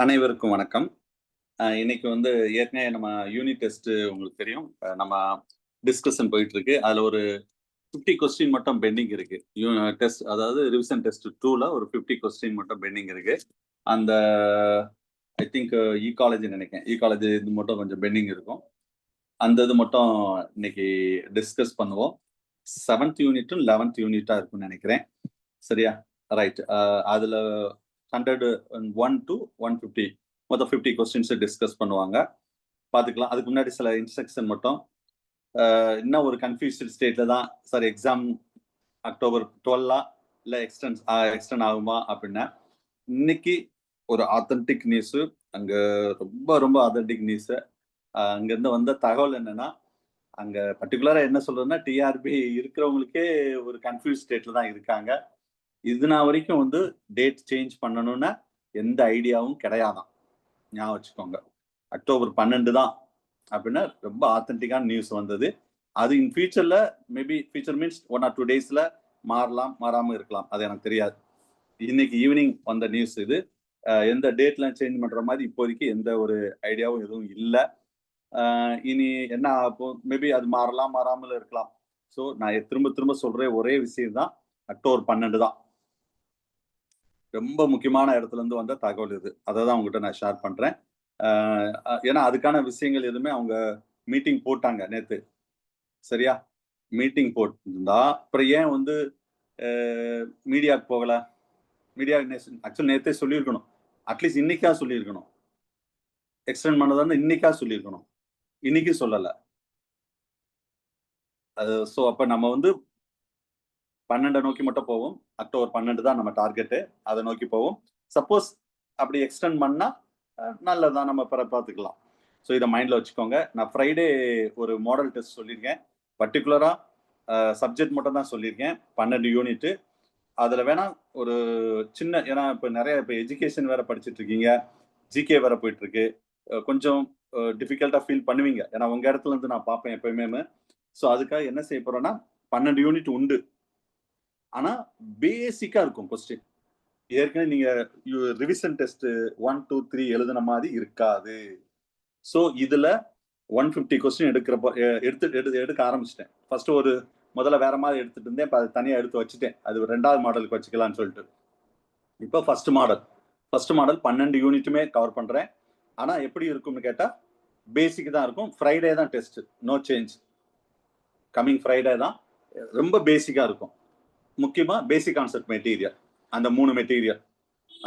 அனைவருக்கும் வணக்கம். இன்னைக்கு வந்து ஏற்கனவே நம்ம யூனிட் டெஸ்ட் உங்களுக்கு தெரியும். நம்ம டிஸ்கஷன் போயிட்டு இருக்கு. அதுல ஒரு 50 கொஸ்டின் மட்டும் பெண்டிங் இருக்கு. டெஸ்ட் அதாவது ரிவிஷன் டெஸ்ட் 2ல ஒரு 50 கொஸ்டின் மட்டும் பெண்டிங் இருக்கு. அந்த ஐ திங்க் ஈகாலஜி நினைக்கிறேன். ஈகாலஜி இது மட்டும் கொஞ்சம் பெண்டிங் இருக்கும். அந்த இது மட்டும் இன்னைக்கு டிஸ்கஸ் பண்ணுவோம். 7th யூனிட்டும் 11th யூனிட்டா இருக்கும்னு நினைக்கிறேன். சரியா? ரைட். அதுல 101 to 150 மொத்தம் 50 கொஸ்டின்ஸ் டிஸ்கஸ் பண்ணுவாங்க. பார்த்துக்கலாம். அதுக்கு முன்னாடி சில இன்ஸ்ட்ரக்ஷன் மட்டும். இன்னும் ஒரு கன்ஃபியூஸ்ட் ஸ்டேட்ல தான் சார் எக்ஸாம் அக்டோபர் 12 இல்ல எக்ஸ்டெண்ட் ஆகுமா அப்படின்னா, இன்னைக்கு ஒரு ஆத்தென்டிக் நியூஸ். அங்க ரொம்ப ரொம்ப ஆத்தென்டிக் நியூஸ். அங்கிருந்து வந்த தகவல் என்னன்னா, அங்க பர்டிகுலரா என்ன சொல்றதுன்னா, டிஆர்பி இருக்கிறவங்களுக்கே ஒரு கன்ஃபியூஸ் ஸ்டேட்ல தான் இருக்காங்க. இதுனா வரைக்கும் வந்து டேட் சேஞ்ச் பண்ணணும்னா எந்த ஐடியாவும் கிடையாதான். ஞாபகம் வச்சுக்கோங்க. அக்டோபர் 12 தான் அப்படின்னா ரொம்ப ஆத்தென்டிக்கான நியூஸ் வந்தது. அது இன் ஃபியூச்சர்ல மேபி ஃபியூச்சர் மீன்ஸ் 1 or 2 டேஸ்ல மாறலாம், மாறாம இருக்கலாம். அது எனக்கு தெரியாது. இன்னைக்கு ஈவினிங் வந்த நியூஸ் இது. எந்த டேட்ல சேஞ்ச் பண்ற மாதிரி இப்போதைக்கு எந்த ஒரு ஐடியாவும் எதுவும் இல்ல. இனி என்ன ஆகும்? மேபி அது மாறலாம், மாறாமல் இருக்கலாம். ஸோ நான் திரும்ப திரும்ப சொல்ற ஒரே விஷயம் தான் அக்டோபர் 12 தான். ரொம்ப முக்கியமான இடத்துல இருந்து வந்த தகவல் இது. அதை தான் உங்ககிட்ட நான் ஷேர் பண்றேன். ஏன்னா அதுக்கான விஷயங்கள் எதுவுமே அவங்க மீட்டிங் போட்டாங்க நேத்து. சரியா? மீட்டிங் போட்டிருந்தா அப்புறம் ஏன் வந்து மீடியாவுக்கு போகல? மீடியா ஆக்சுவலி நேத்தே சொல்லியிருக்கணும். அட்லீஸ்ட் இன்னைக்கா சொல்லியிருக்கணும். எக்ஸ்டெண்ட் பண்ணதான் இன்னைக்கா சொல்லியிருக்கணும். இன்னைக்கு சொல்லல. ஸோ அப்ப நம்ம வந்து 12 நோக்கி மட்டும் போவோம். அக்டோபர் 12 தான் நம்ம டார்கெட்டு. அதை நோக்கி போவோம். சப்போஸ் அப்படி எக்ஸ்டெண்ட் பண்ணா நல்லதான், நம்ம பார்த்துக்கலாம். ஸோ இதை மைண்ட்ல வச்சுக்கோங்க. நான் ஃப்ரைடே ஒரு மாடல் டெஸ்ட் சொல்லியிருக்கேன். பர்டிகுலரா சப்ஜெக்ட் மட்டும் தான் சொல்லியிருக்கேன். 12 யூனிட். அதுல வேணா ஒரு சின்ன, ஏன்னா இப்ப நிறைய எஜுகேஷன் வேற படிச்சுட்டு இருக்கீங்க, ஜிகே வேற போயிட்டு இருக்கு. கொஞ்சம் டிஃபிகல்ட்டா ஃபீல் பண்ணுவீங்க. ஏன்னா உங்க இடத்துல இருந்து நான் பார்ப்பேன் எப்பயுமே. ஸோ அதுக்காக என்ன செய்ய போறோம்னா 12 யூனிட் உண்டு. ஆனா பேசிக்கா இருக்கும் கொஸ்டின். ஏற்கனவே நீங்க ரிவிஷன் டெஸ்ட் 1, 2, 3 எழுதுன மாதிரி இருக்காது. ஸோ இதுல 150 கொஸ்டின் எடுக்க ஆரம்பிச்சிட்டேன். ஃபர்ஸ்ட் முதல்ல வேற மாதிரி எடுத்துட்டு இருந்தேன். இப்போ அதை தனியா எடுத்து வச்சுட்டேன். அது 2வது மாடலுக்கு வச்சுக்கலாம்னு சொல்லிட்டு. இப்போ ஃபர்ஸ்ட் மாடல் 12 யூனிட்டுமே கவர் பண்றேன். ஆனா எப்படி இருக்கும்னு கேட்டா பேசிக் தான் இருக்கும். ஃப்ரைடே தான் test. No change. Coming Friday தான். ரொம்ப பேசிக்கா இருக்கும். முக்கியமா பேசிக் கான்செப்ட் மெட்டீரியல். அந்த 3 மெட்டீரியல்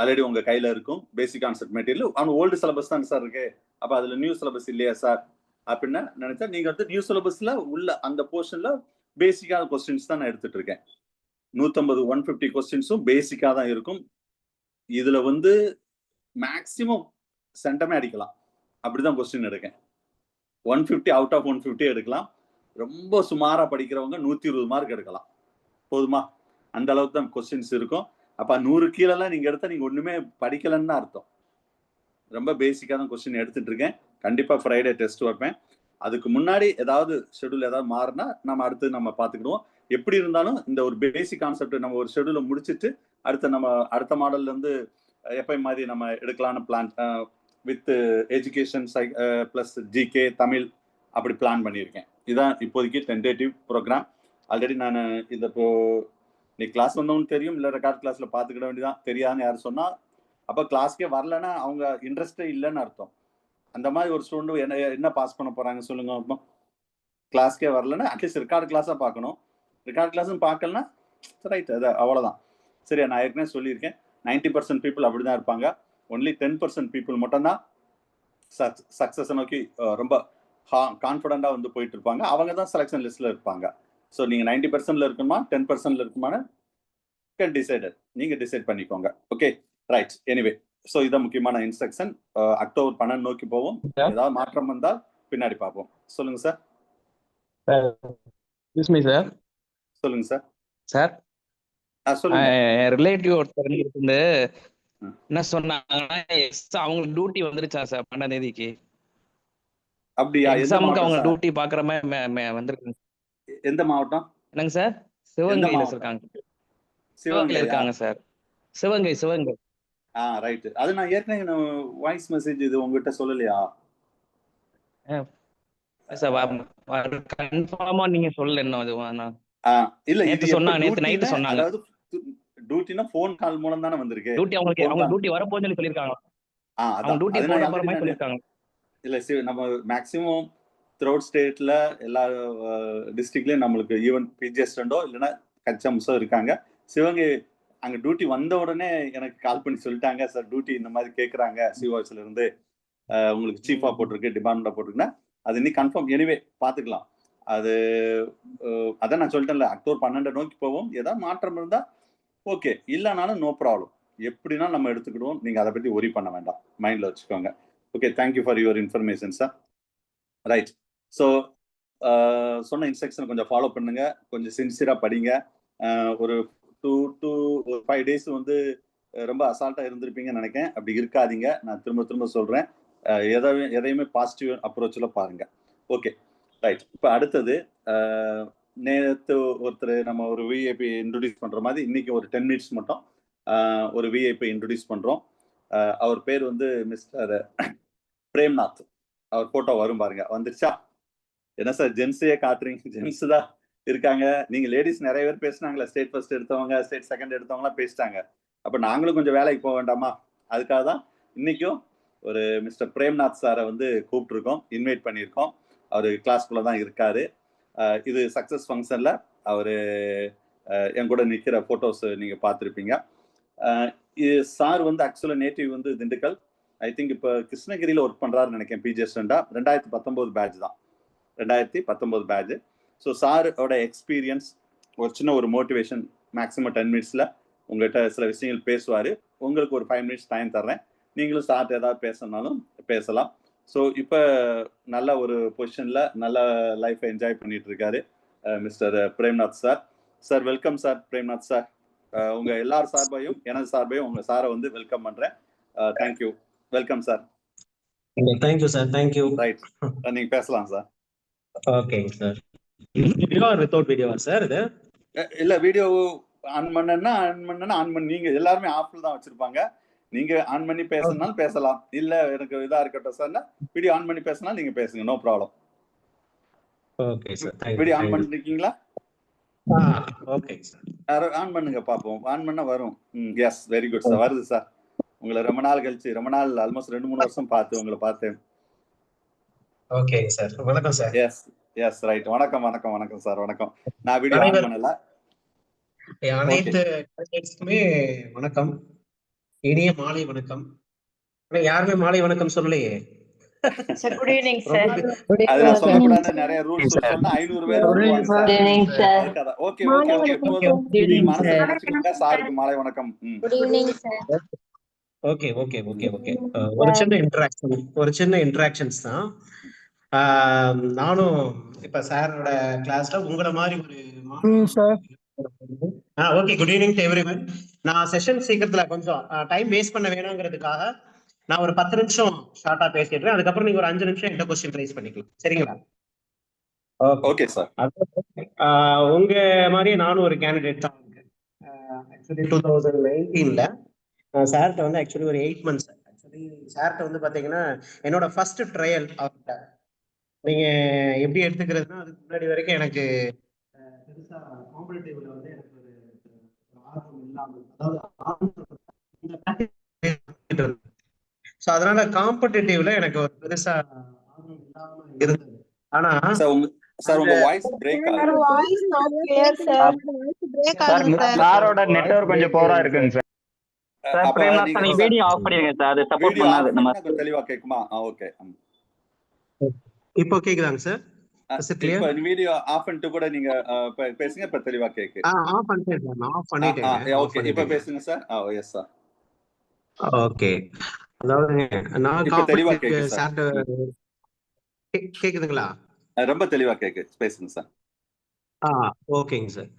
ஆல்ரெடி உங்க கையில இருக்கும். Basic concept material. ஆனா ஓல்டு சிலபஸ் தான் சார் இருக்கு. அப்ப அதுல நியூ சிலபஸ் இல்லையா சார் அப்படின்னு நினைச்சா, நீங்க வந்து நியூ சிலபஸ்ல உள்ள அந்த போர்ஷன்ல பேசிக்கான கொஸ்டின்ஸ் தான் நான் எடுத்துட்டு இருக்கேன். 150 கொஸ்டின்ஸும் பேசிக்கா தான் இருக்கும். இதுல வந்து மேக்சிமம் சென்டமே அடிக்கலாம். அப்படிதான் கொஸ்டின் எடுக்கேன். 150 அவுட் ஆஃப் 150 எடுக்கலாம். ரொம்ப சுமாரா படிக்கிறவங்க 120 மார்க் எடுக்கலாம். போதுமா? அந்த அளவுக்கு தான் கொஸ்டின்ஸ் இருக்கும். அப்ப 100 கீழெல்லாம் நீங்க எடுத்தா நீங்க ஒண்ணுமே படிக்கலன்னு அர்த்தம். ரொம்ப பேசிக்கான கொஸ்டின் எடுத்துட்டு இருக்கேன். கண்டிப்பா ஃப்ரைடே டெஸ்ட் வைப்பேன். அதுக்கு முன்னாடி ஏதாவது ஷெட்யூல் ஏதாவது மாறினா நம்ம அடுத்து நம்ம பார்த்துக்கிடுவோம். எப்படி இருந்தாலும் இந்த ஒரு பேசிக் கான்செப்ட் நம்ம ஒரு ஷெட்யூலை முடிச்சுட்டு அடுத்த மாடல்ல இருந்து எப்பயும் மாதிரி நம்ம எடுக்கலாம்னு plan with education plus GK Tamil அப்படி பிளான் பண்ணியிருக்கேன். இதுதான் இப்போதைக்கு டென்டேட்டிவ் ப்ரோக்ராம். ஆல்ரெடி நான் இந்த இப்போ நீ கிளாஸ் வந்தவங்க தெரியும், இல்லை ரெக்கார்ட் கிளாஸ்ல பார்த்துக்கிட வேண்டியதான். தெரியாதுன்னு யார் சொன்னா அப்போ கிளாஸ்க்கே வரலன்னா அவங்க இன்ட்ரெஸ்டே இல்லைன்னு அர்த்தம். அந்த மாதிரி ஒரு ஸ்டூடெண்ட் என்ன பாஸ் பண்ண போறாங்க சொல்லுங்க. அப்போ கிளாஸ்க்கே வரலன்னா அட்லீஸ்ட் ரெக்கார்டு கிளாஸா பார்க்கணும். ரெக்கார்ட் கிளாஸும் பார்க்கலன்னா ரைட், அது அவ்வளோதான். சரியா? நான் ஏற்கனவே சொல்லியிருக்கேன், 90% பீப்புள் அப்படிதான் இருப்பாங்க. ஒன்லி 10% பீப்புள் மட்டும்தான் சக்சஸ் நோக்கி ரொம்ப கான்ஃபிடண்டா வந்து போயிட்டு இருப்பாங்க. அவங்க தான் செலக்ஷன் லிஸ்ட்ல இருப்பாங்க. ஸோ நீங்க 90%ல இருக்குமா 10%ல இருக்குமான்னு டிசைடட். நீங்க டிசைட் பண்ணிக்கோங்க. Okay right. எனிவே ஸோ இதான் முக்கியமான இன்ஸ்ட்ரக்ஷன். அக்டோபர் 12 நோக்கி போவோம். ஏதாவது மாற்றம் வந்தால் பின்னாடி பார்ப்போம். சொல்லுங்க சார். சார் சொல்லுங்க சார். சார் சொல்லுங்க. ரிலேட்டிவ் ஒருத்தர் இருந்து என்ன சொன்னாங்கன்னா, அவங்களுக்கு டியூட்டி வந்துருச்சா சார் 12ஆம் தேதிக்கு? அப்படியா? எக்ஸாமுக்கு அவங்க டியூட்டி பாக்குற மாதிரி வந்திருக்காங்க. எந்த மாவட்டம்? என்னங்க சார்? சிவகங்கையில இருக்காங்க. சிவகங்கையில இருக்காங்க சார். சிவகங்கை ரைட். அது நான் ஏற்கனவே வாய்ஸ் மெசேஜ் இது உங்ககிட்ட சொல்லலையா? சார் கன்ஃபார்மா நீங்க சொல்லல இன்னும் அது இல்ல இது நேத்து எப்ப சொன்னாங்க, நேத்து நைட்டு டியூட்டினா, சொன்னாங்க. அதாவது டியூட்டினா ஃபோன் கால் மூலம் தானே வந்திருக்கு. டியூட்டி Phone அவங்க call. டியூட்டி வரப்போகுதுன்னு சொல்லி சொல்லியிருக்காங்க. அவங்க அதான். டியூட்டி அது போட நான் போற already மாதிரி சொல்லியிருக்காங்க. இல்ல நம்ம மேக்ஸிமம் த்ரூஅவுட் ஸ்டேட்ல எல்லா டிஸ்ட்ரிக்ட்லயும் நம்மளுக்கு ஈவன் பிஜிஎஸ்டோ இல்லைன்னா கச்சம்ஸோ இருக்காங்க. சிவகங்கை அங்க டியூட்டி வந்த உடனே எனக்கு கால் பண்ணி சொல்லிட்டாங்க, சார் டியூட்டி இந்த மாதிரி கேட்குறாங்க சிவாய்ஸ்ல இருந்து, உங்களுக்கு சீஃபா போட்டிருக்கு, டிபார்ட்மெண்டா போட்டிருக்குன்னா அது இன்னைக்கு கன்ஃபார்ம். எனிவே பார்த்துக்கலாம். அது அதான் நான் சொல்லிட்டேன்ல, அக்டோபர் 12 நோக்கி போவோம். ஏதாவது மாற்றம் இருந்தா ஓகே, இல்லைனாலும் நோ ப்ராப்ளம். எப்படின்னா நம்ம எடுத்துக்கிடுவோம். நீங்க அதை பத்தி ஒரி பண்ண வேண்டாம், மைண்ட்ல வச்சுக்கோங்க. Okay, thank you for your information sir. Right. So சொன்ன இன்ஸ்ட்ரக்ஷன் கொஞ்சம் ஃபாலோ பண்ணுங்க, கொஞ்சம் சின்சியரா படிங்க. ஒரு 2 to 5 days வந்து ரொம்ப அசால்ட்டா இருந்திருப்பீங்கன்னு நினைக்கிறேன். அப்படி இருக்காதீங்க. நான் திரும்ப சொல்றேன். எதையுமே பாசிட்டிவ் அப்ரோச்ல பாருங்க. Okay, right. இப்போ அடுத்தது நேற்று ஒருத்தர் நம்ம ஒரு விஐபி இன்ட்ரோடியூஸ் பண்ற மாதிரி இன்னைக்கு ஒரு 10 minutes மட்டும் ஒரு விஐபி இன்ட்ரோடியூஸ் பண்றோம். அவர் பேர் வந்து மிஸ்டர் பிரேம்நாத். அவர் போட்டோ வரும் பாருங்க. வந்துருச்சா? என்ன சார் ஜென்ஸையே காட்டுறீங்க? ஜென்ஸ் தான் இருக்காங்க. நீங்க லேடிஸ் நிறைய பேர் பேசினாங்களா? ஸ்டேட் ஃபர்ஸ்ட் எடுத்தவங்க, ஸ்டேட் செகண்ட் எடுத்தவங்கலாம் பேசிட்டாங்க. அப்ப நாங்களும் கொஞ்சம் வேலைக்கு போக வேண்டாமா? அதுக்காக தான் இன்னைக்கும் ஒரு மிஸ்டர் பிரேம்நாத் சாரை வந்து கூப்பிட்டுருக்கோம், இன்வைட் பண்ணியிருக்கோம். அவர் கிளாஸ்குள்ள தான் இருக்காரு. இது சக்சஸ் ஃபங்க்ஷன்ல அவரு என் கூட நிற்கிற போட்டோஸ் நீங்க பார்த்துருப்பீங்க. சார் வந்து ஆக்சுவலா நேட்டிவ் வந்து திண்டுக்கல். ஐ திங்க் இப்போ கிருஷ்ணகிரியில் ஒர்க் பண்றாருன்னு நினைக்கிறேன். பிஜிஎஸ்டா 2019 பேட்ச் தான். 2019 பேட்ச். ஸோ சாரோட எக்ஸ்பீரியன்ஸ், ஒரு சின்ன ஒரு மோட்டிவேஷன், மேக்ஸிமம் 10 minutesல உங்கள்கிட்ட சில விஷயங்கள் பேசுவார். உங்களுக்கு ஒரு 5 minutes டைம் தர்றேன். நீங்களும் சார்ட்டு ஏதாவது பேசணும்னாலும் பேசலாம். ஸோ இப்போ நல்ல ஒரு பொசிஷனில் நல்ல லைஃப்பை என்ஜாய் பண்ணிட்டு இருக்காரு mister Premnath sir. Sir welcome sir Premnath sir. உங்கள் எல்லார் சார்பையும் எனது சார்பையும் உங்கள் சாரை வந்து வெல்கம் பண்ணுறேன். Thank you. Welcome sir. Thank you sir. Thank you. Right, நீங்கள் பேசலாம் சார். ஓகேங்க சார். வீடியோ ஆர் வித்தவுட் வீடியோவா சார் இது? இல்ல வீடியோ ஆன் பண்ணனா ஆன் பண்ணி நீங்க எல்லாருமே ஆஃப்ல தான் வச்சிருப்பாங்க. நீங்க ஆன் பண்ணி பேசணும்னாலும் பேசலாம். இல்ல எனக்கு இதா இருக்கட்டும் சார்னா வீடியோ ஆன் பண்ணி பேசினா நீங்க பேசுங்க, no problem. Okay sir. Video on பண்ணிருக்கீங்களா? Okay sir. ஆன் பண்ணுங்க பாப்போம். ஆன் பண்ணா வரும். Yes, very good sir. வருது சார். உங்களை ரொம்ப நாள் கழிச்சு, ரொம்ப நாள் ஆல்மோஸ்ட் 2-3 வருஷம் பார்த்து உங்களை பார்த்தேன். Okay sir. வணக்கம் சார். S right. வணக்கம் வணக்கம் வணக்கம் சார். வணக்கம். நான் வீடியோ ஆன் பண்ணல. அனைத்து கேண்டிடேட்ஸ்க்குமே வணக்கம், இனிய மாலை வணக்கம். ஆனா யாருமே மாலை வணக்கம் சொல்லலையே. Sir good evening sir. அது நான் சொல்லக்கூடாது, நிறைய ரூல்ஸ் சொன்னா 500 பேர் வருவாங்க சார். ஓகே ஓகே ஓகே, போதும். நீங்க மனசுல நினைச்சுக்கோங்க, சாருக்கு மாலை வணக்கம். Good evening sir. Okay okay okay okay. ஒரு சின்ன இன்டராக்ஷன்ஸ் தான். நானும் இப்ப சாரோட கிளாஸ்ல உங்களை மாதிரி ஒரு okay. Good evening to everyone. நான் செஷன் சீக்கிரத்துல கொஞ்சம் டைம் வேஸ்ட் பண்ண வேணுங்கிறதுக்காக நான் ஒரு 10 நிமிஷம் ஷார்ட்டா பேசிடுறேன். அதுக்கப்புறம் நீங்க ஒரு 5 நிமிஷம் எந்த கொஸ்டின் ரைஸ் பண்ணிக்கலாம், சரிங்களா? Okay sir. உங்க மாதிரி நானும் ஒரு கேண்டிடேட் தான். ஆக்சுவலி 2019ல சார்ட்ட வந்து ஆக்சுவலி ஒரு 8 months. ஆக்சுவலி சார்ட்ட வந்து பாத்தீங்கன்னா என்னோட ஃபர்ஸ்ட் ட்ரையல் அவர்கிட்ட. நீங்க எப்படி எடுத்துக்கிறதுனா, அதுக்கு முன்னாடி வரைக்கும் எனக்கு பெருசா காம்படிட்டிவ்ல வந்து எனக்கு ஒரு ஆர்வம் இல்லாமல், அதாவது சோ அதனால காம்படிட்டிவ்ல எனக்கு ஒரு பெருசா ஆர்வம் இல்லாம இருந்தது. ஆனா சார் உங்க வாய்ஸ் பிரேக் ஆகுது. Voice not clear sir. Break ஆகுது சார். சாரோட நெட்வொர்க் கொஞ்சம் போரா இருக்குங்க சார். சார் பிரேம்நாத் சார், நீங்க வீடியோ ஆஃப் பண்ணிடுங்க சார். அது சப்போர்ட் பண்ணாது. நம்ம கொஞ்சம் தெளிவா கேக்குமா? ஓகே. இப்போ கேக்குதாங்க சார்? இப்போ வீடியோ ஆஃப் பண்ணிட்டு கூட நீங்க பேசுங்க. இப்ப தெளிவா கேக்கு. ஆஃப் பண்ணிட்டேன். ஓகே, இப்ப பேசுங்க சார். Yes sir. ஓகே. அதாவது நான் இப்ப தெளிவா கேக்கு சார். கேக்குதுங்களா? ரொம்ப தெளிவா கேக்கு, பேசுங்க சார். ஓகேங்க சார்.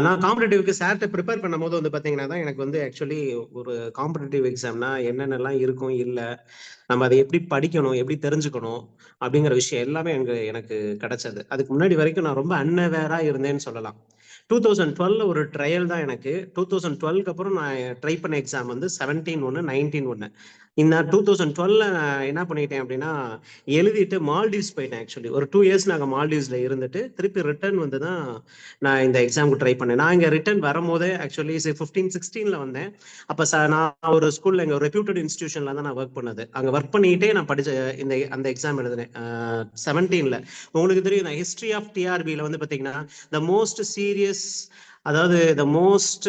நான் காம்படிட்டிவ்க்கு சார்ட்ட ப்ரிப்பேர் பண்ணும்போது வந்து பாத்தீங்கன்னா தான் எனக்கு வந்து ஆக்சுவலி ஒரு காம்படிட்டிவ் எக்ஸாம்னா என்னென்னலாம் இருக்கும், இல்லை நம்ம அதை எப்படி படிக்கணும், எப்படி தெரிஞ்சுக்கணும் அப்படிங்கிற விஷயம் எல்லாமே எனக்கு கிடைச்சது. அதுக்கு முன்னாடி வரைக்கும் நான் ரொம்ப அன்அவேரா இருந்தேன்னு சொல்லலாம். 2012 ஒரு ட்ரையல் தான் எனக்கு. 2012க்கு அப்புறம் நான் ட்ரை பண்ண எக்ஸாம் வந்து 17 ஒன்று 19 ஒன்று. இந்த 2012 நான் என்ன பண்ணிட்டேன் அப்படின்னா எழுதிட்டு மால்டீவ்ஸ் போயிட்டேன். ஆக்சுவலி ஒரு 2 இயர்ஸ் நாங்கள் மால்டீவ்ஸ்ல இருந்துட்டு திருப்பி ரிட்டர்ன் வந்து தான் நான் இந்த எக்ஸாமுக்கு ட்ரை பண்ணேன். நான் இங்கே ரிட்டர்ன் வரும்போதே ஆக்சுவலி 15-16ல வந்தேன். அப்போ நான் ஒரு ஸ்கூல்ல இங்கே ஒரு ரெப்யூட்டட் இன்ஸ்டிடியூஷன்ல தான் நான் ஒர்க் பண்ணது. அங்கே ஒர்க் பண்ணிட்டே நான் படிச்ச அந்த எக்ஸாம் எழுதினேன் 17ல. உங்களுக்கு தெரியும் நான் ஹிஸ்ட்ரி ஆஃப் டிஆர்பியில் வந்து பார்த்தீங்கன்னா த மோஸ்ட் சீரியஸ், அதாவது the most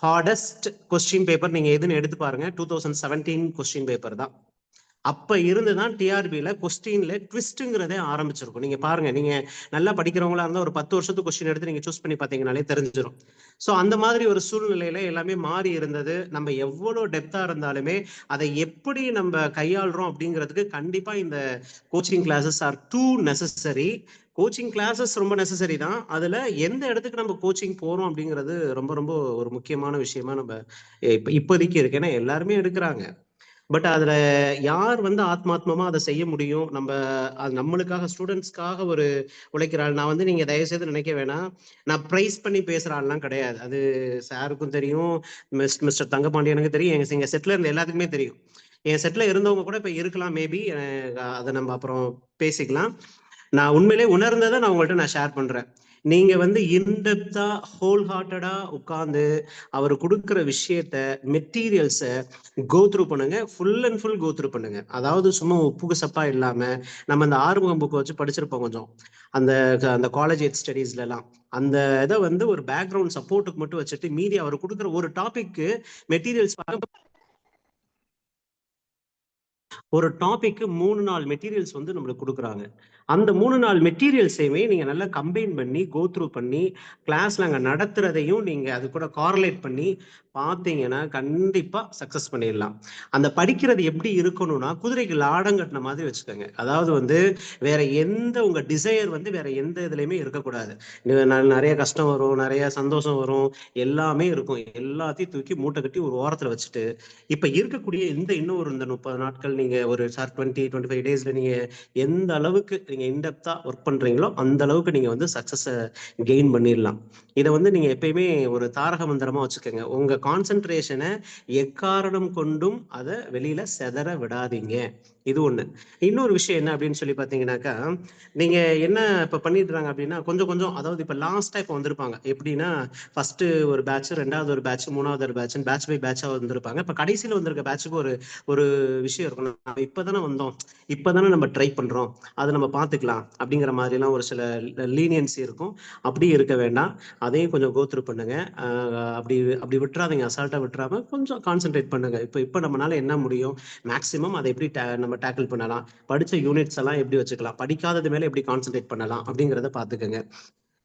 hardest question paper நீங்க எதுன்னு எடுத்து பாருங்க, 2017 கொஸ்டின் பேப்பர் தான். அப்ப இருந்துதான் டிஆர்பியில கொஸ்டின்ல ட்விஸ்ட்ங்கிறதே ஆரம்பிச்சிருக்கும். நீங்க பாருங்க, நீங்க நல்லா படிக்கிறவங்களா இருந்தா ஒரு 10 வருஷத்துக்கு கொஸ்டின் எடுத்து நீங்க சூஸ் பண்ணி பாத்தீங்கன்னாலே தெரிஞ்சிடும். ஸோ அந்த மாதிரி ஒரு சூழ்நிலையில எல்லாமே மாறி இருந்தது. நம்ம எவ்வளவு டெப்தா இருந்தாலுமே அதை எப்படி நம்ம கையாளுறோம் அப்படிங்கிறதுக்கு கண்டிப்பா இந்த coaching classes are too necessary. Coaching classes ரொம்ப நெசசரி தான். அதுல எந்த இடத்துக்கு நம்ம கோச்சிங் போறோம் அப்படிங்கிறது ரொம்ப ரொம்ப ஒரு முக்கியமான விஷயமா நம்ம இப்போதைக்கு இருக்கு. ஏன்னா எல்லாருமே எடுக்கிறாங்க. பட் அதுல யார் வந்து ஆத்மாத்மமா அதை செய்ய முடியும்? நம்ம அது நம்மளுக்காக ஸ்டூடெண்ட்ஸ்க்காக ஒரு உழைக்கிறாள். நான் வந்து நீங்க தயவு செய்து நினைக்க வேணாம், நான் பிரைஸ் பண்ணி பேசுற ஆள்லாம் கிடையாது. அது சாருக்கும் தெரியும், மிஸ்டர் தங்கபாண்டியனுக்கு தெரியும், எங்க செட்ல இருந்த எல்லாத்துக்குமே தெரியும். என் செட்ல இருந்தவங்க கூட இப்ப இருக்கலாம் மேபி, அதை நம்ம அப்புறம் பேசிக்கலாம். நான் உண்மையிலே உணர்ந்ததை நான் உங்கள்கிட்ட நான் ஷேர் பண்றேன். நீங்க வந்து இன்டெப்தா ஹோல் ஹார்ட்டடா உட்கார்ந்து அவர் கொடுக்குற விஷயத்த மெட்டீரியல்ஸை கோ த்ரூ பண்ணுங்க. Full and full go through பண்ணுங்க. அதாவது சும்மா உப்புக்கு சப்பா இல்லாம, நம்ம அந்த ஆறுமுகம் புக்கு வச்சு படிச்சிருப்போம் கொஞ்சம் அந்த அந்த காலேஜ் எய்ட் ஸ்டடீஸ்ல எல்லாம். அந்த இதை வந்து ஒரு பேக்ரவுண்ட் சப்போர்ட்டுக்கு மட்டும் வச்சுட்டு மீதி அவர் கொடுக்குற ஒரு டாபிக்கு மெட்டீரியல்ஸ் ஒரு டாபிக்கு 3-4 மெட்டீரியல்ஸ் வந்து நம்மளுக்கு கொடுக்குறாங்க. அந்த 3-4 மெட்டீரியல்ஸையுமே நீங்க நல்லா கம்பைன் பண்ணி கோ த்ரூ பண்ணி கிளாஸ்ல அங்கே நடத்துறதையும் நீங்க அது கூட கார்லேட் பண்ணி பார்த்தீங்கன்னா கண்டிப்பா சக்சஸ் பண்ணிடலாம். அந்த படிக்கிறது எப்படி இருக்கணும்னா குதிரைக்கு லாடம் கட்டின மாதிரி வச்சுக்கோங்க. அதாவது வந்து வேற எந்த உங்க டிசையர் வந்து வேற எந்த இதுலையுமே இருக்கக்கூடாது. நிறைய கஷ்டம் வரும், நிறைய சந்தோஷம் வரும், எல்லாமே இருக்கும். எல்லாத்தையும் தூக்கி மூட்டை கட்டி ஒரு ஓரத்துல வச்சுட்டு இப்ப இருக்கக்கூடிய இன்னும் ஒரு 30 நாட்கள் நீங்க ஒரு 20-25 டேஸ்ல நீங்க எந்த அளவுக்கு நீங்க இன்டெப்தா ஒர்க் பண்றீங்களோ அந்த அளவுக்கு நீங்க வந்து சக்சஸ் கெயின் பண்ணிடலாம். இதை வந்து நீங்க எப்பயுமே ஒரு தாரக மந்திரமா வச்சுக்கோங்க. உங்க கான்சென்ட்ரேஷனை எக்காரணம் கொண்டும் அதை வெளியில செதற விடாதீங்க. இது ஒண்ணு. இன்னொரு விஷயம் என்ன அப்படின்னு சொல்லி பாத்தீங்கன்னாக்கா, நீங்க என்ன இப்ப பண்ணிடுறாங்க அப்படின்னா கொஞ்சம் கொஞ்சம், அதாவது இப்ப லாஸ்டா இப்ப வந்திருப்பாங்க எப்படின்னா ஃபர்ஸ்ட் ஒரு பேட்ச், ரெண்டாவது ஒரு பேட்ச், மூணாவது ஒரு பேட்ச், பேட்ச் பை பேட்சா வந்திருப்பாங்க. இப்ப கடைசியில வந்திருக்க பேட்சுக்கு ஒரு விஷயம் இருக்கணும். இப்பதானே வந்தோம், இப்பதானே நம்ம ட்ரை பண்றோம், அதை நம்ம பாத்துக்கலாம் அப்படிங்கிற மாதிரி எல்லாம் ஒரு சில லீனியன்சி இருக்கும். அப்படி இருக்க வேண்டாம், அதையும் கொஞ்சம் கோத்ரூ பண்ணுங்க. அப்படி அப்படி விட்டுறாதீங்க, அசால்ட்டா விட்டுறாம கொஞ்சம் கான்சென்ட்ரேட் பண்ணுங்க. இப்ப நம்மளால என்ன முடியும் மேக்சிமம் அதை எப்படி நம்ம டேக்கிள் பண்ணலாம், படிச்ச யூனிட்ஸ் எல்லாம் எப்படி வச்சுக்கலாம், படிக்காதது மேல எப்படி கான்சென்ட்ரேட் பண்ணலாம் அப்படிங்கிறத பாத்துக்கோங்க.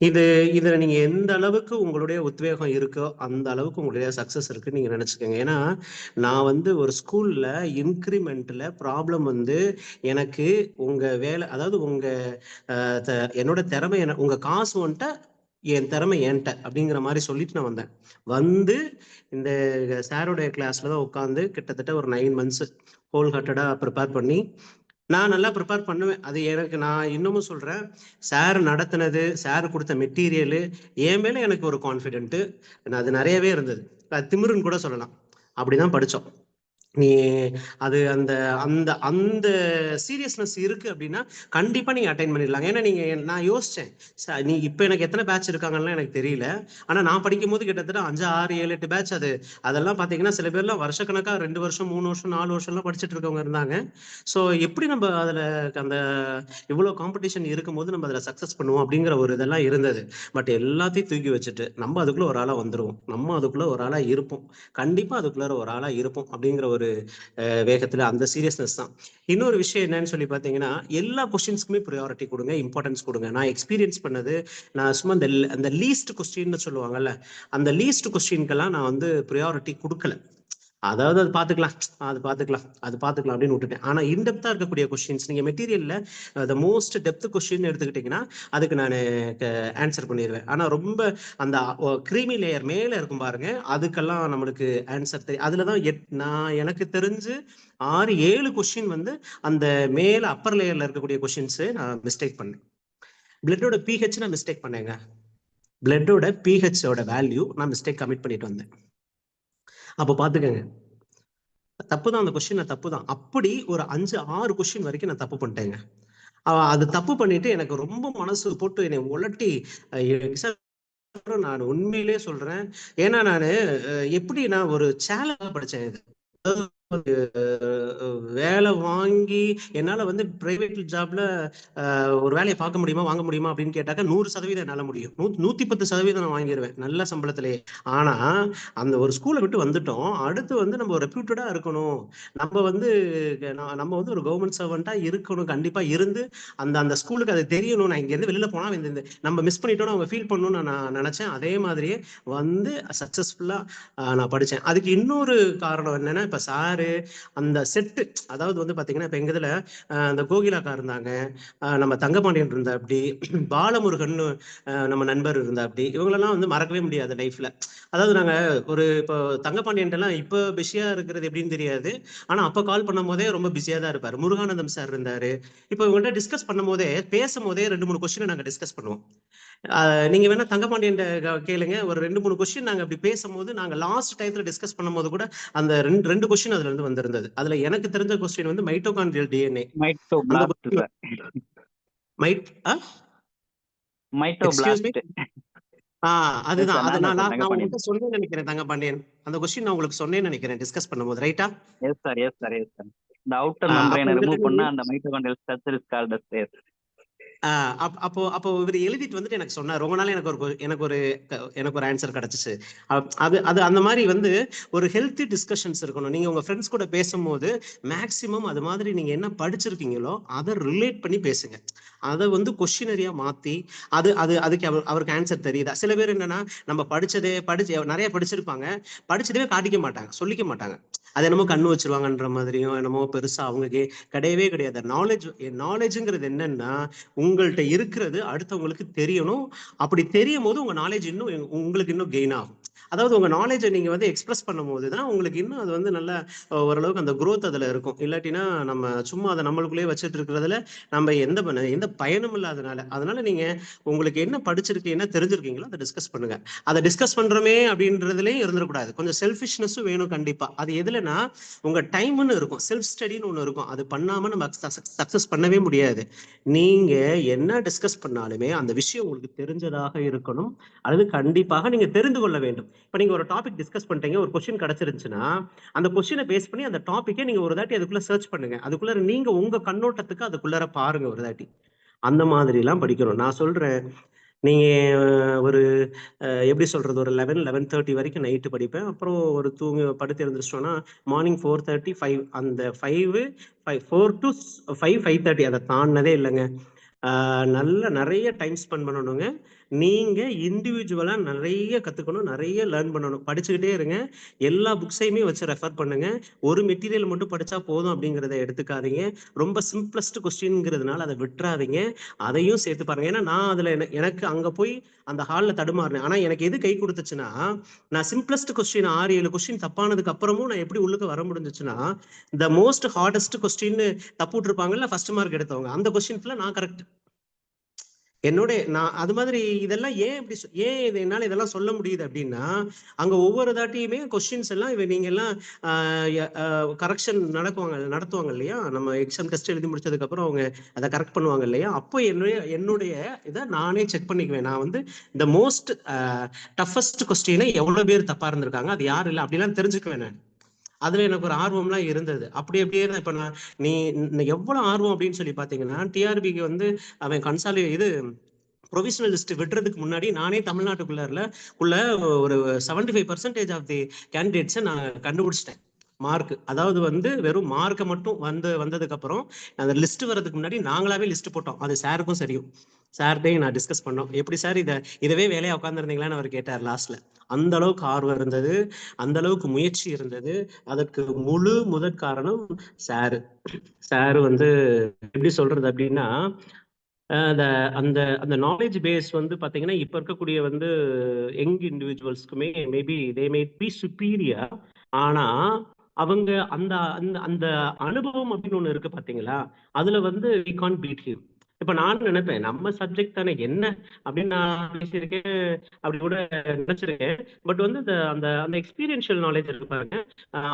இதுல நீங்க எந்த அளவுக்கு உங்களுடைய உத்வேகம் இருக்கோ அந்த அளவுக்கு உங்களுடைய சக்சஸ் இருக்குன்னு நீங்க நினைச்சுக்கோங்க. ஏன்னா நான் வந்து ஒரு ஸ்கூல்ல இன்கிரிமெண்ட்ல ப்ராப்ளம் வந்து எனக்கு உங்க வேலை, அதாவது உங்க என்னோட திறமை உங்க காசு வந்துட்ட என் திறமை ஏன்ட்ட அப்படிங்கிற மாதிரி சொல்லிட்டு நான் வந்து இந்த சாரோடைய கிளாஸ்ல தான் உட்காந்து கிட்டத்தட்ட ஒரு 9 months ஹோல் ஹார்ட்டடா ப்ரிப்பேர் பண்ணி நான் நல்லா ப்ரிப்பேர் பண்ணுவேன். அது எனக்கு நான் இன்னமும் சொல்றேன், சார் நடத்தினது, சார் கொடுத்த மெட்டீரியலு என் மேல எனக்கு ஒரு கான்ஃபிடென்ட்டு அது நிறையவே இருந்தது. அது திமிருன்னு கூட சொல்லலாம். அப்படிதான் படித்தோம். நீ அது அந்த அந்த அந்த சீரியஸ்னஸ் இருக்கு அப்படின்னா கண்டிப்பா நீங்க அட்டைன் பண்ணிடலாம். ஏன்னா நான் யோசிச்சேன், நீ இப்ப எனக்கு எத்தனை பேட்ச் இருக்காங்கன்னு எனக்கு தெரியல. ஆனா நான் படிக்கும் போது கிட்டத்தட்ட 5, 6, 7, 8 பேட்ச். அதெல்லாம் பாத்தீங்கன்னா சில பேர்லாம் வருஷக்கணக்கா 2 வருஷம் 3 வருஷம் 4 வருஷம்லாம் படிச்சுட்டு இருக்கவங்க இருந்தாங்க. ஸோ எப்படி நம்ம அதுல அந்த இவ்வளவு காம்படிஷன் இருக்கும்போது நம்ம அதுல சக்சஸ் பண்ணுவோம் அப்படிங்கிற ஒரு இதெல்லாம் இருந்தது. பட் எல்லாத்தையும் தூக்கி வச்சுட்டு நம்ம அதுக்குள்ள ஒரு ஆளா வந்துருவோம், நம்ம அதுக்குள்ள ஒரு ஆளா இருப்போம், கண்டிப்பா அதுக்குள்ள ஒரு ஆளா இருப்போம் அப்படிங்கிற ஒரு வேகத்துல அந்த சீரியஸ்னஸ் தான். இன்னொரு விஷயம் என்னன்னு சொல்லி பாத்தீங்கன்னா எல்லா கொஸ்டின்ஸ்க்குமே ப்ரையாரிட்டி கொடுங்க, இம்பார்ட்டன்ஸ் கொடுங்க. நான் எக்ஸ்பீரியன்ஸ் பண்ணது, நான் சும்மா அந்த லீஸ்ட் கொஸ்டின்னு சொல்லுவாங்கல்ல, அந்த லீஸ்ட் கொஸ்டின்க்கெல்லாம் நான் வந்து ப்ரையாரிட்டி கொடுக்கல. அதாவது அது பார்த்துக்கலாம் அப்படின்னு விட்டுட்டேன். ஆனா இன்டெப்தா இருக்கக்கூடிய கொஸ்டின்ஸ் நீங்க மெட்டீரியல்ல த மோஸ்ட் டெப்த் கொஸ்டின் எடுத்துக்கிட்டீங்கன்னா அதுக்கு நான் ஆன்சர் பண்ணிடுவேன். ஆனா ரொம்ப அந்த கிரீமி லேயர் மேல இருக்கும் பாருங்க, அதுக்கெல்லாம் நம்மளுக்கு ஆன்சர் தெரியும். அதுலதான் நான் எனக்கு தெரிஞ்சு 6-7 கொஸ்டின் வந்து அந்த மேல அப்பர் லேயர்ல இருக்கக்கூடிய கொஸ்டின்ஸ் நான் மிஸ்டேக் பண்ணேன். பிளட்டோட பிஹெச் நான் மிஸ்டேக் பண்ணேங்க. பிளட்டோட பிஹெச்சோட வேல்யூ நான் மிஸ்டேக் கமிட் பண்ணிட்டு வந்தேன். அப்போ பாத்துக்கங்க, தப்பு தான், அந்த கொஸ்டின் தப்பு தான். அப்படி ஒரு 5-6 கொஸ்டின் வரைக்கும் நான் தப்பு பண்ணிட்டேங்க. அது தப்பு பண்ணிட்டு எனக்கு ரொம்ப மனசு போட்டு என்னை உலட்டி நான் உண்மையிலே சொல்றேன். ஏன்னா நானு எப்படி நான் ஒரு சேலஞ்ச் படிச்சேன். இது வேலை வாங்கி என்னால வந்து பிரைவேட் ஜாப்ல ஒரு வேலையை பார்க்க முடியுமா, வாங்க முடியுமா அப்படின்னு கேட்டாக்க 100% என்னால முடியும். 110% நான் வாங்கிடுவேன் நல்ல சம்பளத்திலேயே. ஆனா அந்த ஒரு ஸ்கூலை விட்டு வந்துட்டோம். அடுத்து வந்து நம்ம ரெப்யூட்டடா இருக்கணும், நம்ம வந்து நம்ம வந்து ஒரு கவர்மெண்ட் சர்வெண்டா இருக்கணும், கண்டிப்பா இருந்து அந்த அந்த ஸ்கூலுக்கு அது தெரியணும். நான் இங்க இருந்து வெளியில போனா நம்ம மிஸ் பண்ணிட்டோம்னு அவங்க ஃபீல் பண்ணணும்னு நான் நினைச்சேன். அதே மாதிரியே வந்து சக்சஸ்ஃபுல்லா நான் படிச்சேன். அதுக்கு இன்னொரு காரணம் என்னன்னா, இப்ப சாரு அந்த செட்டு, அதாவது வந்து பாத்தீங்கன்னா இப்ப எங்க இதுல அந்த கோகிலாக்கா இருந்தாங்க, நம்ம தங்கபாண்டியன் இருந்தா, அப்படி பாலமுருகன் நம்ம நண்பர் இருந்தா, அப்படி இவங்களெல்லாம் வந்து மறக்கவே முடியாது லைஃப்ல. அதாவது நாங்க ஒரு இப்போ தங்கபாண்டியன் எல்லாம் இப்ப பிஸியா இருக்கிறது எப்படின்னு தெரியாது, ஆனா அப்ப கால் பண்ணும் போதே ரொம்ப பிஸியா தான் இருப்பாரு. முருகானந்தம் சார் இருந்தாரு. இப்போ இவங்கள்ட்ட டிஸ்கஸ் பண்ணும் போதே, பேசும் போதே 2-3 கொஸ்டின் நாங்க டிஸ்கஸ் பண்ணுவோம். நீங்க வேணா தங்கபாண்டியன் கேளுங்க, ஒரு 2-3 கொஸ்டின் நாங்க அப்படி பேசும்போது, நாங்க லாஸ்ட் டைத்துல டிஸ்கஸ் பண்ணும்போது கூட அந்த ரெண்டு கொஸ்டின் அதுல இருந்து வந்திருந்தது. அதுல எனக்கு தெரிஞ்ச கொஸ்டின் வந்து மைட்டோகாண்ட்ரியல் டிஎன்ஏ. அதுதான். அது நான் உங்கள்கிட்ட சொன்னேன்னு நினைக்கிறேன் தங்கபாண்டியன். அந்த கொஸ்டின் நான் உங்களுக்கு சொன்னேன்னு நினைக்கிறேன் டிஸ்கஸ் பண்ணும்போது, ரைட்டா? Yes sir, yes sir, yes sir. இந்த அவுட்டர் மெம்பரேனை ரிமூவ் பண்ணா அந்த mitochondrial structure is called as state. அப்போ இவர் எழுதிட்டு வந்துட்டு எனக்கு சொன்னார். ரொம்ப நாள் எனக்கு ஒரு ஆன்சர் கிடைச்சிச்சு. அது அந்த மாதிரி வந்து ஒரு ஹெல்த்தி டிஸ்கஷன்ஸ் இருக்கணும். நீங்க உங்க ஃப்ரெண்ட்ஸ் கூட பேசும்போது மேக்சிமம் அது மாதிரி நீங்க என்ன படிச்சிருக்கீங்களோ அதை ரிலேட் பண்ணி பேசுங்க. அதை வந்து கொஸ்டினரியா மாத்தி அதுக்கு அவருக்கு ஆன்சர் தெரியுதா? சில பேர் என்னன்னா, நம்ம நிறைய படிச்சிருப்பாங்க, படிச்சதே காட்டிக்க மாட்டாங்க, சொல்லிக்க மாட்டாங்க. அது என்னமோ கண்ணு வச்சிருவாங்கன்ற மாதிரியும் என்னமோ பெருசா அவங்க கிடையவே கிடையாது. நாலேஜ்ங்கிறது என்னன்னா, உங்கள்கிட்ட இருக்கிறது அடுத்தவங்களுக்கு தெரியணும். அப்படி தெரியும் போது உங்க நாலேஜ் உங்களுக்கு இன்னும் கெயின் ஆகும். அதாவது உங்க நாலேஜை நீங்க வந்து எக்ஸ்பிரஸ் பண்ணும் போதுதான் உங்களுக்கு இன்னும் அது வந்து நல்ல ஓரளவுக்கு அந்த குரோத் அதுல இருக்கும். இல்லாட்டினா நம்ம சும்மா அதை நம்மளுக்குள்ளேயே வச்சுட்டு இருக்கிறதுல நம்ம எந்த பயனும் இல்லாதனால. அதனால நீங்க உங்களுக்கு என்ன படிச்சிருக்கு, என்ன தெரிஞ்சிருக்கீங்களோ அதை டிஸ்கஸ் பண்ணுங்க. அதை டிஸ்கஸ் பண்றோமே அப்படின்றதுலயும் இருந்துடக்கூடாது. கொஞ்சம் செல்ஃபிஷ்னஸும் வேணும் கண்டிப்பா. அது எதுலன்னா, உங்க டைம்னு இருக்கும், செல்ஃப் ஸ்டடின்னு ஒண்ணு இருக்கும். அது பண்ணாம நம்ம சக்சஸ் பண்ணவே முடியாது. நீங்க என்ன டிஸ்கஸ் பண்ணாலுமே அந்த விஷயம் உங்களுக்கு தெரிஞ்சதாக இருக்கணும், அல்லது கண்டிப்பாக நீங்க தெரிந்து கொள்ள வேண்டும். இப்ப நீங்க ஒரு டாபிக் டிஸ்கஸ் பண்ணிட்டீங்க, ஒரு கொஸ்டின் கிடைச்சிருந்துச்சுன்னா, அந்த கொஸ்டினை பேஸ் பண்ணி அந்த டாபிக்கை நீங்க ஒரு தாட்டி அதுக்குள்ள சர்ச் பண்ணுங்க. அதுக்குள்ள நீங்க உங்க கண்ணோட்டத்துக்கு அதுக்குள்ளார பாருங்க ஒரு தாட்டி. அந்த மாதிரி எல்லாம் படிக்கணும். நான் சொல்றேன், நீங்க ஒரு எப்படி சொல்றது, ஒரு 11-11:30 வரைக்கும் நைட்டு படிப்பேன். அப்புறம் ஒரு படுத்து எழுந்திரிச்சிட்டோம்னா மார்னிங் 4:30 5, அந்த 4 to 5 5:30 அதை தாண்டினதே இல்லைங்க. நிறைய டைம் ஸ்பெண்ட் பண்ணணுங்க. நீங்க இண்டிவிஜுவலா நிறைய கத்துக்கணும், நிறைய லேர்ன் பண்ணணும். படிச்சுக்கிட்டே இருங்க. எல்லா புக்ஸையுமே வச்சு ரெஃபர் பண்ணுங்க. ஒரு மெட்டீரியல் மட்டும் படிச்சா போதும் அப்படிங்கிறத எடுத்துக்காதீங்க. ரொம்ப சிம்பிளஸ்ட் கொஸ்டின்ங்கிறதுனால அதை விட்டுறாதீங்க, அதையும் சேர்த்து பாருங்க. ஏன்னா நான் அதுல எனக்கு அங்க போய் அந்த ஹால்ல தடுமாறினேன். ஆனா எனக்கு எது கை கொடுத்துச்சுன்னா, நான் சிம்பிளஸ்ட் கொஸ்டின் 6-7 கொஸ்டின் தப்பானதுக்கு அப்புறமும் நான் எப்படி உள்ளுக்கு வர முடிஞ்சுச்சுன்னா, த மோஸ்ட் ஹார்டஸ்ட் கொஸ்டின் தப்பு விட்டுருப்பாங்கல்ல ஃபர்ஸ்ட் மார்க் எடுத்தவங்க, அந்த கொஸ்டின்ஸ்ல நான் கரெக்ட். நான் அது மாதிரி இதெல்லாம் ஏன் என்னால இதெல்லாம் சொல்ல முடியுது அப்படின்னா, அங்க ஒவ்வொரு தாட்டியுமே கொஸ்டின்ஸ் எல்லாம் நீங்க எல்லாம் கரெக்ஷன் நடத்துவாங்க இல்லையா, நம்ம எக்ஸாம் டெஸ்ட் எழுதி முடிச்சதுக்கு அப்புறம் அவங்க அதை கரெக்ட் பண்ணுவாங்க இல்லையா, அப்போ என்னுடைய இதை நானே செக் பண்ணிக்குவேன். நான் வந்து இந்த மோஸ்ட் டஃபஸ்ட் கொஸ்டினை எவ்வளவு பேர் தப்பா இருந்திருக்காங்க, அது யாரு இல்லை அப்படிலாம் தெரிஞ்சுக்குவேன் நான். அதுல எனக்கு ஒரு ஆர்வம்லாம் இருந்தது. அப்படியே தான் இப்ப நீ எவ்வளவு ஆர்வம் அப்படின்னு சொல்லி பாத்தீங்கன்னா, டிஆர்பிக்கு வந்து அவன் இது ப்ரொவிஷனல் லிஸ்ட் விடுறதுக்கு முன்னாடி நானே தமிழ்நாட்டுக்குள்ள ஒரு 75% ஆஃப் தி கேண்டிடேட்ஸை நான் கண்டுபிடிச்சிட்டேன். மார்க், அதாவது வந்து வெறும் மார்க்கை மட்டும் வந்ததுக்கு அப்புறம் அந்த லிஸ்ட் வர்றதுக்கு முன்னாடி நாங்களாவே லிஸ்ட் போட்டோம். அது சாருக்கும் தெரியும். சார்ட்டையும் நான் டிஸ்கஸ் பண்ணோம். எப்படி சார் இதவே வேலையா உட்காந்துருந்தீங்களான்னு அவர் கேட்டார் லாஸ்ட்ல. அந்த அளவுக்கு ஆர்வம் இருந்தது, அந்த அளவுக்கு முயற்சி இருந்தது. அதற்கு முதற் காரணம் சாரு வந்து எப்படி சொல்றது அப்படின்னா, அந்த நாலேஜ் பேஸ் வந்து பாத்தீங்கன்னா, இப்ப இருக்கக்கூடிய வந்து யங் இண்டிவிஜுவல்ஸ்க்குமே maybe they may be superior. ஆனா அவங்க அந்த அந்த அந்த அனுபவம் அப்படின்னு ஒண்ணு இருக்கு பாத்தீங்களா, அதுல வந்து we can't beat him. இப்ப நான் நினைப்பேன் நம்ம சப்ஜெக்ட் தானே என்ன அப்படின்னு நான் பேசியிருக்கேன், அப்படி கூட நினைச்சிருக்கேன். பட் வந்து அந்த அந்த எக்ஸ்பீரியன்ஷியல் நாலேஜ் இருக்கு பாருங்க,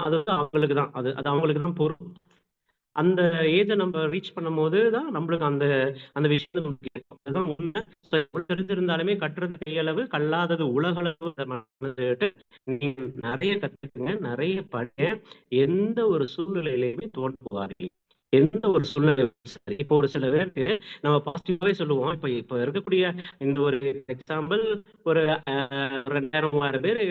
அது வந்து அவங்களுக்கு தான், அது அது அவங்களுக்கு தான் பொறுப்பு. அந்த ஏஜை நம்ம ரீச் பண்ணும்போது தான் நம்மளுக்கு அந்த அந்த விஷயம் நமக்கு கிடைக்கும். அதுதான் உண்மை. So, எவ்வளவு தெரிஞ்சிருந்தாலுமே கட்டுறது கையளவு கல்லாதது உலகளவு மனதுட்டு நீங்க நிறைய கத்துக்குங்க, நிறைய படிங்க. எந்த ஒரு சூழ்நிலையிலையுமே தோற்று போகாதீங்க. எந்த ஒரு சூழ்நிலையும் சரி. இப்போ ஒரு சில பேருக்கு நம்ம பாசிட்டிவாவே சொல்லுவோம். இப்ப இப்ப இருக்கக்கூடிய இந்த ஒரு எக்ஸாம்பிள், ஒரு 2000 3000 பேர்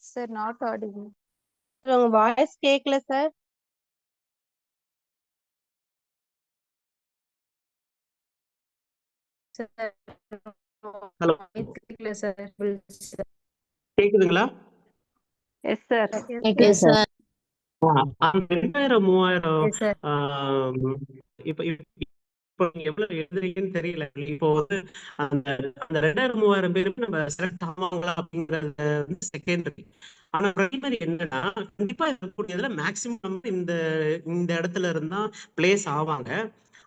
சார் நாட் ஆடிபிள். உங்க வாய்ஸ் கேட்கல சார். சார் ஹலோ கேட்கல சார். கேக்குதுங்களா? S sir. Yes sir. அந்த 2000 3000 எஸ் சார். இப்ப இப்போ நீங்க எவ்வளவு எழுதுறீங்கன்னு தெரியல. இப்போ வந்து அந்த அந்த 2000 3000 பேருக்கு நம்ம செலக்ட் ஆவாங்களா அப்படிங்கறது வந்து செகண்டரி. ஆனா பிரைமரி என்னன்னா, கண்டிப்பா இருக்கக்கூடியதுல மேக்சிமம் இந்த இந்த இடத்துல இருந்தா பிளேஸ் ஆவாங்க.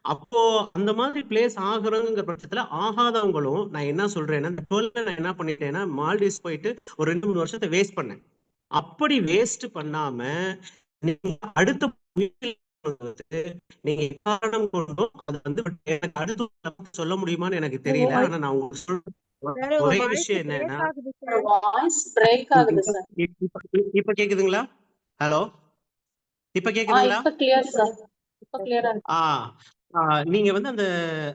அப்போ அந்த மாதிரி பிளேஸ் ஆகுறங்கிற பட்சத்துல ஆகாதவங்களும் நான் என்ன சொல்றேன்னா, இந்த 12 நான் என்ன பண்ணிட்டேன்னா மால்டீவ்ஸ் போயிட்டு ஒரு 2 3 வருஷத்தை வேஸ்ட் பண்ணேன். அப்படி வேஸ்ட் பண்ணாம நீங்க அடுத்த முயற்சி நீங்க எக்காரணம் கொண்டும் அது வந்து எனக்கு அடுத்து சொல்ல முடியுமான்னு எனக்கு தெரியல. ஆனா நான் உங்களுக்கு சொல்றேன் சார் உங்க ஒரே வாய்ஸ் விஷயம் பிரேக் என்னன்னா, ஆகுது சார். வாய்ஸ் பிரேக் ஆகுது சார். இப்ப கேக்குதுங்களா? ஹலோ, இப்ப கேக்குதுங்களா? இப்ப கிளியர் சார். இப்ப கிளியரா இருக்கு. நீங்க வந்து அந்த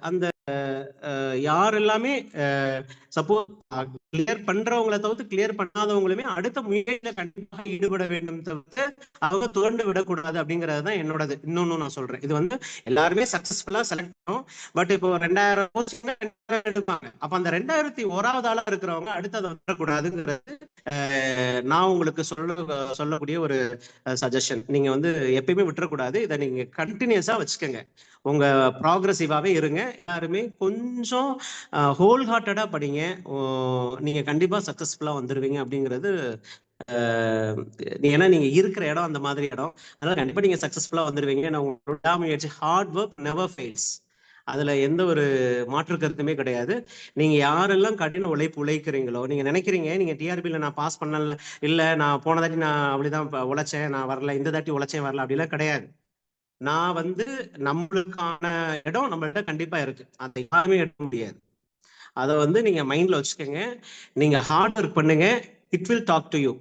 அந்த யார் எல்லாமே சப்போஸ் கிளியர் பண்றவங்களை தவிர்த்து கிளியர் பண்ணாதவங்களுமே அடுத்த முயற்சியில கண்டிப்பாக ஈடுபட வேண்டும் தவிர்த்து அவங்க துவண்டு விடக்கூடாது அப்படிங்கறது தான் என்னோடது. இன்னொன்னு நான் சொல்றேன், இது வந்து எல்லாருமே சக்சஸ்ஃபுல்லா செலக்ட் பண்ணும். பட் இப்போ 2000 போஸ்டிங் 2000 எடுப்பாங்க. அப்ப அந்த 2001வது ஆளா இருக்கிறவங்க அடுத்து அதை விடக்கூடாதுங்கிறது நான் உங்களுக்கு சொல்லக்கூடிய ஒரு சஜஷன். நீங்க வந்து எப்பயுமே விட்டுறக்கூடாது. இதை நீங்க கண்டினியூஸா வச்சுக்கோங்க. உங்க ப்ராக்ரஸிவாவே இருங்க. யாருமே கொஞ்சம் ஹோல் ஹார்ட்டடா படிங்க. நீங்க கண்டிப்பா சக்சஸ்ஃபுல்லா வந்துருவீங்க அப்படிங்கிறது. ஏன்னா நீங்க இருக்கிற இடம் அந்த மாதிரி இடம். அதனால கண்டிப்பா நீங்க சக்சஸ்ஃபுல்லா வந்துருவீங்க. நான் உங்களோட விடாமுயற்சி, ஹார்ட் ஒர்க் நெவர் ஃபெயில்ஸ். அதுல எந்த ஒரு மாற்று கருத்துமே கிடையாது. நீங்க யாரெல்லாம் கடின உழைப்பு உழைக்கிறீங்களோ, நீங்க நினைக்கிறீங்க நீங்க டிஆர்பியில நான் பாஸ் பண்ணல, இல்ல நான் போன தாட்டி நான் அப்படிதான் உழைச்சேன், நான் வரல, இந்த தாட்டி உழைச்சேன் வரல, அப்படிலாம் கிடையாது. நான் வந்து நம்மளுக்கான இடம் நம்மள்ட்ட கண்டிப்பா இருக்கு. அதை யாருமே எடுக்க முடியாது. அதை வந்து நீங்க மைண்ட்ல வச்சுக்கோங்க. நீங்க ஹார்ட் ஒர்க் பண்ணுங்க. It will talk to you.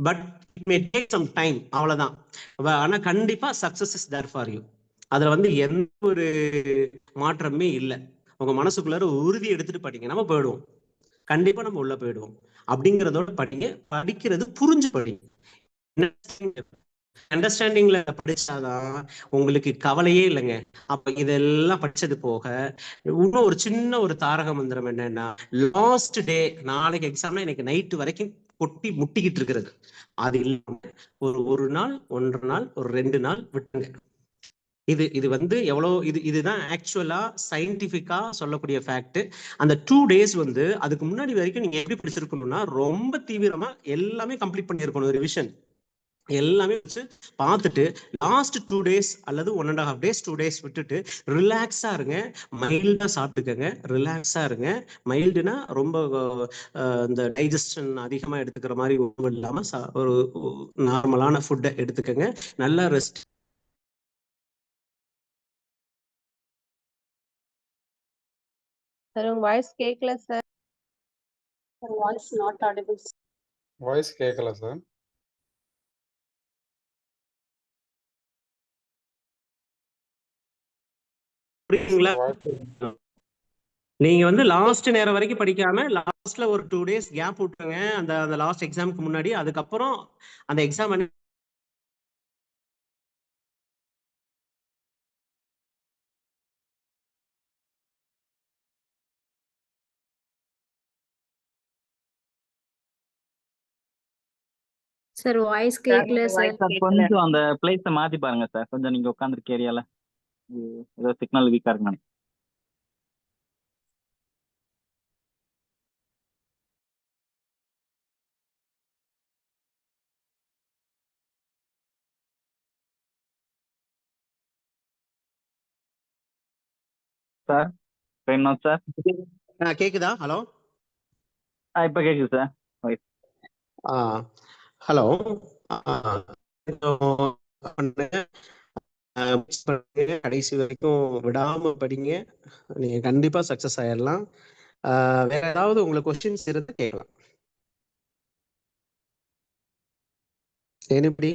But it may take some time, அவ்வளவுதான். ஆனா கண்டிப்பா success is there for you. அதுல வந்து எந்த ஒரு மாற்றமே இல்லை. உங்க மனசுக்குள்ளார உறுதி எடுத்துட்டு படிங்க. நம்ம போயிடுவோம், கண்டிப்பா நம்ம உள்ள போயிடுவோம். அப்படிங்கறதோட படிங்க. படிக்கிறது புரிஞ்சு படிங்க. அண்டர்ஸ்டாண்டிங்ல படிச்சாதான் உங்களுக்கு கவலையே இல்லைங்க. அப்ப இதெல்லாம் படிச்சது போக இன்னும் ஒரு சின்ன ஒரு தாரக மந்திரம் என்னன்னா, லாஸ்ட் டே நாளைக்கு எக்ஸாம்னா இன்னைக்கு நைட்டு வரைக்கும் கொட்டி முட்டிக்கிட்டு இருக்கிறது அது இல்லாம ஒரு நாள் 1.5 நாள் ஒரு 2 நாள் விட்டுங்க. இது வந்து எவ்வளவு இதுதான் ஆக்சுவலா சயின்டிபிக்கா சொல்லக்கூடிய ஃபேக்ட். அந்த 2 days வந்து அதுக்கு முன்னாடி வரைக்கும் நீங்க எப்படி படிச்சிருக்கணும்னா ரொம்ப தீவிரமா எல்லாமே கம்ப்ளீட் பண்ணியிருக்கணும். ரிவிஷன் எல்லாமே வச்சு பார்த்துட்டு லாஸ்ட் 2 days அல்லது 1.5 days 2 days விட்டுட்டு ரிலாக்ஸா இருங்க. மைல்டா சாப்பிட்டுக்கங்க. ரிலாக்ஸா இருங்க. மைல்டுனா ரொம்ப இந்த டைஜஷன் அதிகமா எடுத்துக்கிற மாதிரி உணவு இல்லாம ஒரு நார்மலான ஃபுட்டை எடுத்துக்கங்க. நல்லா ரெஸ்ட். சார் உங்க வாய்ஸ் கேட்கல sir. Voice not audible. Voice கேட்கல சார். புரியுதுங்களா? நீங்க வந்து லாஸ்ட் நேரம் வரைக்கும் படிக்காம லாஸ்ட்ல ஒரு 2 days கேப் விட்டுருங்க. அந்த அந்த லாஸ்ட் எக்ஸாமுக்கு முன்னாடி. அதுக்கப்புறம் அந்த எக்ஸாம் சார் வாய்ஸ் கேட்கல சார். சார் கொஞ்சம் அந்த பிளேஸை மாத்தி பாருங்க சார். கொஞ்சம் நீங்க உட்காந்துருக்க ஏரியால ஏதோ சிக்னல் வீக்கா இருக்கு. சார் வேணும் சார். கேக்குதா? ஹலோ இப்போ கேக்குது சார். ஹலோ கடைசி வரைக்கும் விடாம படிங்க, நீங்க கண்டிப்பா சக்சஸ் ஆயிடலாம். வேற ஏதாவது உங்களுக்கு கொஸ்டின்ஸ் இருந்து கேட்கலாம். எனிபடி?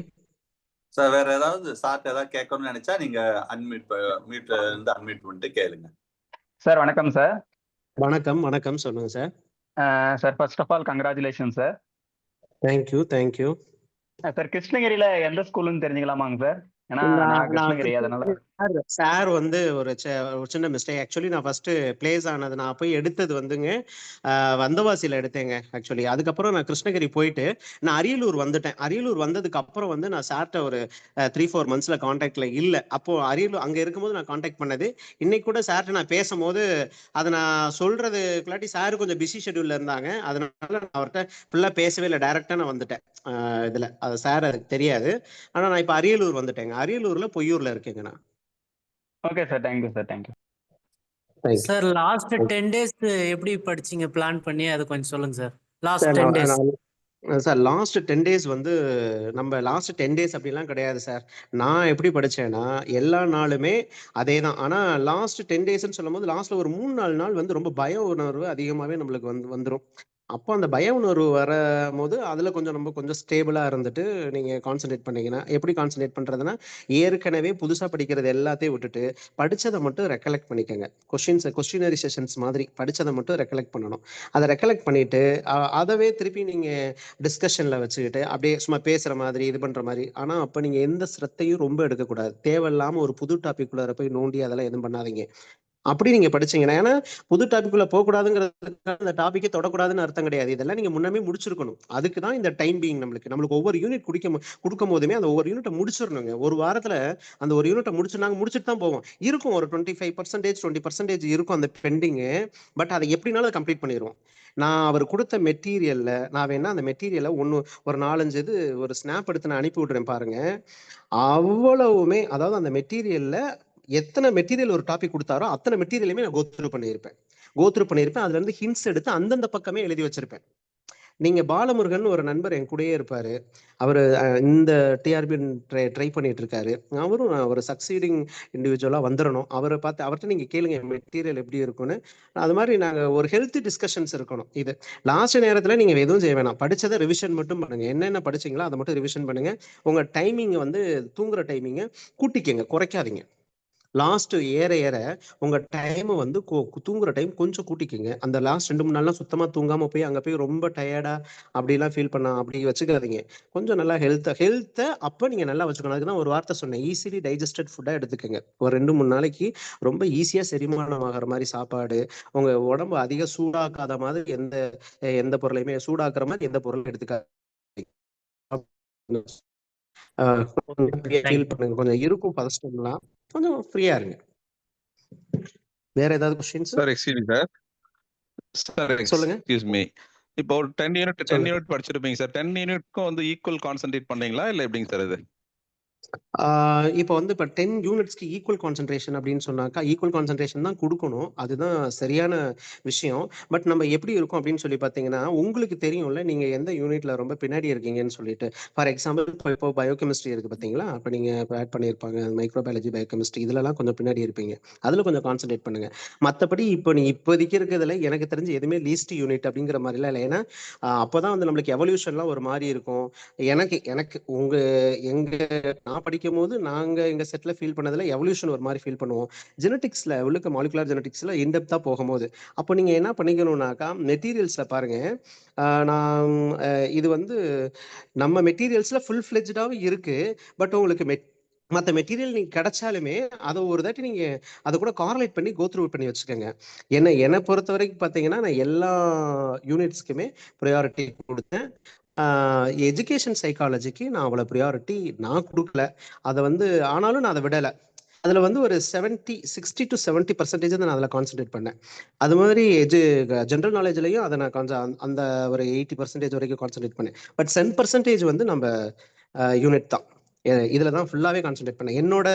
சார் வேற ஏதாவது சார்ட் ஏதாவது கேட்கணும்னு நினைச்சா நீங்க மியூட்ல இருந்து அன்மியூட் பண்ணிட்டு கேளுங்க. சார் வணக்கம் சார். வணக்கம் வணக்கம், சொல்லுங்க sir. Sir first of all congratulation sir. Thank you thank you. Sir கிருஷ்ணகிரியில எந்த ஸ்கூல்னு தெரிஞ்சுக்கலாமாங்க சார்? ஏன்னா நான் கிருஷ்ணகிரி, அதனால. சார் வந்து ஒரு சின்ன மிஸ்டேக். ஆக்சுவலி நான் ஃபர்ஸ்ட் பிளேஸ் ஆனது, நான் போய் எடுத்தது வந்துங்க வந்தவாசியில எடுத்தேங்க ஆக்சுவலி. அதுக்கப்புறம் நான் கிருஷ்ணகிரி போயிட்டு நான் அரியலூர் வந்துட்டேன். அரியலூர் வந்ததுக்கு அப்புறம் வந்து நான் சார்ட்ட ஒரு 3-4 monthsல கான்டாக்ட்ல இல்லை. அப்போ அரியலூர் அங்க இருக்கும்போது நான் கான்டாக்ட் பண்ணது. இன்னைக்கு கூட சார்ட்ட நான் பேசும்போது அதை நான் சொல்றதுக்குள்ளாட்டி சார் கொஞ்சம் பிஸி ஷெட்யூல்ல இருந்தாங்க. அதனால நான் அவர்கிட்ட ஃபுல்லா பேசவே இல்லை, டைரக்டா நான் வந்துட்டேன். இதுல அது சார் அதுக்கு தெரியாது. ஆனா நான் இப்ப அரியலூர் வந்துட்டேங்க. அரியலூர்ல பொய்யூர்ல இருக்கேங்க நான். Okay sir, thank you sir, thank you. Sir last 10 days எப்படி படிச்சீங்க பிளான் பண்ணி, அது கொஞ்சம் சொல்லுங்க sir. Last 10 days sir last 10 days வந்து நம்ம லாஸ்ட் 10 days அப்படிலாம் கிடையாது சார். நான் எப்படி படிச்சேன்னா எல்லா நாளுமே அதே தான். ஆனா லாஸ்ட் 10 daysன்னு சொல்லும் போது லாஸ்ட்ல ஒரு 3-4 நாள் வந்து ரொம்ப பய உணர்வு அதிகமாவே நம்மளுக்கு வந்துடும். அப்போ அந்த பய உணர்வு வர போது அதுல கொஞ்சம் நம்ம கொஞ்சம் ஸ்டேபிளா இருந்துட்டு நீங்க கான்சென்ட்ரேட் பண்ணீங்கன்னா, எப்படி கான்சென்ட்ரேட் பண்றதுன்னா, ஏற்கனவே புதுசா படிக்கிறது எல்லாத்தையும் விட்டுட்டு படிச்சதை மட்டும் ரெக்கலெக்ட் பண்ணிக்கோங்க. கொஸ்டினரி செஷன்ஸ் மாதிரி படிச்சதை மட்டும் ரெக்கலெக்ட் பண்ணணும். அதை ரெக்கலெக்ட் பண்ணிட்டு அதவே திருப்பி நீங்க டிஸ்கஷன்ல வச்சுக்கிட்டு அப்படியே சும்மா பேசுற மாதிரி இது பண்ற மாதிரி. ஆனா அப்ப நீங்க எந்த ஸ்ரத்தையும் ரொம்ப எடுக்கக்கூடாது. தேவையில்லாம ஒரு புது டாபிக் குள்ளார போய் நோண்டி அதெல்லாம் எதுவும் பண்ணாதீங்க. அப்படி நீங்க படிச்சீங்கன்னா, ஏன்னா புது டாபிக்குள்ள போகக்கூடாதுங்கிறது அந்த டாபிக்கே தொடக்கூடாதுன்னு அர்த்தம் கிடையாது. இதெல்லாம் நீங்க முன்னமே முடிச்சிருக்கணும். அதுக்கு தான் இந்த டைம் பீயிங். நம்மளுக்கு ஒவ்வொரு யூனிட் கொடுக்கும் போதுமே அந்த ஒவ்வொரு யூனிட்டை முடிச்சிடணுங்க. ஒரு வாரத்துல அந்த ஒரு யூனிட்டை முடிச்சுட்டு தான் போவோம். இருக்கும் ஒரு 25% 20% இருக்கும் அந்த பெண்டிங்கு. பட் அதை எப்படினாலும் கம்ப்ளீட் பண்ணிடுவோம். நான் அவர் கொடுத்த மெட்டீரியல்ல நான் வேணா அந்த மெட்டீரியலை ஒரு 4-5 இது ஒரு ஸ்னாப் எடுத்து நான் அனுப்பி விடுறேன் பாருங்க. அவ்வளவுமே, அதாவது அந்த மெட்டீரியல்ல எத்தனை மெட்டீரியல் ஒரு டாபிக் கொடுத்தாரோ அத்தனை மெட்டீரியலுமே நான் கோத்ரூ பண்ணியிருப்பேன். அதுல இருந்து ஹிண்ட்ஸ் எடுத்து அந்தந்த பக்கமே எழுதி வச்சிருப்பேன். நீங்க பாலமுருகன் ஒரு நண்பர் என் கூடயே இருப்பாரு. அவரு இந்த டிஆர்பி ட்ரை பண்ணிட்டு இருக்காரு. அவரும் ஒரு சக்சீடிங் இண்டிவிஜுவலா வந்துடணும். அவரை பார்த்து அவர்கிட்ட நீங்க கேளுங்க மெட்டீரியல் எப்படி இருக்குன்னு. அது மாதிரி நாங்க ஒரு ஹெல்த்தி டிஸ்கஷன்ஸ் இருக்கணும். இது லாஸ்ட் நேரத்துல நீங்க எதுவும் செய்ய வேணாம். படிச்சதை ரிவிஷன் மட்டும் பண்ணுங்க. என்னென்ன படிச்சீங்களோ அதை மட்டும் ரிவிஷன் பண்ணுங்க. உங்க டைமிங் வந்து தூங்குற டைமிங்க கூட்டிக்கங்க, குறைக்காதீங்க. லாஸ்ட் ஏற உங்க டைம் வந்து தூங்குற டைம் கொஞ்சம் கூட்டிக்குங்க. அந்த லாஸ்ட் 2-3 நாள்லாம் சுத்தமா தூங்காம போய் அங்க போய் ரொம்ப டயர்டா அப்படிலாம் ஃபீல் பண்ணா அப்படி வச்சுக்காதீங்க. கொஞ்சம் நல்லா ஹெல்த்தை அப்ப நீங்க நல்லா வச்சுக்கணும். அதுக்கு தான் ஒரு வார்த்தை சொன்னேன், ஈஸிலி டைஜஸ்டட் ஃபுட்டா எடுத்துக்கங்க. ஒரு 2-3 நாளைக்கு ரொம்ப ஈஸியா செரிமானம் ஆகிற மாதிரி சாப்பாடு, உங்க உடம்பு அதிக சூடாக்காத மாதிரி எந்த பொருளையுமே சூடாக்குற மாதிரி எந்த பொருளும் எடுத்துக்காதீங்க. ஃபீல் பண்ணுங்க. கொஞ்சம் இருக்கும் பதஸ்டம்லாம், கொஞ்சம் ஃப்ரீயா இருங்க. வேற ஏதாவது क्वेश्चंस? சார் எக்ஸ்கியூஸ் சொல்லுங்க. Excuse me. இப்போ ஒரு 10 யூனிட் படிச்சிருப்பீங்க சார். 10 யூனிட்க்கும் வந்து ஈக்குவல் கான்சென்ட்ரேட் பண்ணீங்களா இல்ல எப்படிங்க சார் இது? இப்போ வந்து இப்போ 10 யூனிட்ஸ்க்கு ஈக்குவல் கான்சென்ட்ரேஷன் அப்படின்னு சொன்னாக்கா ஈக்குவல் கான்சென்ட்ரேஷன் தான் கொடுக்கணும். அதுதான் சரியான விஷயம். பட் நம்ம எப்படி இருக்கும் அப்படின்னு சொல்லி பார்த்தீங்கன்னா, உங்களுக்கு தெரியும்ல நீங்க எந்த யூனிட்ல ரொம்ப பின்னாடி இருக்கீங்கன்னு சொல்லிட்டு. ஃபார் எக்ஸாம்பிள் இப்போ பயோகெமிஸ்ட்ரி இருக்கு பார்த்தீங்களா, அப்போ நீங்க ஆட் பண்ணியிருப்பாங்க மைக்ரோபயாலஜி, பயோகெமிஸ்ட்ரி இதுலலாம் கொஞ்சம் பின்னாடி இருப்பீங்க. அதில் கொஞ்சம் கான்சென்ட்ரேட் பண்ணுங்க. மற்றபடி இப்போ நீ இப்போதைக்கு இருக்கிறதுல எனக்கு தெரிஞ்சு எதுவுமே லீஸ்ட் யூனிட் அப்படிங்கிற மாதிரிலாம் இல்லை. ஏன்னா அப்போதான் வந்து நம்மளுக்கு எவல்யூஷன்லாம் ஒரு மாதிரி இருக்கும். எனக்கு நான் படிக்கும் போது நாங்க எங்க செட்ல ஃபீல் பண்ணதுல எவல்யூஷன் ஒரு மாதிரி ஃபீல் பண்ணுவோம். ஜெனடிக்ஸ்ல உள்ளுக்கு மாலிகுலர் ஜெனடிக்ஸ்ல இன்டெப்தா போகும்போது அப்போ நீங்க என்ன பண்ணிக்கணும்னாக்கா மெட்டீரியல்ஸ்ல பாருங்க. நான் இது வந்து நம்ம மெட்டீரியல்ஸ்ல ஃபுல் ஃபிளெஜ்டாவும் இருக்கு. பட் உங்களுக்கு மற்ற மெட்டீரியல் நீங்க கிடைச்சாலுமே அதை ஒரு தாட்டி நீங்க அதை கூட கார்லேட் பண்ணி கோத்ரூ பண்ணி வச்சுக்கோங்க. என்னை பொறுத்த வரைக்கும் பார்த்தீங்கன்னா நான் எல்லா யூனிட்ஸ்க்குமே ப்ரையாரிட்டி கொடுத்தேன். எஜுகேஷன் சைக்காலஜிக்கு நான் அவ்வளோ ப்ரியாரிட்டி நான் கொடுக்கல. அதை வந்து ஆனாலும் நான் அதை விடலை. அதில் வந்து ஒரு 60 to 70% தான் நான் அதில் கான்சென்ட்ரேட் பண்ணேன். அது மாதிரி ஜென்ரல் நாலேஜ்லையும் அதை நான் கொஞ்சம் அந்த ஒரு 80% வரைக்கும் கான்சென்ட்ரேட் பண்ணேன். பட் 10% வந்து நம்ம யூனிட் தான். இதுல தான் ஃபுல்லாவே கான்சென்ட்ரேட் பண்ணேன். என்னோட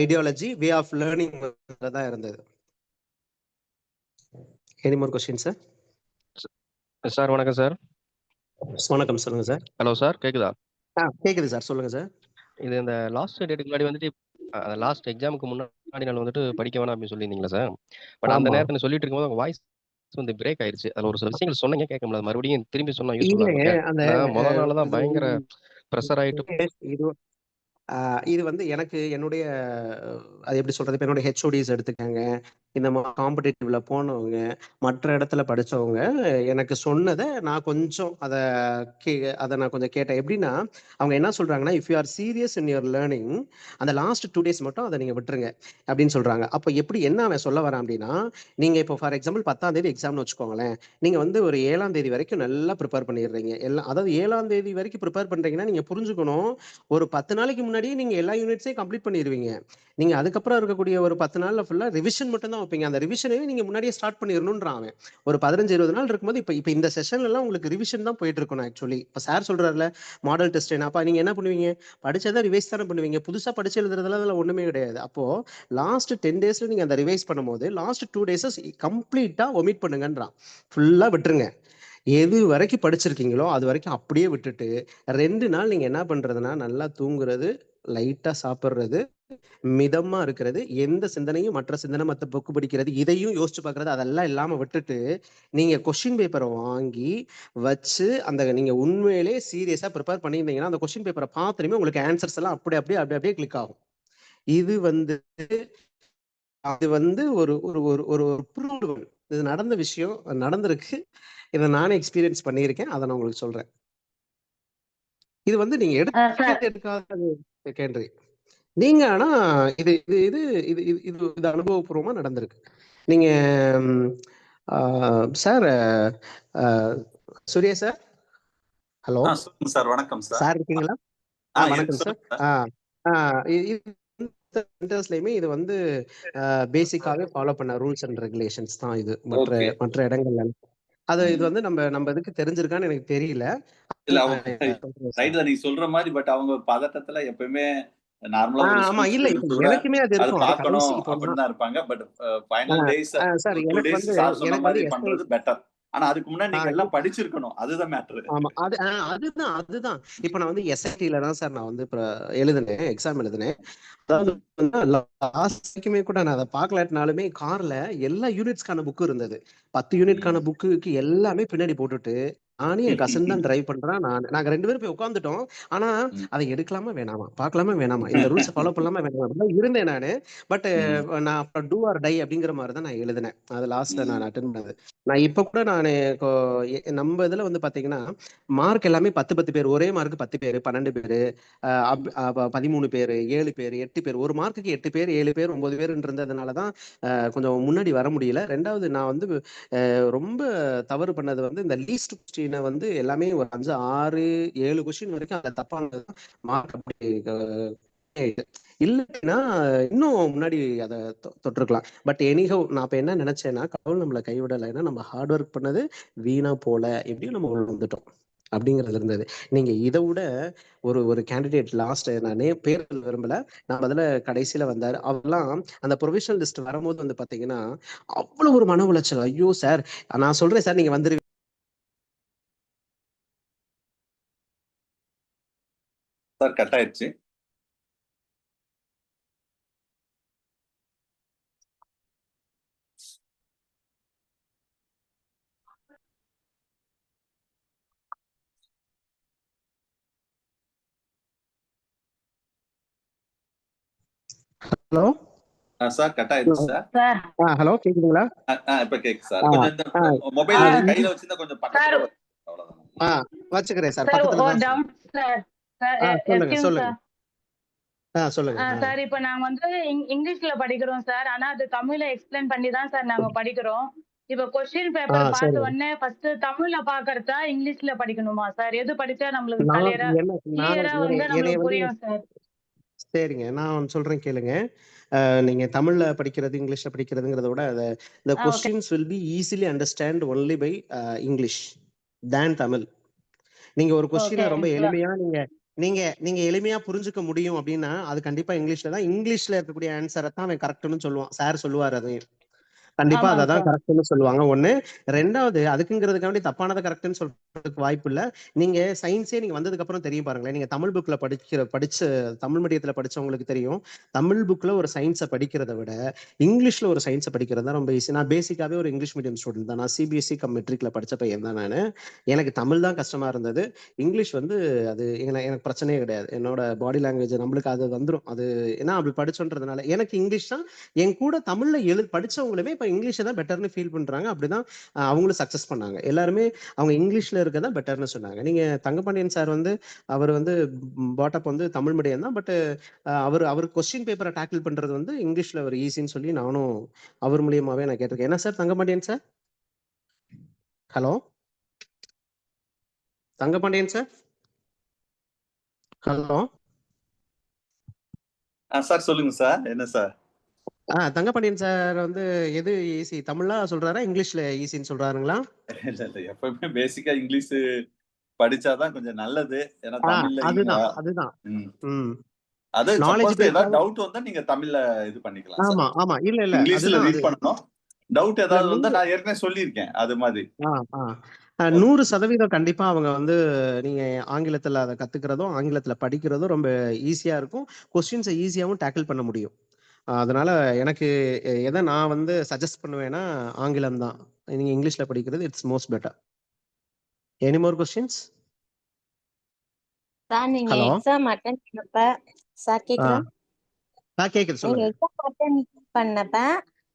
ஐடியாலஜி வே ஆஃப் லேர்னிங் தான் இருந்தது. Any more question sir? Sir வணக்கம் சார். வணக்கம், சொல்லுங்க சார். ஹலோ சார், கேக்குதா? கேக்குது சார், சொல்லுங்க சார். இது இந்த லாஸ்ட் டேட்டுக்கு முன்னாடி வந்துட்டு லாஸ்ட் எக்ஸாமுக்கு முன்னாடி நாள் வந்துட்டு படிக்க வேணாம் அப்படின்னு சொல்லியிருந்தீங்களா சார்? பட் அந்த ஆமா. நேரத்தில் சொல்லிட்டு இருக்கும்போது உங்க வாய்ஸ் வந்து பிரேக் ஆயிருச்சு. அதுல ஒரு சில விஷயங்கள் சொன்னீங்க, கேட்க முடியாது. மறுபடியும் திரும்பி சொன்னா யூஸ்ஃபுல்லா இல்லைங்க, இருக்கும். அந்த ஏன்னா முதல் நாள் தான் பயங்கர ப்ரெஷர் ஆயிட்டு. இது வந்து எனக்கு என்னுடைய அது எப்படி சொல்றது, இப்போ என்னுடைய ஹெச்ஓடிஸ் எடுத்துக்காங்க, இந்த மாதிரி காம்படிட்டிவ்ல போனவங்க, மற்ற இடத்துல படிச்சவங்க எனக்கு சொன்னதை நான் கொஞ்சம் அதை நான் கொஞ்சம் கேட்டேன். எப்படின்னா அவங்க என்ன சொல்றாங்கன்னா, if you are serious in your learning, அந்த லாஸ்ட் 2 days மட்டும் அதை நீங்க விட்டுருங்க அப்படின்னு சொல்றாங்க. அப்போ எப்படி என்ன அவன் சொல்ல வரான் அப்படின்னா, நீங்க இப்போ ஃபார் எக்ஸாம்பிள் 10ஆம் தேதி எக்ஸாம்னு வச்சுக்கோங்களேன், நீங்க வந்து ஒரு 7ஆம் தேதி வரைக்கும் நல்லா ப்ரிப்பேர் பண்ணிடுறீங்க. எல்லாம் அதாவது 7ஆம் தேதி வரைக்கும் ப்ரிப்பேர் பண்றீங்கன்னா நீங்க புரிஞ்சுக்கணும், ஒரு 10 நாளைக்கு முன்னாடியே நீங்க எல்லா யூனிட்ஸையும் கம்ப்ளீட் பண்ணிடுவீங்க. நீங்க அதுக்கப்புறம் இருக்கக்கூடிய ஒரு 10 நாள்ல ஃபுல்லா ரிவிஷன் மட்டும் தான் வைப்பீங்க. அந்த ரிவிஷனையும் நீங்க முன்னாடியே ஸ்டார்ட் பண்ணிடணும்ன்றான் அவன். ஒரு 15-20 நாள் இருக்கும்போது இப்போ இந்த செஷன்ல எல்லாம் உங்களுக்கு ரிவிஷன் தான் போயிட்டு இருக்கணும். ஆக்சுவலி இப்போ சார் சொல்றாருல மாடல் டெஸ்ட், அப்ப நீங்க என்ன பண்ணுவீங்க, படிச்சதை ரிவைஸ் தானே பண்ணுவீங்க, புதுசா படிச்சு எழுதுறதுல அதுல ஒண்ணுமே கிடையாது. அப்போ லாஸ்ட் 10 daysல நீங்க அந்த ரிவைஸ் பண்ணும்போது லாஸ்ட் 2 days கம்ப்ளீட்டா ஒமிட் பண்ணுங்கன்றான். ஃபுல்லா விட்டுருங்க. எது வரைக்கும் படிச்சிருக்கீங்களோ அது வரைக்கும் அப்படியே விட்டுட்டு 2 நாள் நீங்க என்ன பண்றதுன்னா, நல்லா தூங்குறது, லைட்டா சாப்பிடுறது, மிதமா இருக்கிறது, எந்த சிந்தனையும் மற்ற சிந்தனை மற்ற புக்கு படிக்கிறது இதையும் யோசிச்சு பார்க்கறது அதெல்லாம் இல்லாம விட்டுட்டு நீங்க கொஸ்டின் பேப்பரை வாங்கி வச்சு அந்த நீங்க உண்மையிலே சீரியஸா ப்ரிப்பேர் பண்ணியிருந்தீங்கன்னா அந்த கொஸ்டின் பேப்பரை பார்த்துருமே உங்களுக்கு ஆன்சர்ஸ் எல்லாம் அப்படியே அப்படியே அப்படியே அப்படியே கிளிக் ஆகும். இது வந்து ஒரு ஒரு ஒரு ஒரு ப்ரூவ்டு, இது நடந்த விஷயம், நடந்திருக்கு. இதை நானே எக்ஸ்பீரியன்ஸ் பண்ணியிருக்கேன். அதை நான் உங்களுக்கு சொல்றேன். இது வந்து நீங்க எடுக்காத கேள்வி. நீங்க ஆனா இது இது இது இது இது இது இது அனுபவபூர்வமா நடந்திருக்கு. நீங்க sir Surya sir, hello sir, வணக்கம் சார். சார் இருக்கீங்களா? வணக்கம் சார். சென்டர்ஸ்லயுமே இது வந்து பேசிக்காவே ஃபாலோ பண்ண ரூல்ஸ் அண்ட் ரெகுலேஷன்ஸ் தான் இது. மற்ற இடங்கள்ல அது இது வந்து நம்ம இதுக்கு தெரிஞ்சிருக்கான்னு எனக்கு தெரியல. இல்ல அவங்க ரைட்ல நீ சொல்ற மாதிரி, பட் அவங்க பதட்டத்துல எப்பவுமே நார்மலா ஒரு ஆமா, இல்ல எனக்குமே அது இருக்கும். பார்க்கணும் அப்படின்னு தான் இருப்பாங்க. But final days sir 2 days sir சொன்ன மாதிரி பண்றது பெட்டர். ஆனா அதுக்கு முன்னாடி நீங்க எல்லாம் படிச்சிருக்கணும், அதுதான் மேட்டர். ஆமா, அதுதான். இப்ப நான் வந்து எஸ்ஐடில தான் சார் நான் வந்து எழுதினேன், எக்ஸாம் எழுதினேன். அதாவது லாஸ்ட்க்குமே கூட நான் அதை பார்க்கலாட்டினாலுமே கார்ல எல்லா யூனிட்ஸ்க்கான புக்கு இருந்தது. 10 யூனிட்கான புக்கு எல்லாமே பின்னாடி போட்டுட்டு நானே என் கசன் தான் டிரைவ் பண்றான். நாங்க 2 பேரும் போய் உட்காந்துட்டோம். ஆனா அதை எடுக்கலாமா வேணாமா, பார்க்கலாமா வேணாமா, இந்த ரூல்ஸ் ஃபாலோ பண்ணலாமா வேணாமா அப்படிதான் இருந்தேன் நானு. பட் நான் டூ ஆர் டை அப்படிங்கிற மாதிரி தான் நான் எழுதினேன். அது லாஸ்ட்ல நான் அட்டென்ட் பண்ணது. நான் இப்ப கூட நம்ம இதுல வந்து பாத்தீங்கன்னா மார்க் எல்லாமே 10 பேர், ஒரே மார்க் 10 பேர், 12 பேரு, 13 பேர், 7 பேர், 8 பேர், ஒரு மார்க்குக்கு 8 பேர், 7 பேர், 9 பேர் இருந்ததுனாலதான் கொஞ்சம் முன்னாடி வர முடியல. 2வது நான் வந்து ரொம்ப தவறு பண்ணது வந்து இந்த லீஸ்ட் கொஸ்டினை வந்து எல்லாமே ஒரு 5, 6, 7 கொஸ்டின் வரைக்கும் அந்த தப்பானது மார்க் அப்படி இல்லைன்னா இன்னும் முன்னாடி அதை தொட்டிருக்கலாம். பட் எனிஹவ் நான் இப்ப என்ன நினைச்சேன்னா, கடவுள் நம்மளை கைவிடலைன்னா நம்ம ஹார்ட் ஒர்க் பண்ணது வீணா போல, எப்படியும் நம்ம வந்துட்டோம் அப்படிங்கிறது இருந்தது. நீங்க இதை விட ஒரு கேண்டிடேட் லாஸ்ட் நான் பேர் விரும்பல, நான் பதில கடைசியில வந்தாரு. அவெல்லாம் அந்த ப்ரொவிஷனல் லிஸ்ட் வரும்போது வந்து பாத்தீங்கன்னா அவ்வளவு ஒரு மன உளைச்சல். ஐயோ சார், நான் சொல்றேன் சார், நீங்க வந்துருவீங்க சார். கட் ஆயிடுச்சு. ஹலோ சார், கட் ஆயிடுச்சு சார். ஹலோ, கேக்குதுங்களா? இப்ப கேக்குது சார். கொஞ்சம் இந்த மொபைல் கையில வச்சிருந்தா கொஞ்சம் பக்கத்துல அவ்வளவுதான். வச்சுக்கிறேன் சார், பக்கத்துல தான். சொல்லுங்க சொல்லுங்க சார். இப்ப நாங்க வந்து இங்கிலீஷ்ல படிக்கிறோம் சார். ஆனா அது தமிழ்ல எக்ஸ்பிளைன் பண்ணி தான் சார் நாங்க படிக்கிறோம். இப்ப கொஸ்டின் பேப்பர் பார்த்த உடனே ஃபர்ஸ்ட் தமிழ்ல பாக்குறதா இங்கிலீஷ்ல படிக்கணுமா சார்? எது படிச்சா நம்மளுக்கு கிளியரா வந்து நம்மளுக்கு புரியும் சார்? சரிங்க, நான் சொல்றேன் கேளுங்க. நீங்க தமிழ்ல படிக்கிறது இங்கிலீஷ்ல படிக்கிறதுங்கிறத விட the questions will be easily understand only by English than Tamil. நீங்க ஒரு கொஸ்டினை ரொம்ப எளிமையா நீங்க நீங்க எளிமையா புரிஞ்சுக்க முடியும் அப்படின்னா அது கண்டிப்பா இங்கிலீஷ்ல தான். இங்கிலீஷ்ல இருக்கக்கூடிய ஆன்சரை தான் அவன் கரெக்ட்னு சொல்லுவான். சார் சொல்லுவார் அதையும். கண்டிப்பா ஆமாங்க அதான் சார். கரெக்ட்னு சொல்லுவாங்க. ஒண்ணு. ரெண்டாவது அதுக்குங்கிறதுக்காண்டி தப்பானதை கரெக்ட்னு சொல்றதுக்கு வாய்ப்பு இல்ல. நீங்க சயின்ஸே நீங்க வந்ததுக்கு அப்புறம் தெரியும் பாருங்களேன். நீங்க தமிழ் புக்ல படிச்ச தமிழ் மீடியத்துல படிச்சவங்களுக்கு தெரியும். தமிழ் புக்ல ஒரு சயின்ஸை படிக்கிறத விட இங்கிலீஷ்ல ஒரு சயின்ஸை படிக்கிறது தான் ரொம்ப ஈஸி. நான் பேசிக்காவே ஒரு இங்கிலீஷ் மீடியம் ஸ்டூடெண்ட் தான். நான் சிபிஎஸ்சி மெட்ரிக்ல படிச்ச பையன் தான் நானு. எனக்கு தமிழ் தான் கஷ்டமா இருந்தது. இங்கிலீஷ் வந்து அது எனக்கு பிரச்சனையே கிடையாது. என்னோட பாடி லாங்குவேஜ் நம்மளுக்கு அது வந்துடும். அது ஏன்னா அப்படி படிச்சோன்றதுனால எனக்கு இங்கிலீஷ் தான். என் கூட தமிழ்ல படிச்சவங்களுமே இப்ப இங்கிலீஷை தான் பெட்டர்னு ஃபீல் பண்றாங்க. அப்படிதான் அவங்களும் சக்சஸ் பண்ணாங்க. எல்லாருமே அவங்க இங்கிலீஷ்ல இருக்கதான் பெட்டர்னு சொன்னாங்க. நீங்க தங்கபாண்டியன் சார் வந்து அவர் வந்து பாட்டப் வந்து தமிழ் மீடியம் தான். பட் அவர் கொஸ்டின் பேப்பரை டேக்கிள் பண்றது வந்து இங்கிலீஷ்ல அவர் ஈஸின்னு சொல்லி நானும் அவர் மூலியமாவே நான் கேட்டிருக்கேன். என்ன sir Thangapandian sir? Hello Thangapandian sir? Hello sir சொல்லுங்க சார். என்ன சார்? தங்கபாண்டியன் சார் வந்து எது ஈஸி தமிழா சொல்றாரா இங்கிலீஷ்ல ஈஸின்னு சொல்றாருங்களா? இல்ல இல்ல, எப்பவுமே பேசிக்கா இங்கிலீஷ் படிச்சாதான் கொஞ்சம் நல்லது. ஏன்னா தமிழ்ல அதுதான் அது நாலேஜ் சப்போஸ் ஏதாவது டவுட் வந்தா நீங்க தமிழ்ல இது பண்ணிக்கலாம் சார். ஆமா இல்ல இங்கிலீஷ்ல அதுதான் ரீட் பண்ணணும். டவுட் ஏதாவது வந்தா நான் ஏற்கனவே சொல்லியிருக்கேன் அது மாதிரி. 100% கண்டிப்பா அவங்க வந்து நீங்க ஆங்கிலத்துல அதை கத்துக்கிறதும் ஆங்கிலத்துல படிக்கிறதும் ரொம்ப ஈஸியா இருக்கும். கொஸ்டின்ஸை ஈஸியாவும் டேக்கிள் பண்ண முடியும். அதனால எனக்கு எதை நான் வந்து சஜஸ்ட் பண்ணுவேன்னா ஆங்கிலம் தான். நீங்க இங்கிலீஷ்ல படிக்கிறது it's most better. Any more questions? Sir நீங்க ஹலோ எக்ஸாம் அட்டென்ட் பண்ணப்ப சார் கேக்குதா? கேக்குது நீங்க சொல்லுங்க. எக்ஸாம் அட்டென்ட் பண்ணப்ப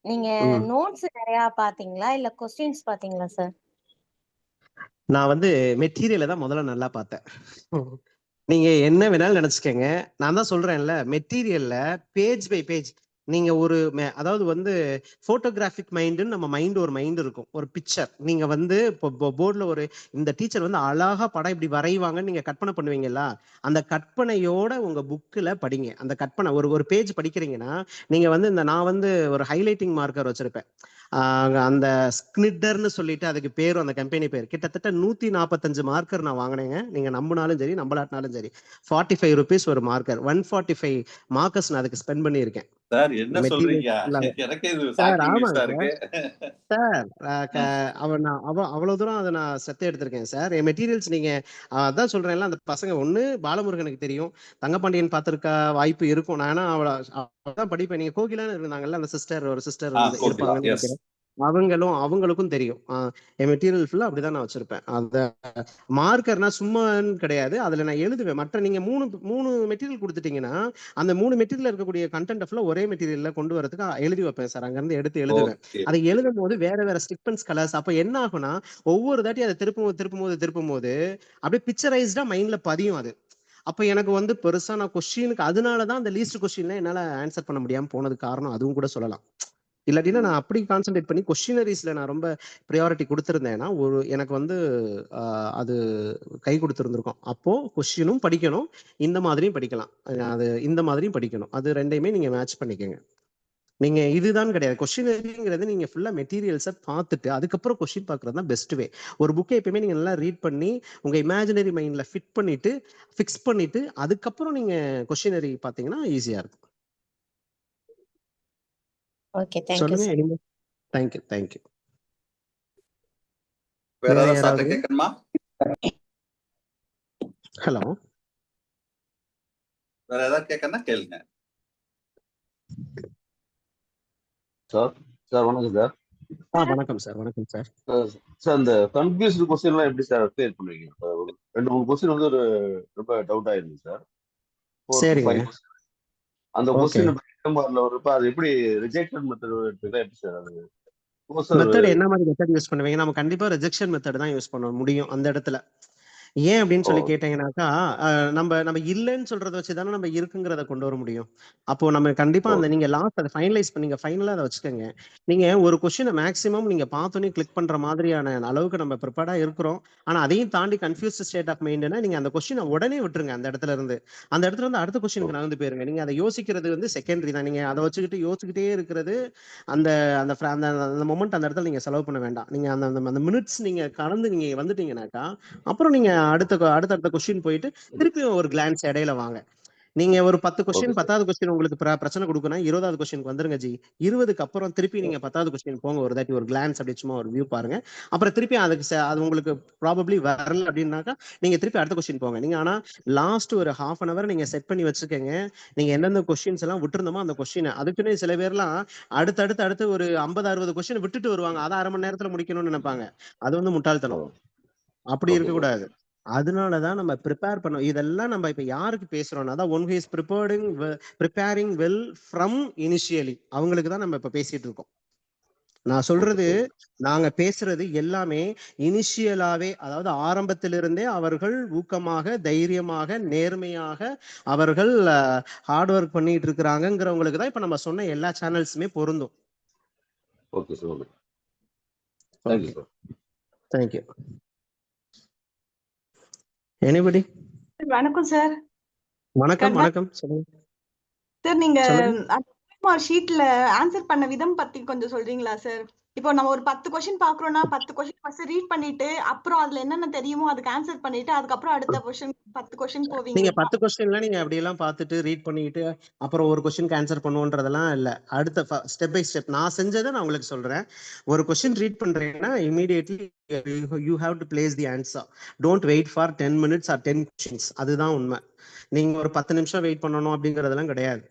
நீங்க நோட்ஸ் நிறைய பாத்தீங்களா இல்ல கொஸ்டின்ஸ் பாத்தீங்களா சார்? நான் வந்து மெட்டீரியலை தான் முதல்ல நல்லா பார்த்தேன். நீங்க என்ன வேணாலும் நினைச்சுக்கங்க. நான் தான் சொல்றேன்ல மெட்டீரியல்ல பேஜ் பை பேஜ் நீங்க ஒரு அதாவது வந்து போட்டோகிராஃபிக் மைண்டுன்னு நம்ம ஒரு மைண்ட் இருக்கும். ஒரு பிக்சர் நீங்க வந்து போர்ட்ல ஒரு இந்த டீச்சர் வந்து அழகா படம் இப்படி வரைவாங்கன்னு நீங்க கற்பனை பண்ணுவீங்களா? அந்த கற்பனையோட உங்க புக்ல படிங்க. அந்த கற்பனை ஒரு பேஜ் படிக்கிறீங்கன்னா நீங்க வந்து நான் வந்து ஒரு ஹைலைட்டிங் மார்க்கர் வச்சிருப்பேன். அந்த ஸ்கினிட்டர்னு சொல்லிட்டு அதுக்கு பேரும் அந்த கம்பெனி பேர் கிட்டத்தட்ட 145 மார்க்கர் நான் வாங்கினேங்க. நீங்க நம்பினாலும் சரி நம்பலாட்டினாலும் சரி 45 rupees ஒரு மார்க்கர். 145 மார்க்கர்ஸ் நான் அதுக்கு ஸ்பெண்ட் பண்ணியிருக்கேன். சார் என்ன சொல்றீங்க? எனக்கு இது ஷாக்கிங் நியூஸா இருக்கு. சார் அவ்வளவு தூரம் அதை நான் செத்து எடுத்திருக்கேன் சார். என் மெட்டீரியல்ஸ் நீங்க அதான் சொல்றேன்ல அந்த பசங்க ஒண்ணு பாலமுருகனுக்கு தெரியும், தங்கபாண்டியன் பார்த்திருக்க வாய்ப்பு இருக்கும். நான் ஆனா அவதான் படிப்பேன். நீங்க கோகிலான்னு இருந்தாங்கல்ல அந்த ஒரு சிஸ்டர் இருப்பாங்கன்னு நினைக்கிறேன். அவங்களுக்கும் தெரியும். என் மெட்டீரியல் ஃபுல்லா அப்படிதான் நான் வச்சிருப்பேன். அந்த மார்க்கர்னா சும்மான்னு கிடையாது. அதுல நான் எழுதுவேன். மற்ற நீங்க மூணு மெட்டீரியல் கொடுத்துட்டீங்கன்னா அந்த 3 மெட்டீரியல் இருக்கக்கூடிய கண்டென்ட் ஃபுல்லா ஒரே மெட்டீரியல்ல கொண்டு வரதுக்கு எழுதி வைப்பேன் சார். அங்க இருந்து எடுத்து எழுதுவேன். அதை எழுதும் போது வேற ஸ்டிக்மெண்ட்ஸ் கலர்ஸ் அப்ப என்ன ஆகும்னா ஒவ்வொரு தாட்டி அதை திருப்பும் போது அப்படியே பிக்சரைஸ்டா மைண்ட்ல பதியும் அது. அப்ப எனக்கு வந்து பெருசா நான் கொஸ்டினுக்கு அதனாலதான் அந்த லீஸ்ட் கொஸ்டின்ல என்னால ஆன்சர் பண்ண முடியாம போனது காரணம் அதுவும் கூட சொல்லலாம். இல்லாட்டினா நான் அப்படி கான்சென்ட்ரேட் பண்ணி கொஸ்டினரிஸ்ல நான் ரொம்ப ப்ரையாரிட்டி கொடுத்துருந்தேன்னா எனக்கு வந்து அது கை கொடுத்துருந்துருக்கும். அப்போ கொஸ்டினும் படிக்கணும், இந்த மாதிரியும் படிக்கலாம். அது இந்த மாதிரியும் படிக்கணும். அது ரெண்டையுமே நீங்க மேட்ச் பண்ணிக்கோங்க. நீங்க இதுதான் கிடையாது. கொஸ்டினரிங்கிறது நீங்க ஃபுல்லா மெட்டீரியல்ஸை பார்த்துட்டு அதுக்கப்புறம் கொஸ்டின் பார்க்கறது தான் பெஸ்ட் வே. ஒரு புக்கை எப்பயுமே நீங்க நல்லா ரீட் பண்ணி உங்க இமேஜினரி மைண்ட்ல ஃபிக்ஸ் பண்ணிட்டு அதுக்கப்புறம் நீங்க கொஸ்டினரி பார்த்தீங்கன்னா ஈஸியா இருக்கும். ஓகே தேங்க் யூ சொல்லுங்க. சார். Thank you. வேற ஏதாவது சார்ட்ட கேட்கணுமா? ஹலோ வேற ஏதாவது கேட்கணும்னா கேளுங்க. சார் வணக்கம் சார். வணக்கம் சார். சார் இந்த கன்ஃபியூஸ்டு கொஸ்டின் எல்லாம் எப்படி சார் கிளியர் பண்ணுவீங்க? 2-3 கொஸ்டின் வந்து ரொம்ப டவுட் ஆயிருக்கு சார். சரிங்க. அந்த கொஸ்டின் வரப்ப அது எப்படி ரிஜெக்ஷன் மெத்தட் எப்படி சார் அது மெத்தட் என்ன மாதிரி மெத்தட் யூஸ் பண்ணுவீங்க? நம்ம கண்டிப்பா ரிஜெக்ஷன் மெத்தட் தான் யூஸ் பண்ண முடியும் அந்த இடத்துல. ஏன் அப்படின்னு சொல்லி கேட்டீங்கன்னாக்கா நம்ம இல்லைன்னு சொல்றதை வச்சுதானே நம்ம இருக்குங்கிறத கொண்டு வர முடியும். அப்போ நம்ம கண்டிப்பா அந்த நீங்க லாஸ்ட் அதை ஃபைனலைஸ் பண்ணீங்க ஃபைனலா அதை வச்சுக்கோங்க. நீங்க ஒரு கொஸ்டினை மேக்ஸிமம் நீங்க பார்த்தோன்னே கிளிக் பண்ற மாதிரியான அளவுக்கு நம்ம ப்ரிப்பேர்டா இருக்கிறோம். ஆனா அதையும் தாண்டி கன்ஃபியூஸ்ட் ஸ்டேட் ஆஃப் மைண்ட்னா நீங்க அந்த கொஸ்டினை உடனே விட்டுருங்க. அந்த இடத்துல இருந்து அடுத்த கொஸ்டினுக்கு நகர்ந்து போயிருங்க. நீங்க அதை யோசிக்கிறது வந்து செகண்டரி தான். நீங்க அதை வச்சுக்கிட்டு யோசிச்சுக்கிட்டே இருக்கிறது அந்த மொமெண்ட் அந்த இடத்துல நீங்க செலவு பண்ண வேண்டாம். நீங்க அந்த மினிட்ஸ் நீங்க கடந்து நீங்க வந்துட்டீங்கன்னாக்கா அப்புறம் நீங்க அடுத்த கொஸ்டின் போயிட்டு திருப்பியும் ஒரு கிளான்ஸ் இடையில வாங்க. நீங்க ஒரு 10 கொஸ்டின் 10வது கொஸ்டின் உங்களுக்கு பிரச்சனை கொடுக்கணும், 20வது கொஸ்டினுக்கு வந்துருங்க ஜி. 20க்கு அப்புறம் திருப்பி நீங்க 10வது கொஸ்டின் போங்க, ஒரு தாட்டி ஒரு கிளான்ஸ் அப்படி சும்மா ஒரு வியூ பாருங்க. அப்புறம் திருப்பி அது உங்களுக்கு ப்ராபப்ளி வரல அப்படின்னாக்கா நீங்க திருப்பி அடுத்த கொஸ்டின் போங்க. நீங்க ஆனா லாஸ்ட் ஒரு ½ an hour நீங்க செட் பண்ணி வச்சுக்கோங்க. நீங்க எந்தெந்த கொஸ்டின்ஸ் எல்லாம் விட்டுருந்தோமோ அந்த கொஸ்டின், அதுக்குன்னு சில பேர்லாம் அடுத்து ஒரு 50-60 கொஸ்டின் விட்டுட்டு வருவாங்க, அதை அரை மணி நேரத்துல முடிக்கணும்னு நினைப்பாங்க. அது வந்து முட்டாள்தனம். அப்படி இருக்கக்கூடாது. அதனாலதான் நம்ம ப்ரிப்பேர் பண்ணோம். இதெல்லாம் நம்ம இப்ப யாருக்கு பேசுறோம்னா தான் one who is preparing well from initially, அவங்களுக்கு தான் நம்ம இப்ப பேசிட்டு இருக்கோம். நான் சொல்றது, நாங்க பேசுறது எல்லாமே இனிஷியலாவே, அதாவது ஆரம்பத்திலிருந்தே அவர்கள் ஊக்கமாக, தைரியமாக, நேர்மையாக அவர்கள் ஹார்ட் ஒர்க் பண்ணிட்டு இருக்கிறாங்கிறவங்களுக்கு தான் இப்ப நம்ம சொன்ன எல்லா சேனல்ஸுமே பொருந்தும். Okay sir. Okay, thank you sir. Thank you. Anybody? வணக்கம் சார். வணக்கம். வணக்கம், சொல்லுங்க சார். நீங்க சொல்லுங்க. ஷீட்ல ஆன்சர் பண்ண விதம் பத்தி கொஞ்சம் சொல்றீங்களா சார்? இப்போ நம்ம ஒரு 10 கொஸ்டின் பாக்குறோம்னா 10 கொஸ்டின் ஃபர்ஸ்ட் ரீட் பண்ணிட்டு அப்புறம் அதுல என்னென்ன தெரியுமோ அதுக்கு ஆன்சர் பண்ணிட்டு அதுக்கப்புறம் அடுத்த கொஸ்டின் 10 கொஸ்டின் போவீங்க. நீங்க 10 கொஸ்டின்ல நீங்க அப்படி எல்லாம் பார்த்துட்டு ரீட் பண்ணிட்டு அப்புறம் ஒரு கொஸ்டினுக்கு ஆன்சர் பண்ணுவோன்றதெல்லாம் இல்ல. அடுத்த ஸ்டெப் பை ஸ்டெப் நான் செஞ்சதை நான் உங்களுக்கு சொல்றேன். ஒரு கொஸ்டின் ரீட் பண்றீங்கன்னா immediately you have to place the answer. Don't wait for 10 minutes or 10 questions. அதுதான் உண்மை. நீங்க ஒரு 10 நிமிஷம் வெயிட் பண்ணணும் அப்படிங்கறதெல்லாம் கிடையாது.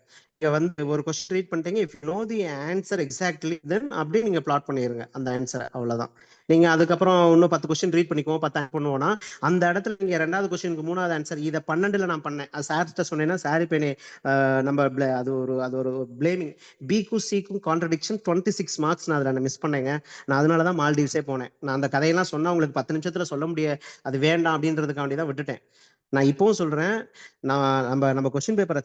வந்து ஒரு கொஸ்டின் ரீட் பண்ணிட்டீங்க, if you know the answer exactly then அப்படியே நீங்க பிளாட் பண்ணிருங்க அந்த ஆன்சரை. அவ்வளவுதான். நீங்க அதுக்கப்புறம் இன்னும் 10 கொஸ்டின் ரீட் பண்ணிக்கோ, 10 பண்ணுவோம்னா அந்த இடத்துல நீங்க 2வது கொஸ்டினுக்கு 3வது ஆன்சர் இதை 12ல நான் பண்ணேன், அது சார்கிட்ட சொன்னேன்னா சாரி பேனே நம்ம அது ஒரு பிளேமிங். பிக்கும் சிக்கும் கான்ட்ரடிக்ஷன் 26 மார்க்ஸ் நான் அதில் மிஸ் பண்ணேங்க. நான் அதனாலதான் மால்டீவ்ஸே போனேன். நான் அந்த கதையெல்லாம் சொன்னா உங்களுக்கு 10 நிமிஷத்துல சொல்ல முடியாது, அது வேண்டாம் அப்படின்றதுக்காண்டி தான் விட்டுட்டேன். நான் இப்பவும் சொல்றேன், நம்ம கொஸ்டின் பேப்பரை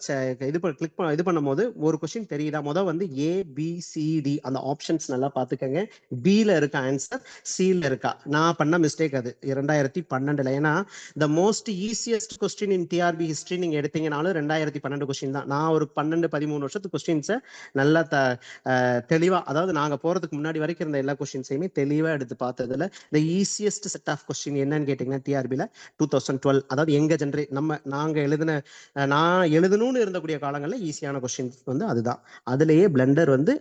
இது பண்ணும்போது ஒரு கொஸ்டின் தெரியுதா, முதல் வந்து ABCD அந்த ஆப்ஷன்ஸ் நல்லா பாத்துக்கங்க. பில இருக்க ஆன்சர், சில இருக்கா. நான் பண்ண மிஸ்டேக் அது 2012. ஏன்னா the most easiest question in TRB history நீங்க எடுத்தீங்கனாலும் 2012 கொஸ்டின் தான். நான் ஒரு 12-13 வருஷத்துக்கு கொஸ்டின்ஸை நல்லா தெளிவா, அதாவது நாங்க போறதுக்கு முன்னாடி வரைக்கும் இருந்த எல்லா கொஸ்டின்ஸையுமே தெளிவா எடுத்து பார்த்ததுல the easiest set of question என்னன்னு கேட்டீங்கன்னா டிஆர்பில 2012, அதாவது எங்க நாங்க நான் எழுதணும்னு இருந்தக்கூடிய காலங்களில் ஈஸியான கொஸ்டின் வந்து அதுதான். அதுலயே பிளண்டர் வந்து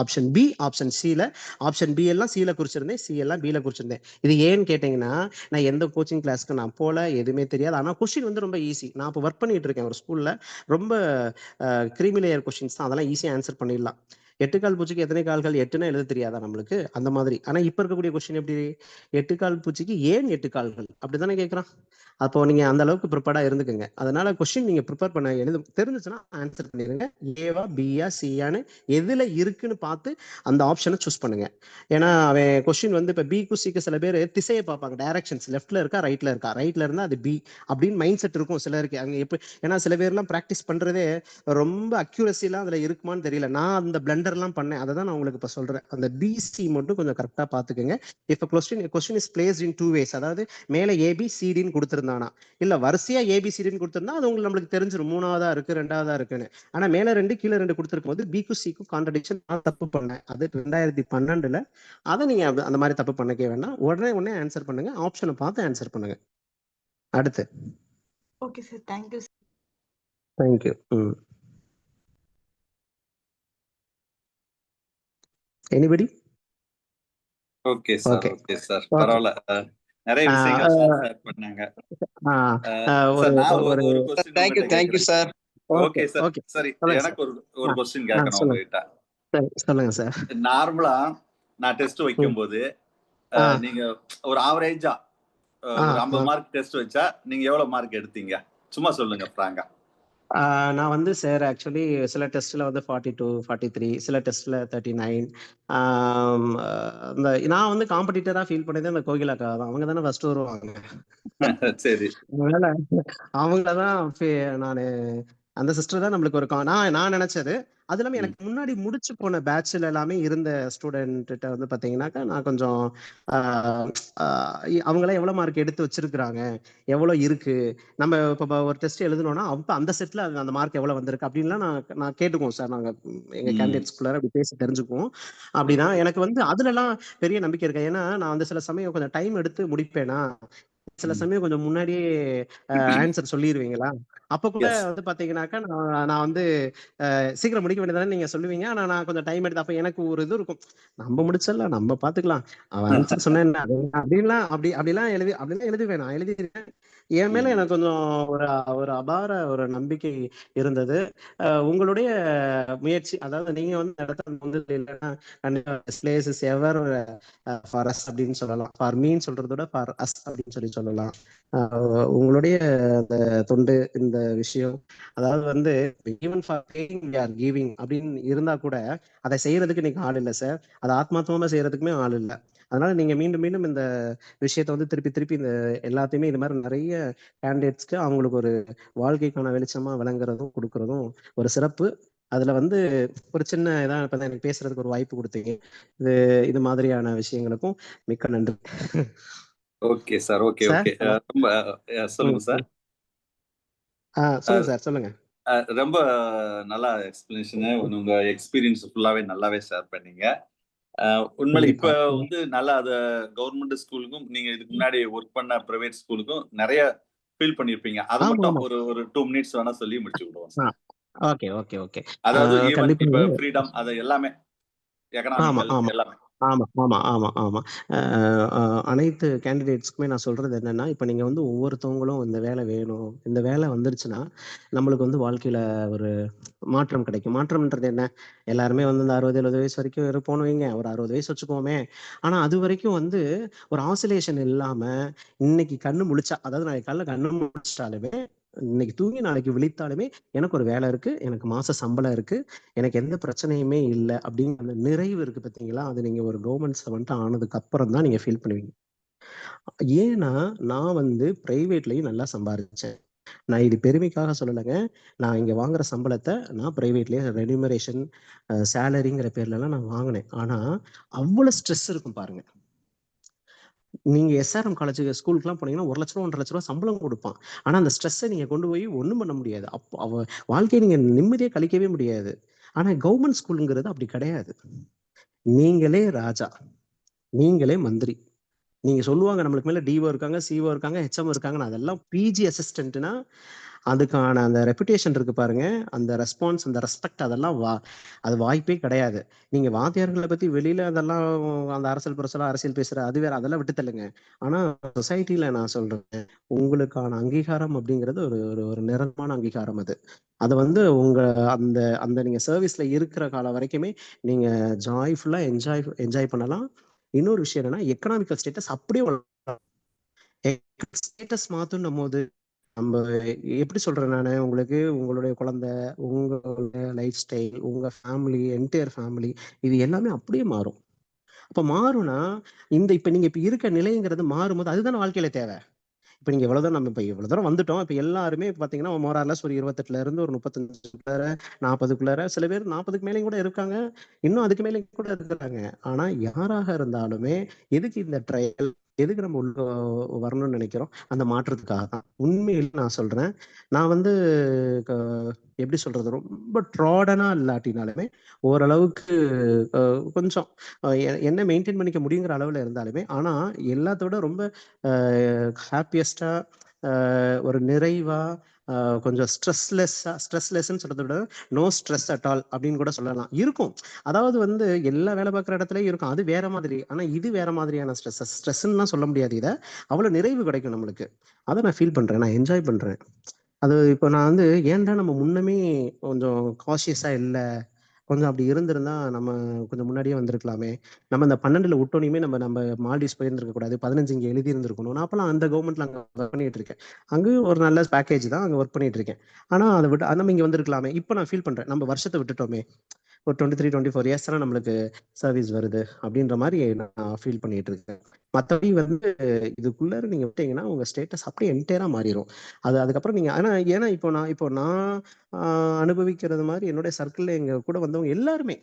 ஆப்ஷன் பி, ஆப்ஷன் சில, ஆப்ஷன் பி எல்லாம் சில குறிச்சிருந்தேன், சி எல்லாம் பில குறிச்சிருந்தேன். இது ஏன்னு கேட்டீங்கன்னா, நான் எந்த கோச்சிங் கிளாஸ்க்கு நான் போல, எதுவுமே தெரியாது. ஆனா கொஸ்டின் வந்து ரொம்ப ஈஸி. நான் இப்போ ஒர்க் பண்ணிட்டு இருக்கேன் ஒரு ஸ்கூல்ல, ரொம்ப கிரீமி லேயர் கொஸ்டின்ஸ் தான், அதெல்லாம் ஈஸியா ஆன்சர் பண்ணிடலாம். 8 கால் பூச்சிக்கு எத்தனை கால்கள், 8ன்னா எழுத தெரியாதா நம்மளுக்கு, அந்த மாதிரி. ஆனா இப்ப இருக்கக்கூடிய கொஸ்டின் எப்படி, 8 கால் பூச்சிக்கு ஏன் 8 கால்கள் அப்படித்தானே கேட்கறான். அப்போ நீங்க அந்த அளவுக்கு ப்ரிப்பேர்டா இருந்துக்குங்க. அதனால கொஸ்டின் நீங்க ப்ரிப்பேர் பண்ண தெரிஞ்சுச்சுன்னா ஆன்சர் பண்ணிருங்க. ஏவா பியா சியான்னு எதுல இருக்குன்னு பார்த்து அந்த ஆப்ஷனை சூஸ் பண்ணுங்க. ஏன்னா அவன் கொஸ்டின் வந்து இப்ப பிக்கு சிக்கு சில பேர் திசையை பார்ப்பாங்க, டைரக்ஷன்ஸ் லெஃப்ட்ல இருக்கா ரைட்ல இருக்கா, ரைட்ல இருந்தா அது பி அப்படின்னு மைண்ட் செட் இருக்கும் சிலருக்கு. அங்க எப்படி, ஏன்னா சில பேர்லாம் ப்ராக்டிஸ் பண்றதே ரொம்ப அக்யூரசிலாம் அதுல இருக்குமான்னு தெரியல. நான் அந்த பிளண்டர்லாம் பண்ணேன், அதை தான் நான் உங்களுக்கு இப்ப சொல்றேன். அந்த பிசி மட்டும் கொஞ்சம் கரெக்டா பாத்துக்கோங்க. இப்ப question is placed in 2 ways, அதாவது மேல ABCDன்னு கொடுத்துருந்தானா, இல்ல வரிசையா ABCDன்னு கொடுத்திருந்தா அது உங்களுக்கு நம்மளுக்கு தெரிஞ்சிடும் 3வதா இருக்கு 2வதா இருக்குன்னு. ஆனா மேல 2 கீழே 2 கொடுத்திருக்கும் போது பிக்கும் சிக்கும் கான்ட்ரடிக்ஷன் நான் தப்பு பண்ணேன். அது 2012. அதை நீங்க அந்த மாதிரி தப்பு பண்ணவே வேண்டாம். உடனே ஆன்சர் பண்ணுங்க, ஆப்ஷனை பார்த்து ஆன்சர் பண்ணுங்க. அடுத்து. Okay sir, thank you. Thank you. Anybody? Okay sir. Okay sir, பரவாயில்ல. நிறைய விஷயங்கள் ஷேர் பண்ணாங்க. சார் நான் ஒரு question thank you sir. Okay sir. சரி, எனக்கு ஒரு क्वेश्चन கேட்கணும் உங்ககிட்ட. சொல்லுங்க சார். நார்மலா நான் டெஸ்ட் வைக்கும்போது நீங்க ஒரு ஆவரேஜா ஒரு 50 மார்க் டெஸ்ட் வச்சா நீங்க எவ்வளவு மார்க் எடுத்தீங்க? சும்மா சொல்லுங்க ஃப்ராங்கா. நான் வந்து சார் ஆக்சுவலி சில டெஸ்ட்ல வந்து 42, 43, சில டெஸ்ட்ல 39. நான் வந்து காம்படிட்டரா ஃபீல் பண்ணதே அந்த கோகிலாக்கா தான். அவங்க தானே ஃபர்ஸ்ட் வருவாங்க. சரி, அதனால அவங்களதான் நானு அந்த சிஸ்டர் தான் நம்மளுக்கு ஒரு நான் நினைச்சது. அது இல்லாம எனக்கு முன்னாடி முடிச்சு போன பேட்ச்ல எல்லாமே இருந்த ஸ்டூடெண்ட் வந்து பாத்தீங்கன்னாக்கா நான் கொஞ்சம் அவங்களாம் எவ்வளவு மார்க் எடுத்து வச்சிருக்கிறாங்க, எவ்வளவு இருக்கு, நம்ம இப்ப ஒரு டெஸ்ட் எழுதணும்னா அப்ப அந்த செட்ல அந்த மார்க் எவ்வளவு வந்திருக்கு அப்படின்லாம் நான் கேட்டுக்குவோம் சார். நாங்க எங்க கேண்டிடேட்ஸ்குள்ள அப்படி பேசி தெரிஞ்சுக்குவோம். அப்படின்னா எனக்கு வந்து அதுல எல்லாம் பெரிய நம்பிக்கை இருக்கு. ஏன்னா நான் வந்து சில சமயம் கொஞ்சம் டைம் எடுத்து முடிப்பேனா, சில சமயம் கொஞ்சம் முன்னாடியே ஆன்சர் சொல்லிடுவீங்களா? அப்ப கூட வந்து பாத்தீங்கன்னாக்கா நான் வந்து சீக்கிரம் முடிக்க வேண்டியதானே நீங்க சொல்லுவீங்க. ஆனா நான் கொஞ்சம் டைம் எடுத்து அப்ப எனக்கு ஒரு இது இருக்கும். நம்ம முடிச்சிடலாம், நம்ம பாத்துக்கலாம், அவன் ஆன்சர் சொன்னா என்ன அப்படிலாம் எழுதுவேன். நான் எழுதியிருக்கேன். என் மேல எனக்கு கொஞ்சம் ஒரு ஒரு அபார ஒரு நம்பிக்கை இருந்தது. உங்களுடைய முயற்சி, அதாவது நீங்க வந்து இடத்துல வந்து இல்லைன்னா place is ever for us அப்படின்னு சொல்லலாம். ஃபார் மீன்னு சொல்றத விட ஃபார் அஸ் அப்படின்னு சொல்லலாம். உங்களுடைய அந்த தொண்டு, இந்த விஷயம், அதாவது வந்து even for paying we are giving அப்படின்னு இருந்தா கூட அதை செய்யறதுக்கு நீங்க ஆள் இல்லை சார். அதை ஆத்மார்த்தமா செய்யறதுக்குமே ஆள் இல்லை. அதனால நீங்க மீண்டும் மீண்டும் இந்த விஷயத்த வந்து திருப்பி இந்த எல்லாத்தையுமே இது மாதிரி நிறைய கேண்டிடேட்ஸ்க்கு அவங்களுக்கு ஒரு வாழ்க்கைக்கான வெளிச்சமா விளங்குறதும் கொடுக்கறதும் ஒரு சிறப்பு. அதுல வந்து ஒரு சின்ன இதான் இப்ப எனக்கு பேசுறதுக்கு ஒரு வாய்ப்பு கொடுத்தீங்க. இது மாதிரியான விஷயங்களுக்கும் மிக்க நன்றி. Okay sir. Okay okay. ரொம்ப சொல்லுங்க சார். சொல்லுங்க சார், சொல்லுங்க. ரொம்ப நல்லா எக்ஸ்பிளனேஷன், உங்க எக்ஸ்பீரியன்ஸ் ஃபுல்லாவே நல்லாவே ஷேர் பண்ணீங்க. உண்மையில இப்ப வந்து நல்லா அத கவர்மெண்ட் ஸ்கூலுக்கும் நீங்க இதுக்கு முன்னாடி ஒர்க் பண்ண பிரைவேட் ஸ்கூலுக்கும் நிறைய ஃபீல் பண்ணிருப்பீங்க. அது மட்டும் ஒரு 2 மினிட்ஸ் வேணா சொல்லி முடிச்சு விடுவோம் சார். Okay okay okay. அதாவது ஈவன் இப்ப ஃப்ரீடம் அது எல்லாமே எகனாமிக்கல் எல்லாமே. ஆமா ஆமா ஆமா ஆமா. அனைத்து கேண்டிடேட்ஸ்க்குமே நான் சொல்றது என்னன்னா, இப்ப நீங்க வந்து ஒவ்வொருத்தவங்களும் இந்த வேலை வேணும், இந்த வேலை வந்துருச்சுன்னா நம்மளுக்கு வந்து வாழ்க்கையில ஒரு மாற்றம் கிடைக்கும். மாற்றம்ன்றது என்ன? எல்லாருமே வந்து இந்த 60-70 வயசு வரைக்கும் இருப்போம்னு வைங்க, ஒரு 60 வயசு வச்சுக்கோமே. ஆனா அது வரைக்கும் வந்து ஒரு ஆசிலேஷன் இல்லாம இன்னைக்கு கண்ணு முழிச்சா, அதாவது நாளைக்கு காலைல கண்ணு முழிச்சிட்டாலுமே, இன்னைக்கு தூங்கி நாளைக்கு விழித்தாலுமே எனக்கு ஒரு வேலை இருக்கு, எனக்கு மாச சம்பளம் இருக்கு, எனக்கு எந்த பிரச்சனையுமே இல்லை அப்படிங்கிற அந்த நிறைவு இருக்கு பார்த்தீங்களா? அது நீங்க ஒரு கவர்மெண்ட் சர்வெண்ட் ஆனதுக்கு அப்புறம் தான் நீங்க ஃபீல் பண்ணுவீங்க. ஏன்னா நான் வந்து பிரைவேட்லயும் நல்லா சம்பாதிச்சேன். நான் இது பெருமைக்காக சொல்லலைங்க. நான் இங்க வாங்குற சம்பளத்தை நான் பிரைவேட்லயே ரெனிமரேஷன் சேலரிங்கிற பேர்ல நான் வாங்கினேன். ஆனா அவ்வளவு ஸ்ட்ரெஸ் இருக்கும் பாருங்க. நீங்க எஸ்ஆர்எம் காலேஜ் ஸ்கூலுக்குலாம் போனீங்கன்னா 1 லட்சம் ரூபா 1.5 லட்சம் ரூபா சம்பளம் கொடுப்பான். ஆனா அந்த ஸ்ட்ரெஸ்ஸை நீங்க கொண்டு போய் ஒண்ணும் பண்ண முடியாது. அப்போ வாழ்க்கையை நீங்க நிம்மதியா கழிக்கவே முடியாது. ஆனா கவர்மெண்ட் ஸ்கூலுங்கிறது அப்படி கிடையாது. நீங்களே ராஜா, நீங்களே மந்திரி. நீங்க சொல்லுவாங்க நம்மளுக்கு மேல டிஓ இருக்காங்க, சிஓ இருக்காங்க, ஹெச்எம் இருக்காங்கன்னு. அதெல்லாம் பிஜி அசிஸ்டன்ட்னா அதுக்கான அந்த ரெப்புடேஷன் இருக்கு பாருங்க, அந்த ரெஸ்பான்ஸ், அந்த ரெஸ்பெக்ட், அதெல்லாம் அது வாய்ப்பே கிடையாது. நீங்க வாத்தியார்களை பத்தி வெளியில அதெல்லாம் அந்த அரசியல் பேசுற அது வேற, அதெல்லாம் விட்டு தள்ளுங்க. ஆனா சொசைட்டில நான் சொல்றேன், உங்களுக்கான அங்கீகாரம் அப்படிங்கிறது ஒரு ஒரு நிரந்தரமான அங்கீகாரம். அது வந்து உங்க அந்த அந்த நீங்க சர்வீஸ்ல இருக்கிற காலம் வரைக்குமே நீங்க ஜாய்ஃபுல்லா என்ஜாய் பண்ணலாம். இன்னொரு விஷயம் என்னன்னா, எக்கனாமிக்கல் ஸ்டேட்டஸ் அப்படியே ஸ்டேட்டஸ் மாத்தும் போது நம்ம எப்படி சொல்றேன் நானு, உங்களுக்கு உங்களுடைய குழந்தை, உங்களுடைய லைஃப் ஸ்டைல், உங்க ஃபேமிலி, என்டையர் ஃபேமிலி, இது எல்லாமே அப்படியே மாறும். அப்ப மாறும்னா இப்ப நீங்க இப்ப இருக்க நிலைங்கிறது மாறும்போது அதுதானே வாழ்க்கையில தேவை. இப்ப நீங்க நம்ம இப்ப இவ்வளவு தூரம் வந்துட்டோம். இப்ப எல்லாருமே பாத்தீங்கன்னா மோரார்லஸ் ஒரு 28ல இருந்து ஒரு 35 40க்குள்ளார, சில பேர் 40க்கு மேலேயும் கூட இருக்காங்க, இன்னும் அதுக்கு மேலே கூட இருக்கிறாங்க. ஆனா யாராக இருந்தாலுமே எதுக்கு இந்த ட்ரையல், எதுக்கு நம்ம உள்ள வரணும்னு நினைக்கிறோம்? அந்த மாற்றத்துக்காக தான். உண்மையில் நான் சொல்றேன், நான் வந்து எப்படி சொல்றது, ரொம்ப ட்ராடனா இல்லாட்டினாலுமே ஓரளவுக்கு கொஞ்சம் என்ன மெயின்டைன் பண்ணிக்க முடியுங்கிற அளவுல இருந்தாலுமே, ஆனா எல்லாத்தோட ரொம்ப ஹாப்பியஸ்டா, ஒரு நிறைவா, கொஞ்சம் ஸ்ட்ரெஸ்லெஸ்ன்னு சொல்றதை விட நோ ஸ்ட்ரெஸ் அட் ஆல் அப்படின்னு கூட சொல்லலாம். இருக்கும். அதாவது வந்து எல்லா வேலை பார்க்குற இடத்துலயும் இருக்கும். அது வேற மாதிரி. ஆனா இது வேற மாதிரியான ஸ்ட்ரெஸ்ன்னு சொல்ல முடியாது. இதை அவ்வளவு நிறைவு கிடைக்கும் நம்மளுக்கு. அதை நான் ஃபீல் பண்றேன், நான் என்ஜாய் பண்றேன். அது இப்போ நான் வந்து ஏன்டா நம்ம முன்னமே கொஞ்சம் காஷியஸா இல்லை, கொஞ்சம் அப்படி இருந்திருந்தா நம்ம கொஞ்சம் முன்னாடியே வந்திருக்கலாமே, நம்ம இந்த 12ல விட்டோனையுமே நம்ம மால்டீவ்ஸ் போயிருந்திருக்க கூடாது, 15 இங்கே எழுதி இருந்திருக்கணும். நான் அப்பெல்லாம் அந்த கவர்மெண்ட்ல அங்கே ஒர்க் பண்ணிட்டு இருக்கேன். அங்கேயும் ஒரு நல்ல பேக்கேஜ் தான், அங்கே ஒர்க் பண்ணிட்டு இருக்கேன். ஆனா அதை விட்டு நம்ம இங்கே வந்திருக்கலாமே. இப்போ நான் ஃபீல் பண்றேன், நம்ம வருஷத்தை விட்டுட்டோமே, ஒரு 23-24 இயர்ஸ் தான் நம்மளுக்கு சர்வீஸ் வருது அப்படின்ற மாதிரி நான் ஃபீல் பண்ணிட்டு இருக்கேன். மற்றபடி வந்து இதுக்குள்ள நீங்க விட்டீங்கன்னா உங்க ஸ்டேட்டஸ் அப்படியே என்டையரா மாறிடும். அதுக்கப்புறம் நீங்க ஏன்னா இப்போ நான் அனுபவிக்கிறது மாதிரி என்னுடைய சர்க்கிள்ல எங்க கூட வந்தவங்க எல்லாருமே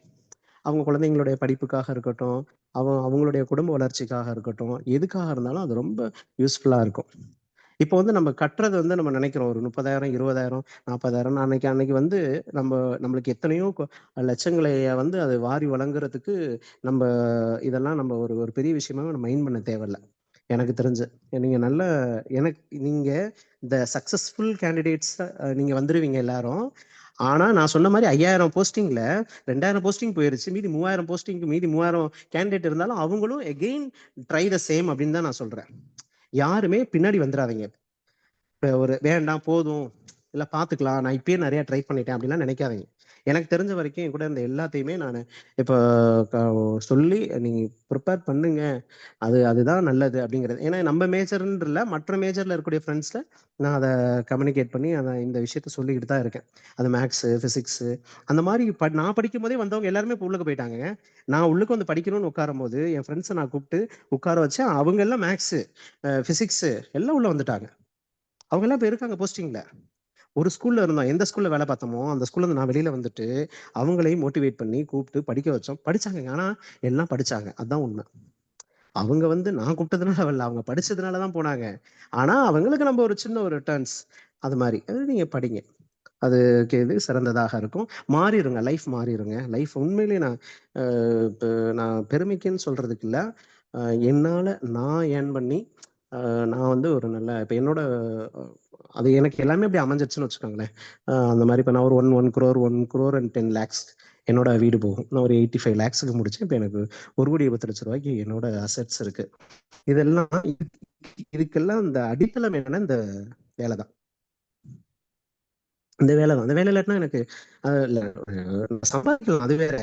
அவங்க குழந்தைங்களுடைய படிப்புக்காக இருக்கட்டும், அவங்களுடைய குடும்ப வளர்ச்சிக்காக இருக்கட்டும், எதுக்காக இருந்தாலும் அது ரொம்ப யூஸ்ஃபுல்லா இருக்கும். இப்போ வந்து நம்ம கட்டுறது வந்து நம்ம நினைக்கிறோம் ஒரு 30,000, 20,000, 40,000. அன்னைக்கு வந்து நம்மளுக்கு எத்தனையோ லட்சங்களை வந்து அது வாரி வழங்குறதுக்கு நம்ம இதெல்லாம் நம்ம ஒரு பெரிய விஷயமா நம்ம மைண்ட் பண்ண தேவையில்ல. எனக்கு தெரிஞ்சு. நீங்க நல்ல நீங்க இந்த சக்சஸ்ஃபுல் கேண்டிடேட்ஸ் நீங்க வந்துருவீங்க எல்லாரும். ஆனா நான் சொன்ன மாதிரி 5000 போஸ்டிங்ல 2000 போஸ்டிங் போயிருச்சு. மீதி 3000 போஸ்டிங்க்கு மீதி 3000 கேண்டிடேட் இருந்தாலும் அவங்களும் எகெயின் ட்ரை த சேம் அப்படின்னு தான் நான் சொல்றேன். யாருமே பின்னாடி வந்துடாதீங்க. இப்போ ஒரு வேண்டாம் போதும் இல்லை பார்த்துக்கலாம், நான் இப்பயே நிறைய ட்ரை பண்ணிட்டேன் அப்படிலாம் நினைக்காதீங்க. எனக்கு தெரிஞ்ச வரைக்கும் என் கூட இருந்த எல்லாத்தையுமே நான் இப்போ சொல்லி நீங்கள் ப்ரிப்பேர் பண்ணுங்க, அதுதான் நல்லது அப்படிங்கிறது. ஏன்னா நம்ம மேஜர்ன்னு இல்லை, மற்ற மேஜரில் இருக்கக்கூடிய ஃப்ரெண்ட்ஸில் நான் அதை கம்யூனிகேட் பண்ணி அதை இந்த விஷயத்த சொல்லிக்கிட்டு தான் இருக்கேன். அது மேக்ஸு, ஃபிசிக்ஸு அந்த மாதிரி நான் படிக்கும் போதே வந்தவங்க எல்லாருமே இப்போ உள்ளுக்கு போயிட்டாங்க. நான் உள்ளுக்கு வந்து படிக்கணும்னு உட்காரும் போது என் ஃப்ரெண்ட்ஸை நான் கூப்பிட்டு உட்கார வச்சேன். அவங்க எல்லாம் மேக்ஸு, ஃபிசிக்ஸு எல்லாம் உள்ளே வந்துட்டாங்க. அவங்க எல்லாம் இப்போ இருக்காங்க போஸ்டிங்ல. ஒரு ஸ்கூல்ல இருந்தோம், எந்த ஸ்கூல்ல வேலை பார்த்தோமோ அந்த ஸ்கூல்ல இருந்து நான் வெளியில வந்துட்டு அவங்களையும் மோட்டிவேட் பண்ணி கூப்பிட்டு படிக்க வச்சோம். படிச்சாங்க, ஆனா எல்லாம் படிச்சாங்க. அதுதான் உண்மை. அவங்க வந்து நான் கூப்பிட்டதுனால வரல, அவங்க படிச்சதுனாலதான் போனாங்க. ஆனா அவங்களுக்கு நம்ம ஒரு சின்ன ஒரு ரிட்டர்ன்ஸ் அது மாதிரி நீங்க படிங்க, அதுக்கு எது சிறந்ததாக இருக்கும். மாறிடுங்க, லைஃப் மாறிடுங்க. லைஃப் உண்மையிலேயே நான் பெருமைக்குன்னு சொல்றதுக்கு இல்லை, என்னால நான் ஏர்ன் பண்ணி நான் வந்து ஒரு நல்ல இப்போ என்னோட அது எனக்கு எல்லாமே அப்படி அமைஞ்சிருச்சுன்னு வச்சுக்கோங்களேன். அந்த மாதிரி இப்போ நான் ஒரு 1 crore and 10 lakhs என்னோட வீடு போகும். நான் ஒரு 85 lakhsக்கு முடிச்சேன். இப்போ எனக்கு 1,10,00,000 என்னோட அசெட்ஸ் இருக்கு. இதெல்லாம் இதுக்கெல்லாம் இந்த அடித்தளம் என்னன்னா இந்த வேலை தான். இந்த வேலை இல்லாட்டினா எனக்கு சம்பாதிக்கலாம், அது வேற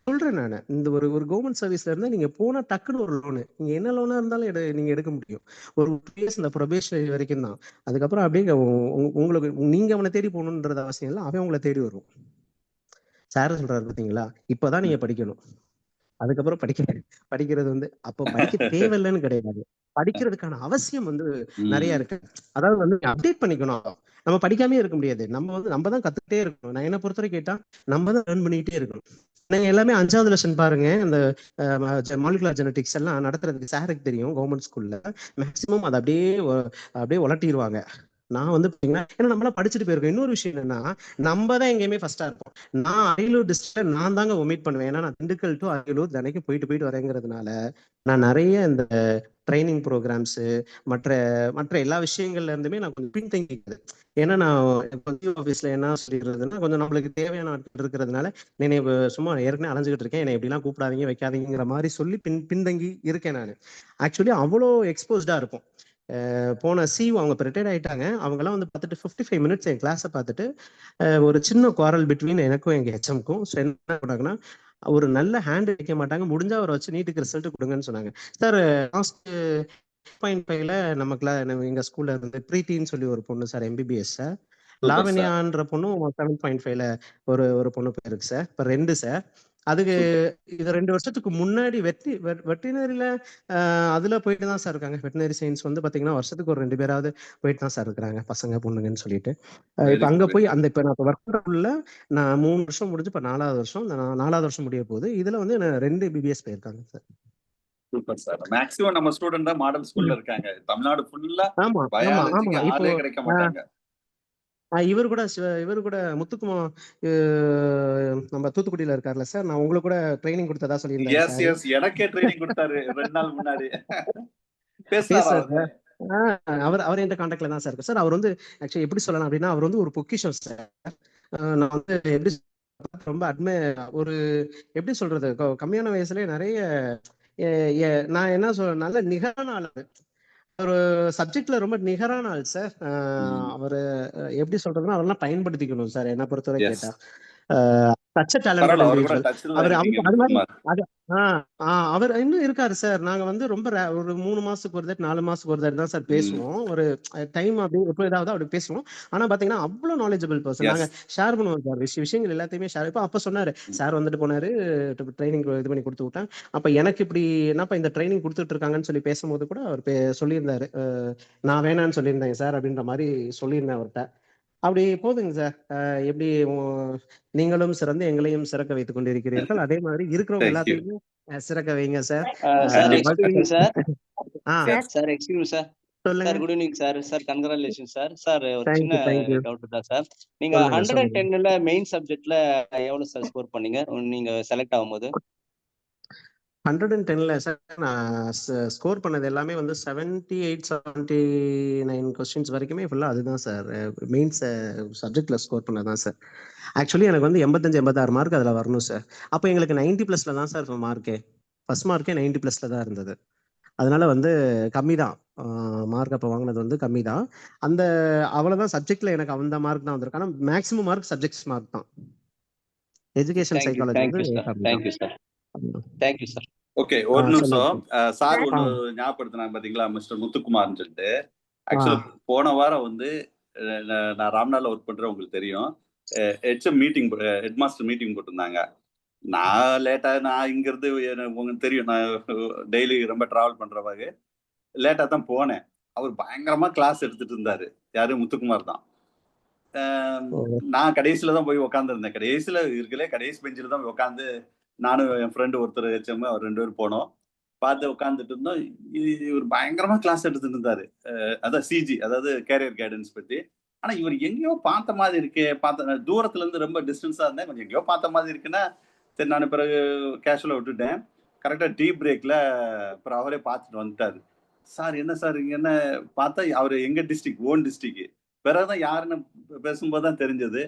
சொல்றேன் நான். இந்த ஒரு கவர்மெண்ட் சர்வீஸ்ல இருந்தா நீங்க போனா டக்குன்னு ஒரு லோனு, நீங்க என்ன லோனா இருந்தாலும் நீங்க எடுக்க முடியும். ஒரு 2 years இந்த ப்ரொபேஷனரி வரைக்கும் தான். அதுக்கப்புறம் அப்படியே உங்களுக்கு நீங்க அவனை தேடி போகணுன்றது அவசியம் இல்லை, அவன் உங்களை தேடி வருவோம். சார் சொல்றாரு பார்த்தீங்களா, இப்பதான் நீங்க படிக்கணும், அதுக்கப்புறம் படிக்கிறது வந்து அப்போ படிக்க தேவையில்லைன்னு கிடையாது, படிக்கிறதுக்கான அவசியம் வந்து நிறைய இருக்கு. அதாவது வந்து அப்டேட் பண்ணிக்கணும். நம்ம படிக்காமே இருக்க முடியாது, நம்ம தான் கத்துக்கிட்டே இருக்கணும். நான் என்ன பொறுத்தவரை கேட்டா நம்ம தான் லேர்ன் பண்ணிக்கிட்டே இருக்கணும். நீங்க எல்லாமே 5வது லெசன் பாருங்க, இந்த மாலிகுலர் ஜெனடிக்ஸ் எல்லாம் நடத்துறதுக்கு சாருக்கு தெரியும். கவர்மெண்ட் ஸ்கூல்ல மேக்சிமம் அதை அப்படியே உலட்டிடுவாங்க. நான் வந்து பாத்தீங்கன்னா, ஏன்னா நம்மளாம் படிச்சுட்டு போயிருக்கோம். இன்னொரு விஷயம் என்னன்னா, நம்ம தான் எங்கேயுமே ஃபர்ஸ்டா இருப்போம். நான் அரியலூர் டிஸ்ட்ரிக்ட் நான் தாங்க ஒமிட் பண்ணுவேன். ஏன்னா நான் திண்டுக்கல் டு அரியலூர் தினைக்கும் போயிட்டு வரேங்கிறதுனால நான் நிறைய இந்த ட்ரைனிங் ப்ரோக்ராம்ஸ் மற்ற எல்லா விஷயங்கள்ல இருந்துமே நான் கொஞ்சம் பின்தங்கிக்கிறது. ஏன்னா நான் ஆஃபீஸ்ல என்ன சொல்லிடுறதுன்னா, கொஞ்சம் நம்மளுக்கு தேவையான ஆட்கள் இருக்கிறதுனால நினைவு சும்மா ஏற்கனவே அலைஞ்சுக்கிட்டு இருக்கேன், என்னை எப்படிலாம் கூப்பிடாதீங்க வைக்காதீங்கிற மாதிரி சொல்லி பின்தங்கி இருக்கேன் நான். ஆக்சுவலி அவ்வளோ எக்ஸ்போஸ்டா இருக்கும். போன சிஇஓ அவங்க இப்போ ரிட்டையர்ட் ஆயிட்டாங்க. அவங்கெல்லாம் வந்து பார்த்துட்டு 55 minutes என் கிளாஸை பார்த்துட்டு ஒரு சின்ன குவாரல் பிட்வீன் எனக்கும் எங்கள் ஹெச்எம்க்கும். ஸோ என்ன பண்ணாங்கன்னா, ஒரு நல்ல ஹேண்ட் வைக்க மாட்டாங்க, முடிஞ்சா அவரை வச்சு நீட்டுக்கு ரிசல்ட் கொடுங்கன்னு சொன்னாங்க. சார் லாஸ்ட் 5.5ல நம்ம எங்க ஸ்கூல்ல இருந்து பிரீத்தின்னு சொல்லி ஒரு பொண்ணு சார், எம்பிபிஎஸ் சார். லாவண்யான்ற பொண்ணும் 7.5ல ஒரு பொண்ணு போயிருக்கு சார். இப்போ 2 சார். அதுக்கு இது 2 வருஷத்துக்கு முன்னாடி வெட்டினரியில அதுல போயிட்டு தான் சார் இருக்காங்க. வெட்டினரி சயின்ஸ் வந்து பாத்தீங்கன்னா வருஷத்துக்கு ஒரு 2 பேராவது போயிட்டு தான் சார் இருக்கிறாங்க, பசங்க பொண்ணுங்கன்னு சொல்லிட்டு. இப்ப அங்க போய் இப்ப நான் ஒர்க் பண்றதுல நான் 3 வருஷம் முடிஞ்சு இப்ப 4வது வருஷம், 4வது வருஷம் முடிய போகுது. இதுல வந்து 2 பிபிஎஸ் போயிருக்காங்க சார். Super sir. மேக்ஸிமம் நம்ம ஸ்டூடெண்ட் தான் மாடல் ஸ்கூல்ல இருக்காங்க. தமிழ்நாடு ஃபுல்லா பயாலஜிக்கு ஆளே கிடைக்க மாட்டாங்க. இவர் கூட முத்துக்குமார் நம்ம தூத்துக்குடியில இருக்காருல்ல சார், நான் உங்களுக்கு கூட ட்ரைனிங் கொடுத்ததா சொல்லியிருந்தேன். எனக்கே ட்ரைனிங் கொடுத்தாரு 2 நாள் முன்னாடி. அவர் எந்த கான்டாக்ட்ல தான் சார் இருக்கு சார். அவர் வந்து ஆக்சுவலி எப்படி சொல்லலாம் அப்படின்னா, அவர் வந்து ஒரு பொக்கிஷம் சார். நான் வந்து எப்படி ரொம்ப ஒரு எப்படி சொல்றது, கம்மியான வயசுலயே நிறைய நான் என்ன சொல்றேன், நல்ல நிகரான ஆள். ஒரு சப்ஜெக்ட்ல ரொம்ப நிகரான ஆள் சார். அவரு எப்படி சொல்றதுன்னா, அவரெல்லாம் பயன்படுத்திக்கணும் சார் என்ன பொறுத்தவரை கேட்டா. such a talented individual. அவர் இன்னும் இருக்காரு சார். நாங்க வந்து ரொம்ப ஒரு 3 மாசத்துக்கு ஒரு தடவை 4 மாசத்துக்கு ஒரு தடவை தான் சார் பேசுவோம். ஒரு டைம் அப்படி எப்போ ஏதாவது அப்படி பேசுவோம். ஆனா பாத்தீங்கன்னா அவ்வளவு நாலேஜபிள் பர்சன். நாங்க ஷேர் பண்ணுவோம் சார், விஷயங்கள் எல்லாத்தையுமே ஷேர். இப்போ அப்ப சொன்னாரு சார், வந்துட்டு போனாரு, ட்ரைனிங் இது பண்ணி கொடுத்து விட்டேன். அப்ப எனக்கு இப்படி என்னப்பா இந்த ட்ரைனிங் கொடுத்துட்டு இருக்காங்கன்னு சொல்லி பேசும்போது கூட அவர் சொல்லியிருந்தாரு, நான் வேணான்னு சொல்லியிருந்தேன் சார் அப்படின்ற மாதிரி சொல்லியிருந்தேன் அவர்கிட்ட. அப்படி போதுங்க சார். எப்படி நீங்களும் சிறந்து எங்களையும் சிறக்க வைத்துக் கொண்டிருக்கிறீர்கள், அதே மாதிரி இருக்கிறவங்க எல்லாத்தையுமே சிறக்க வைங்க sir. Sir good evening sir. Sir congratulation sir. Sir ஒரு சின்ன டவுட் தான் சார். நீங்க 110ல மெயின் சப்ஜெக்ட்ல எவ்வளவு சார் ஸ்கோர் பண்ணீங்க நீங்க செலக்ட் ஆகும்போது? 110ல சார் நான் ஸ்கோர் பண்ணது எல்லாமே வந்து 78 79 கொஸ்டின்ஸ் வரைக்குமே ஃபுல்லாக அதுதான் சார். மெயின்ஸ் சப்ஜெக்ட்ல ஸ்கோர் பண்ணதான் சார். ஆக்சுவலி எனக்கு வந்து 85 86 மார்க் அதில் வரணும் சார். அப்போ எங்களுக்கு 90+ தான் சார் மார்க்கே. ஃபர்ஸ்ட் மார்க்கே 90+ தான் இருந்தது. அதனால வந்து கம்மி தான் மார்க் அப்போ வாங்கினது வந்து கம்மி தான். அந்த அவ்வளோதான் சப்ஜெக்ட்ல எனக்கு அந்த மார்க் தான் வந்திருக்கு. ஆனால் மேக்ஸிமம் மார்க் சப்ஜெக்ட்ஸ் மார்க் தான். எஜுகேஷன் சைக்காலஜி வந்து thank you sir. Thank you sir. Okay, ஒரு நிமிஷம். சார் ஒன்று ஆ. ஞாபகப்படுத்தினாங்க பாத்தீங்களா, மிஸ்டர் முத்துக்குமார்னு சொல்லிட்டு. ஆக்சுவலா போன வாரம் வந்து நான் ராம்நாத்ல ஒர்க் பண்றேன், உங்களுக்கு தெரியும். HM meeting, head master meeting போட்டிருந்தாங்க. நான் இங்கிருந்து உங்களுக்கு தெரியும், நான் டெய்லி ரொம்ப டிராவல் பண்றவாங்க, லேட்டா தான் போனேன். அவர் பயங்கரமா கிளாஸ் எடுத்துட்டு இருந்தாரு. யாரு? முத்துக்குமார் தான். நான் கடைசியில தான் போய் உட்காந்துருந்தேன். கடைசியில இருக்கலே கடைசி பெஞ்சில் தான் உட்காந்து நானும் என் ஃப்ரெண்டு ஒருத்தர் ஹெச்எம், அவர் 2 பேரும் போனோம். பார்த்து உட்காந்துட்டு இருந்தோம். இவர் பயங்கரமா கிளாஸ் எடுத்துட்டு இருந்தாரு. அதான் சிஜி, அதாவது கேரியர் கைடன்ஸ் பத்தி. ஆனா இவர் எங்கேயோ பார்த்த மாதிரி இருக்கே, தூரத்துல இருந்து ரொம்ப டிஸ்டன்ஸா இருந்தேன், கொஞ்சம் எங்கேயோ பார்த்த மாதிரி இருக்குன்னா சரி, நான் பிறகு கேஷுவலா விட்டுட்டேன். கரெக்டா டீ பிரேக்ல அப்புறம் அவரே பார்த்துட்டு வந்துட்டாரு. சார் என்ன சார் இங்க என்ன பார்த்தா அவரு எங்க டிஸ்ட்ரிக்ட், ஓன் டிஸ்ட்ரிக்ட். பிறகுதான் யாருன்னு பேசும்போது தான் தெரிஞ்சது.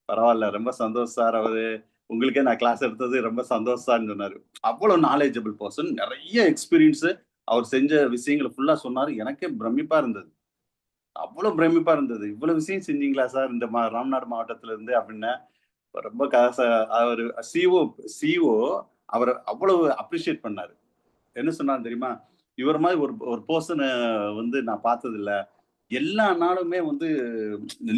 பரவாயில்ல, ரொம்ப சந்தோஷம் சார், அவரு உங்களுக்கே நான் கிளாஸ் எடுத்தது ரொம்ப சந்தோஷம்னு சொன்னாரு. அவ்வளவு நாலேஜபிள் பர்சன், நிறைய எக்ஸ்பீரியன்ஸ், அவர் செஞ்ச விஷயங்களை ஃபுல்லா சொன்னாரு. எனக்கே பிரமிப்பா இருந்தது, அவ்வளவு பிரமிப்பா இருந்தது. இவ்வளவு விஷயம் செஞ்சீங்களா சார் இந்த ராம்நாடு மாவட்டத்துல இருந்து அப்படின்னு. ரொம்ப அவர் சிஓ அவர் அவ்வளவு அப்ரிஷியேட் பண்ணாரு. என்ன சொன்னாரு தெரியுமா, இவர் மாதிரி ஒரு பர்சனை வந்து நான் பார்த்தது இல்ல. எல்லா நாளுமே வந்து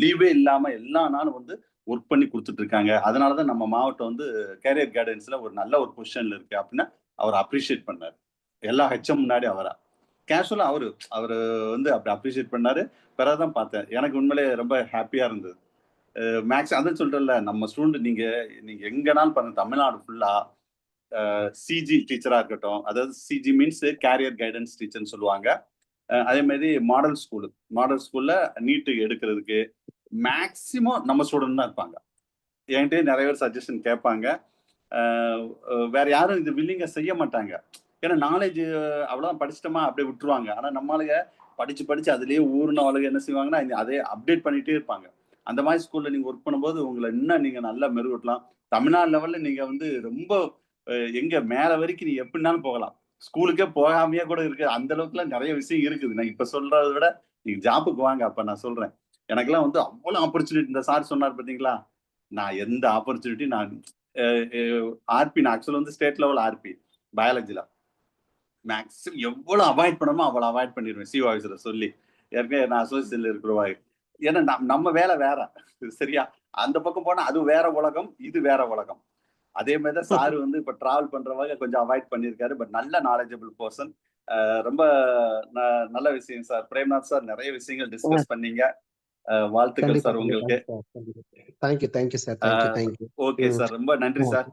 லீவே இல்லாம எல்லா நாளும் வந்து ஒர்க் பண்ணி கொடுத்துட்டு இருக்காங்க. அதனாலதான் நம்ம மாவட்டம் வந்து கேரியர் கைடன்ஸ்ல ஒரு நல்ல ஒரு பொசிஷன்ல இருக்கு அப்படின்னு அவர் அப்ரிஷியேட் பண்ணாரு. எல்லா ஹெச்எம் முன்னாடி அவரா கேஷுவலா அவரு வந்து அப்படி அப்ரிஷியேட் பண்ணாரு. பிறகுதான் பார்த்தேன், எனக்கு உண்மையிலே ரொம்ப ஹாப்பியா இருந்தது. மேக்ஸ் அதான் சொல்றேன்ல, நம்ம ஸ்டூடெண்ட் நீங்க எங்கனாலும் பாருங்க, தமிழ்நாடு ஃபுல்லா சிஜி டீச்சரா இருக்கட்டும், அதாவது சிஜி மீன்ஸ் கேரியர் கைடன்ஸ் டீச்சர்னு சொல்லுவாங்க. அதே மாதிரி மாடல் ஸ்கூல்ல நீட்டு எடுக்கிறதுக்கு மேக்சிமம் நம்ம ஸ்டூடெண்ட் தான் இருப்பாங்க. என்கிட்ட நிறைய பேர் சஜஷன் கேட்பாங்க. வேற யாரும் இது வில்லிங்கா செய்ய மாட்டாங்க. ஏன்னா நாலேஜ் அவ்வளவுதான், படிச்சிட்டோமா அப்படியே விட்டுருவாங்க. ஆனா நம்மளால படிச்சு அதுலயே ஊர்னவளுக்கு என்ன செய்வாங்கன்னா அதே அப்டேட் பண்ணிட்டே இருப்பாங்க. அந்த மாதிரி ஸ்கூல்ல நீங்க ஒர்க் பண்ணும்போது உங்களை இன்னும் நீங்க நல்லா மெருகூட்டலாம். தமிழ்நாடு லெவல்ல நீங்க வந்து ரொம்ப எங்க மேல வரைக்கும் நீங்க எப்படினாலும் போகலாம். ஸ்கூலுக்கே போகாமையே கூட இருக்கு. அந்த அளவுக்குலாம் நிறைய விஷயம் இருக்குது. நான் இப்ப சொல்றதை விட நீங்க ஜாப்புக்கு வாங்க, அப்ப நான் சொல்றேன். எனக்கெல்லாம் வந்து அவ்வளவு ஆப்பர்ச்சுனிட்டி. இந்த சார் சொன்னார் பாத்தீங்களா, நான் எந்த ஆப்பர்ச்சுனிட்டி நான் ஆர்பி, நான் ஆக்சுவலா வந்து ஸ்டேட் லெவல் ஆர்பி பயாலஜில மேக்ஸிமம் எவ்வளவு அவாய்ட் பண்ணணுமோ அவ்வளவு அவாய்ட் பண்ணிடுவேன். சிஓ ஆஃபீஸரை சொல்லி, ஏற்கனவே நான் அசோசியேஷன்ல இருக்கிறவாய். ஏன்னா நம்ம வேலை வேற, சரியா? அந்த பக்கம் போனா அது வேற உலகம், இது வேற உலகம். அதே மாதிரி தான் சார் வந்து இப்ப டிராவல் பண்றவங்க கொஞ்சம் அவாய்ட் பண்ணியிருக்காரு. பட் நல்ல நாலேஜபிள் பர்சன். ரொம்ப நல்ல விஷயம் சார். பிரேம்நாத் சார், நிறைய விஷயங்கள் டிஸ்கஸ் பண்ணீங்க. வாழ்த்துக்கள் சார் உங்களுக்கு. Thank you sir. ஓகே சார், ரொம்ப நன்றி சார்.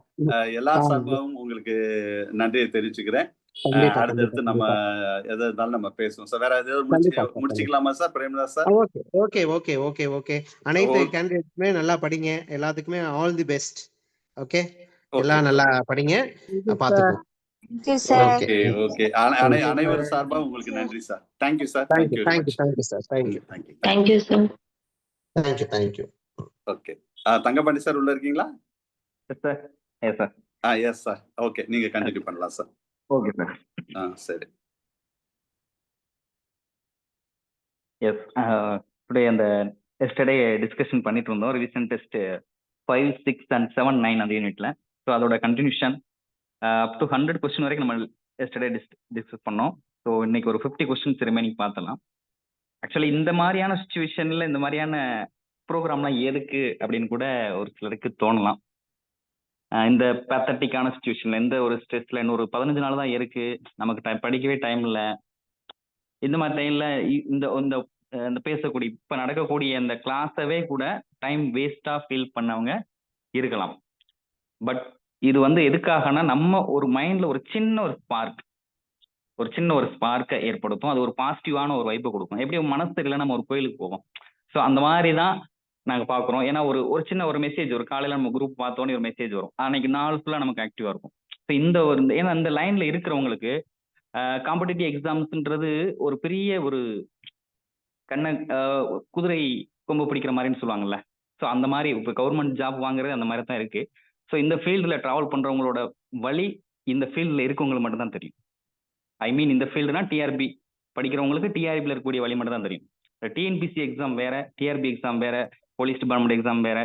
எல்லா சார்பாகவும் உங்களுக்கு நன்றியை தெரிவிச்சுக்கிறேன். அடுத்தடுத்து நம்ம எது இருந்தாலும் நம்ம பேசுவோம் சார். வேற ஏதாவது முடிச்சுக்கலாமா சார் பிரேம்நாத் சார்? ஓகே. அனைத்து கேண்டிடேட்ஸுமே நல்லா படிங்க. எல்லாத்துக்குமே ஆல் தி பெஸ்ட். ஓகே, எல்லாம் நல்லா படிங்க, பாத்துக்கோ. ஓகே. அனைவரும் சார்பா உங்களுக்கு நன்றி sir. Thank you sir. Thank you. Okay, Thangapandi sir உள்ள இருக்கீங்களா? Yes sir. ஓகே, நீங்க கண்டினியூ பண்ணலாம் சார். Okay sir. சரி. எஸ், டுடே அந்த எஸ்டர்டே டிஸ்கஷன் பண்ணிட்டு இருந்தோம் ரிவிஷன் டெஸ்ட் 5, 6 and 7, 9 அந்த யூனிட்ல. ஸோ அதோட கண்டினியூஷன் அப் டு 100 கொஸ்டின் வரைக்கும் நம்ம எஸ்டர்டே டிஸ்கஸ் பண்ணோம். ஸோ இன்னைக்கு ஒரு 50 கொஸ்டின்ஸ் ரிமைனிங் பார்த்தலாம். ஆக்சுவலி இந்த மாதிரியான சுச்சுவேஷன்ல இந்த மாதிரியான ப்ரோக்ராம்லாம் எதுக்கு அப்படின்னு கூட ஒரு சிலருக்கு தோணலாம். இந்த பேத்தட்டிக்கான சுச்சுவேஷன்ல, இந்த ஒரு ஸ்ட்ரெஸ்ல, இன்னொரு 15 நாள் தான் இருக்கு, நமக்கு படிக்கவே டைம் இல்லை, இந்த மாதிரி டைம்ல இந்த பேசக்கூடிய இப்ப நடக்கக்கூடிய இந்த கிளாஸவே கூட டைம் வேஸ்டா ஃபீல் பண்ணவங்க இருக்கலாம். பட் இது வந்து எதுக்காகனா, நம்ம ஒரு மைண்ட்ல ஒரு சின்ன ஒரு ஸ்பார்க்கை ஏற்படுத்தும். அது ஒரு பாசிட்டிவான ஒரு வைப்பை கொடுக்கும். எப்படி மனசு தெரியல நம்ம ஒரு கோயிலுக்கு போவோம். ஸோ அந்த மாதிரி தான் நாங்கள் பார்க்குறோம். ஏன்னா ஒரு சின்ன ஒரு மெசேஜ், ஒரு காலையில் நம்ம குரூப் பார்த்தோன்னே ஒரு மெசேஜ் வரும், அன்னைக்கு நாள் ஃபுல்லாக நமக்கு ஆக்டிவாக இருக்கும். ஸோ ஏன்னா இந்த லைன்ல இருக்கிறவங்களுக்கு காம்படிட்டிவ் எக்ஸாம்ஸ்ன்றது ஒரு பெரிய ஒரு குதிரை கொம்பு பிடிக்கிற மாதிரின்னு சொல்லுவாங்கல்ல. ஸோ அந்த மாதிரி இப்போ கவர்மெண்ட் ஜாப் வாங்குறது அந்த மாதிரி தான் இருக்கு. ஸோ இந்த ஃபீல்டில் ட்ராவல் பண்றவங்களோட வழி இந்த ஃபீல்டில் இருக்கவங்களுக்கு மட்டும் தான் தெரியும். ஐ மீன் இந்த ஃபீல்டுனா டிஆர்பி படிக்கிறவங்களுக்கு டிஆர்பியில் இருக்கக்கூடிய வழி மட்டும் தான் தெரியும். டிஎன்பிசி எக்ஸாம் வேற, டிஆர்பி எக்ஸாம் வேற, போலீஸ் டிபார்ட்மெண்ட் எக்ஸாம் வேற,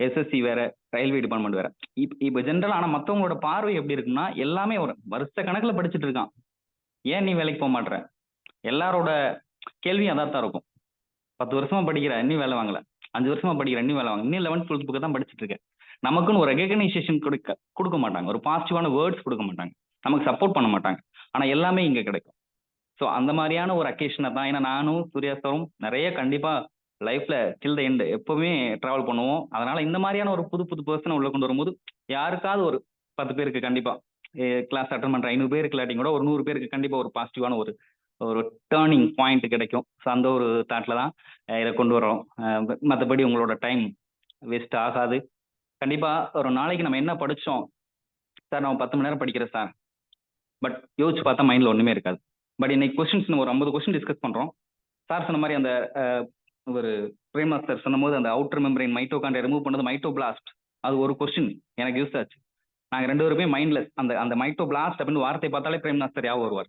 எஸ்எஸ்சி வேற, ரயில்வே டிபார்ட்மெண்ட் வேற. இப்போ ஜென்ரல். ஆனால் மற்றவங்களோட பார்வை எப்படி இருக்குன்னா எல்லாமே ஒரு வருஷ கணக்கில் படிச்சுட்டு இருக்கான், ஏன் நீ வேலைக்கு போக மாட்டேற? எல்லாரோட கேள்வியும் அதான் தான் இருக்கும். 10 வருஷமா படிக்கிற இன்னும் வேலை வாங்கல, 5 வருஷமா படிக்கிற இன்னும் வேலை வாங்க, இன்னும் 11th 12th புக்கு தான் படிச்சுட்டு இருக்கேன். நமக்குன்னு ஒரு ரெகக்னைசேஷன் கொடுக்க மாட்டாங்க, ஒரு பாசிட்டிவான வேர்ட்ஸ் கொடுக்க மாட்டாங்க, நமக்கு சப்போர்ட் பண்ண மாட்டாங்க. ஆனால் எல்லாமே இங்கே கிடைக்கும். ஸோ அந்த மாதிரியான ஒரு அக்கேஷனை தான். ஏன்னா நானும் சூர்யா சாரும் நிறைய கண்டிப்பா லைஃப்ல டில் த எண்ட் எப்பவுமே டிராவல் பண்ணுவோம். அதனால இந்த மாதிரியான ஒரு புது புது பர்சனை உள்ள கொண்டு வரும்போது யாருக்காவது ஒரு 10 பேருக்கு கண்டிப்பா கிளாஸ் அட்டன் பண்ற 500 பேருக்கு இல்லாட்டியும் கூட ஒரு 100 பேருக்கு கண்டிப்பா ஒரு பாசிட்டிவான ஒரு டேர்னிங் பாயிண்ட் கிடைக்கும். ஸோ அந்த ஒரு தாட்ல தான் இதை கொண்டு வரோம். மற்றபடி உங்களோட டைம் வேஸ்ட் ஆகாது. கண்டிப்பா ஒரு நாளைக்கு நம்ம என்ன படிச்சோம் சார், நம்ம 10 மணி நேரம் படிக்கிறேன் சார், பட் யோசிச்சு பார்த்தா மைண்ட்ல ஒண்ணுமே இருக்காது. பட் இன்னைக்கு கொஸ்டின்ஸ் ஒரு 50 கொஸ்டின் டிஸ்கஸ் பண்றோம். சார் சொன்ன மாதிரி அந்த ஒரு பிரேமா சார் சொன்ன போது அந்த அவுட்டர் மெம்பரைன் மைட்டோகாண்ட்ரியா ரிமூவ் பண்ணது மைட்டோபிளாஸ்ட், அது ஒரு கொஸ்டின் எனக்கு யூஸ் ஆச்சு. நாங்க 2 பேருமே மைண்ட்லெஸ். அந்த மைட்டோபிளாஸ்ட் அப்படின்னு வார்த்தை பார்த்தாலே பிரேம்நாத் சார் யாவும் வருவார்,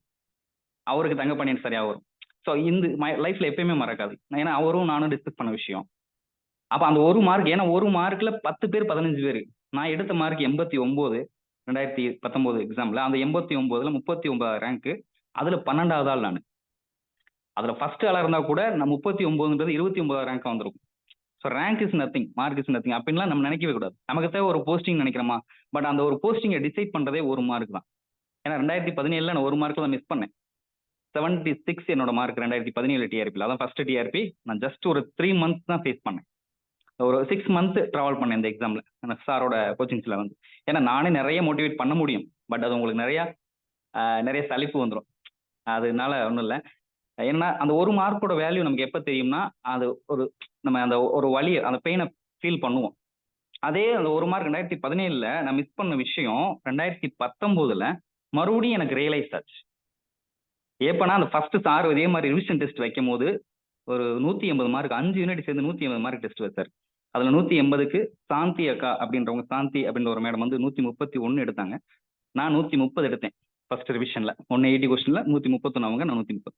அவருக்கு தங்கப்பாண்டியன் சார் யாவும் வரும். ஸோ இந்த லைஃப்ல எப்பயுமே மறக்காது. ஏன்னா அவரும் நானும் டிஸ்கஸ் பண்ண விஷயம். அப்ப அந்த ஒரு மார்க், ஏன்னா ஒரு மார்க்ல 10 பேர் 15 பேர், நான் எடுத்த மார்க் 89 2019 எக்ஸாம்ல. அந்த 89ல 39 ரேங்க், அதுல 12வது ஆள் நான். அதுல ஃபர்ஸ்ட் ஆளா இருந்தா கூட நான் 39ன்றது 29 ரேங்க் வந்திருக்கும். So rank is nothing, mark is nothing அப்படின்லாம் நம்ம நினைக்கவே கூடாது. நமக்கு தேவை ஒரு போஸ்டிங் நினைக்கிறோமா, பட் அந்த ஒரு போஸ்டிங்கை டிசைட் பண்றதே ஒரு மார்க் தான். ஏன்னா 2017 நான் ஒரு மார்க்ல தான் மிஸ் பண்ணேன். 76 என்னோட மார்க் 2017 டிஆர்பியில். அதான் ஃபர்ஸ்ட் டிஆர்பி. நான் ஜஸ்ட் ஒரு 3 months தான் ஃபேஸ் பண்ணேன். ஒரு 6 months ட்ராவல் பண்ணேன் இந்த எக்ஸாம்ல சாரோட கோச்சிங்ஸ்ல வந்து. ஏன்னா நானே நிறைய மோட்டிவேட் பண்ண முடியும், பட் அது உங்களுக்கு நிறைய சலிப்பு வந்துடும். அதனால ஒன்றும் இல்லை. ஏன்னா அந்த ஒரு மார்க்கோட வேல்யூ நமக்கு எப்போ தெரியும்னா, அது நம்ம அந்த ஒரு வழி, அந்த பெயினை ஃபீல் பண்ணுவோம். அதே அந்த ஒரு மார்க் 2017 நான் மிஸ் பண்ண விஷயம் 2019 மறுபடியும் எனக்கு ரியலைஸ் ஆச்சு. எப்பனா அந்த ஃபர்ஸ்ட் சார் இதே மாதிரி ரிவிஷன் டெஸ்ட் வைக்கும் போது ஒரு 180 மார்க் 5 யூனிட் சேர்ந்து 180 மார்க் டெஸ்ட் வச்சார். அதுல 180க்கு சாந்தி அக்கா அப்படின்றவங்க, சாந்தி அப்படின்ற ஒரு மேடம் வந்து 131 எடுத்தாங்க. நான் 130 எடுத்தேன் ஃபர்ஸ்ட் ரிவிஷன்ல. 180 கொஸ்டின்ல 131 அவங்க, நான் 130.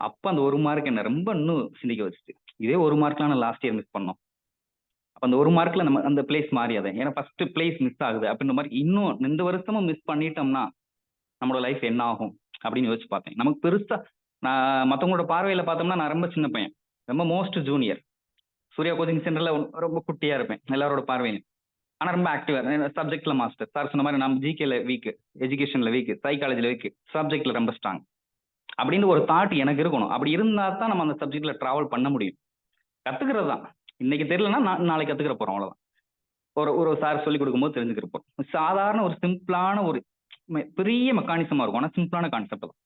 அப்ப அந்த ஒரு மார்க் என்ன ரொம்ப இன்னும் சிந்திக்க வச்சுட்டு, இதே ஒரு மார்க்லாம் நான் லாஸ்ட் இயர் மிஸ் பண்ணோம். அப்ப அந்த ஒரு மார்க்ல நம்ம அந்த பிளேஸ் மாறியாதே, ஏன்னா ஃபர்ஸ்ட் பிளேஸ் மிஸ் ஆகுது அப்படின்ற மாதிரி. இன்னும் 2 வருஷமும் மிஸ் பண்ணிட்டோம்னா நம்மளோட லைஃப் என்ன ஆகும் அப்படின்னு யோசிச்சு பார்த்தேன். நமக்கு பெருசா நான் மற்றவங்களோட பார்வையில பார்த்தோம்னா நான் ரொம்ப சின்ன பையன், ரொம்ப மோஸ்ட் ஜூனியர். சூர்யா கோச்சிங் சென்டர்ல ரொம்ப குட்டியா இருப்பேன் எல்லாரோட பார்வையிலும். ஆனா ரொம்ப ஆக்டிவா, சப்ஜெக்ட்ல மாஸ்டர். சார் சொன்ன மாதிரி நம்ம ஜிகேல வீக், எஜுகேஷன்ல வீக், சைக்காலஜில வீக், சப்ஜெக்ட்ல ரொம்ப ஸ்ட்ராங் அப்படின்னு ஒரு தாட் எனக்கு இருக்கணும். அப்படி இருந்தா தான் நம்ம அந்த சப்ஜெக்ட்ல டிராவல் பண்ண முடியும். கத்துக்கிறது தான். இன்னைக்கு தெரியலன்னா நாளைக்கு கத்துக்கிற போறோம், அவ்வளவுதான். ஒரு சார் சொல்லி கொடுக்கும்போது தெரிஞ்சுக்கிறப்போம். சாதாரண ஒரு சிம்பிளான ஒரு பெரிய மெக்கானிசமா இருக்கும், ஆனா சிம்பிளான கான்செப்ட் தான்.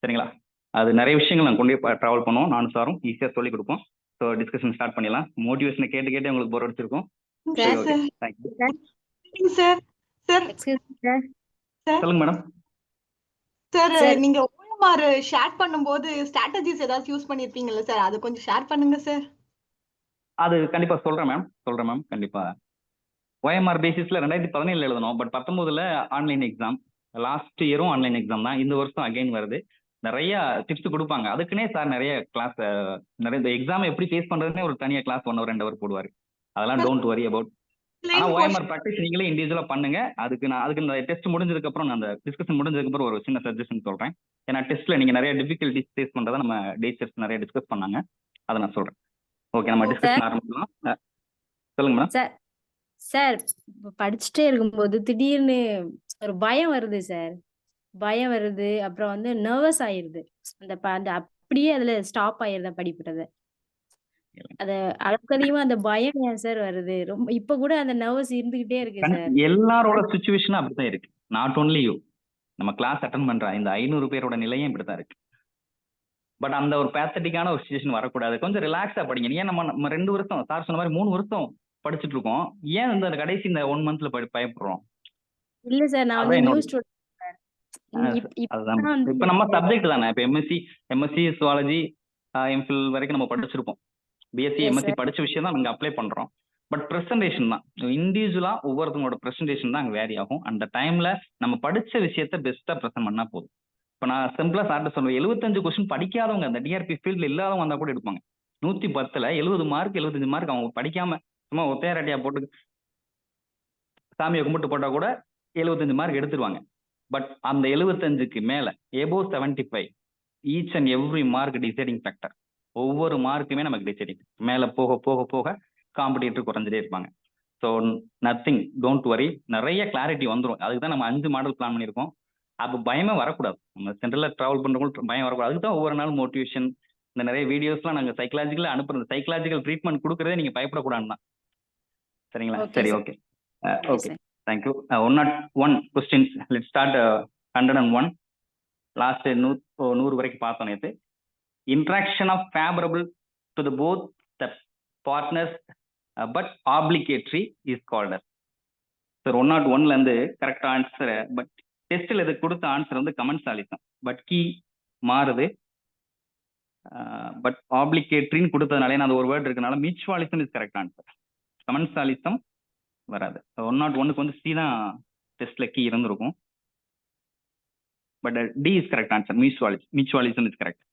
சரிங்களா? அது நிறைய விஷயங்கள் நாங்கள் கொண்டு போய் ட்ராவல் பண்ணுவோம். நானும் சாரும் ஈஸியா சொல்லி கொடுப்போம். ஸோ டிஸ்கஷன் ஸ்டார்ட் பண்ணிடலாம். மோட்டிவேஷனை கேட்டு உங்களுக்கு போர் அடிச்சிருக்கும். சொல்லுங்க மேடம். சார், நீங்க ஓஎம்ஆர் ஷேர் பண்ணும்போது ஸ்ட்ராட்டஜிஸ் ஏதாவது யூஸ் பண்ணிருப்பீங்கல்ல சார், அது கொஞ்சம் ஷேர் பண்ணுங்க சார். அது கண்டிப்பா சொல்றேன் மேம். கண்டிப்பா ஓஎம்ஆர் பேசிஸ்ல 2017 எழுதணும், பட் 19 ஆன்லைன் எக்ஸாம். லாஸ்ட் இயரும் ஆன்லைன் எக்ஸாம் தான். இந்த வருஷம் அகைன் வருது. நிறைய டிப்ஸ் கொடுப்பாங்க. அதுக்குன்னே சார் நிறைய கிளாஸ், நிறைய இந்த எக்ஸாம் எப்படி ஃபேஸ் பண்றதுன்னே ஒரு தனியா கிளாஸ் 1 hour 2 hour போடுவாரு. அதெல்லாம் டோன்ட் வரி அபவுட். ஆனா ஓஎம்ஆர் ப்ராக்டிஸ் நீங்களே இண்டிவிஜுவலா பண்ணுங்க. அதுக்கு இந்த டெஸ்ட் முடிஞ்சதுக்கு அப்புறம், அந்த டிஸ்கஷன் முடிஞ்சதுக்கு அப்புறம் ஒரு சின்ன சஜஷன் சொல்றேன். ஏன்னா டெஸ்ட்ல நீங்க நிறைய டிஃபிகல்டிஸ் ஃபேஸ் பண்றதை நம்ம டீச்சர்ஸ் நிறைய டிஸ்கஸ் பண்ணாங்க, அதை நான் சொல்றேன். ஓகே, நம்ம டிஸ்கஷன் ஆரம்பிக்கலாம். சொல்லுங்க மேடம். சார் படிச்சுட்டே இருக்கும்போது திடீர்னு ஒரு பயம் வருது சார். பயம் வருது, அப்புறம் வந்து நர்வஸ் ஆயிருது. அந்த அப்படியே அதுல ஸ்டாப் ஆயிருது படிப்புறது. அது அளவுக்கு அதிகமா அந்த பயம் ஏன் சார் வருது? ரொம்ப இப்ப கூட அந்த நர்வஸ் இருந்துகிட்டே இருக்கு சார். எல்லாரோட சுச்சுவேஷனும் அப்படித்தான் இருக்கு. Not only you. நம்ம கிளாஸ் அட்டன் பண்ற இந்த 500 பேரோட நிலையும் இப்படித்தான் இருக்கு. பட் அந்த ஒரு பேத்தட்டிக்கான ஒரு சுச்சுவேஷன் வரக்கூடாது. கொஞ்சம் ரிலாக்ஸா படிங்க. ஏன் நம்ம 2 வருஷம், சார் சொன்ன மாதிரி 3 வருஷம் படிச்சுட்டு இருக்கோம். ஏன் இந்த கடைசி இந்த 1 monthல பயப்படுறோம்? இல்ல சார் நான் அதான் வந்து நியூ என்னோட ஸ்டூடெண்ட் சார். அதுதான் இப்பதான் வந்து இப்ப நம்ம சப்ஜெக்ட் தானே. இப்ப எம்எஸ்சி சுவாலஜி எம்ஃபில் வரைக்கும் நம்ம படிச்சிருப்போம். BSc yes MSc sir. படிச்ச விஷயம் தான் நாங்க அப்ளை பண்றோம். பட் ப்ரெசன்டேஷன் தான் இண்டிவிஜுவலா ஒவ்வொருத்தவங்களோட ப்ரெசன்டேஷன் தான் அங்கே வேரி ஆகும். அந்த டைம்ல நம்ம படிச்ச விஷயத்த பெஸ்டா ப்ரெசென்ட் பண்ணா போதும். இப்போ நான் சிம்பிளா சார்ட்ட சொல்லுவேன், 75 கொஸ்டின் படிக்காதவங்க அந்த டிஆர்பி ஃபீல்ட்ல இல்லாதவங்க வந்தா கூட எடுப்பாங்க. 110ல 70 மார்க் 75 மார்க் அவங்க படிக்காம சும்மா ஒத்தையாரட்டியா போட்டு சாமியை கும்பிட்டு போட்டா கூட 75 மார்க் எடுத்துருவாங்க. பட் அந்த 75க்கு மேல above 75 each and every mark deciding factor. ஒவ்வொரு மார்க்குமே நமக்கு டிசைடிங். மேல போக போக போக காம்படிட்டர் குறைஞ்சிட்டே இருப்பாங்க. ஸோ நத்திங், டோன்ட் வரி, நிறைய கிளாரிட்டி வந்துடும். அதுக்கு தான் நம்ம 5 மாடல் பிளான் பண்ணியிருக்கோம். அப்போ பயமே வரக்கூடாது. நம்ம சென்ட்ரலில் ட்ராவல் பண்ணுறவங்களுக்கு பயம் வரக்கூடாது. அதுக்கு தான் ஒவ்வொரு நாள் மோட்டிவேஷன், இந்த நிறைய வீடியோஸ்லாம் நாங்கள் சைக்கலாஜிக்கலாக அனுப்புறது. சைக்கலாஜிக்கல் ட்ரீட்மெண்ட் கொடுக்குறதே நீங்கள் பயப்படக்கூடாதுன்னு தான். சரிங்களா? ஓகே சரி, sir. Okay okay okay sir. Thank you. 101 questions. Let start 101. Last 100 வரைக்கும் பார்த்தோம் நேற்று. Interaction of favourable to the both the partners but obligatory is called as. Sir 101ல இருந்து கரெக்ட் ஆன்சர், பட் டெஸ்ட்ல இது கொடுத்த ஆன்சர் வந்து கமெண்ட்ஸாலிசம். பட் கீ மாறுது. பட் ஆப்ளிகேட்ரின்னு கொடுத்ததுனாலே நான் அந்த ஒரு வேர்ட் இருக்கனால mutualism is correct answer. Commensalism வராது. 101க்கு வந்து சி தான் டெஸ்ட்ல கீ இருந்திருக்கும். But D is correct answer. Mutualism is correct.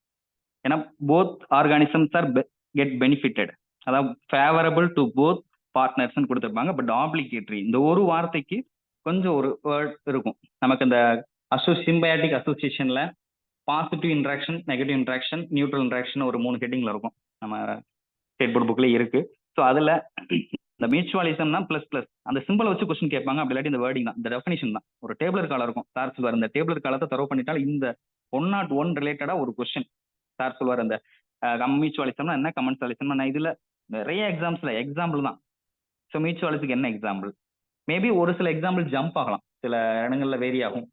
ஏன்னா both organisms are get benefited, அதாவது ஃபேவரபிள் டு போத் பார்ட்னர்ஸ் கொடுத்துருப்பாங்க. பட் ஆப்ளிகேட்டரி இந்த ஒரு வார்த்தைக்கு கொஞ்சம் ஒரு வேர்ட் இருக்கும். நமக்கு இந்த சிம்பயாட்டிக் அசோசியேஷன்ல positive interaction, negative interaction, neutral interaction ஒரு 3 ஹெட்டிங்ல இருக்கும். நம்ம ஸ்டேட் போர்ட் புக்லேயே இருக்கு. ஸோ அதில் இந்த மியூச்சுவலிசம்னா ப்ளஸ் ப்ளஸ் அந்த சிம்பிளை வச்சு கொஸ்டின் கேட்பாங்க. அப்படி இல்லாட்டி இந்த வேர்டிங் தான், இந்த டெஃபினிஷன் தான். ஒரு டேபிளர் காலம் இருக்கும். சார் சொல்வார் இந்த டேபிளர் காலத்தை தரவு பண்ணிட்டால் இந்த 101 ரிலேட்டடாக ஒரு கொஸ்டின் சார் சொல்வார். அந்த மியூச்சுவலிசம்னா என்ன, கமெண்ட்ஸாலிசம்னா நான் இதில் நிறைய எக்ஸாம்பிள் தான். ஸோ மியூச்சுவலிஸுக்கு என்ன எக்ஸாம்பிள், மேபி ஒரு சில எக்ஸாம்பிள் ஜம்ப் ஆகலாம், சில இடங்கள்ல வேரி ஆகும்.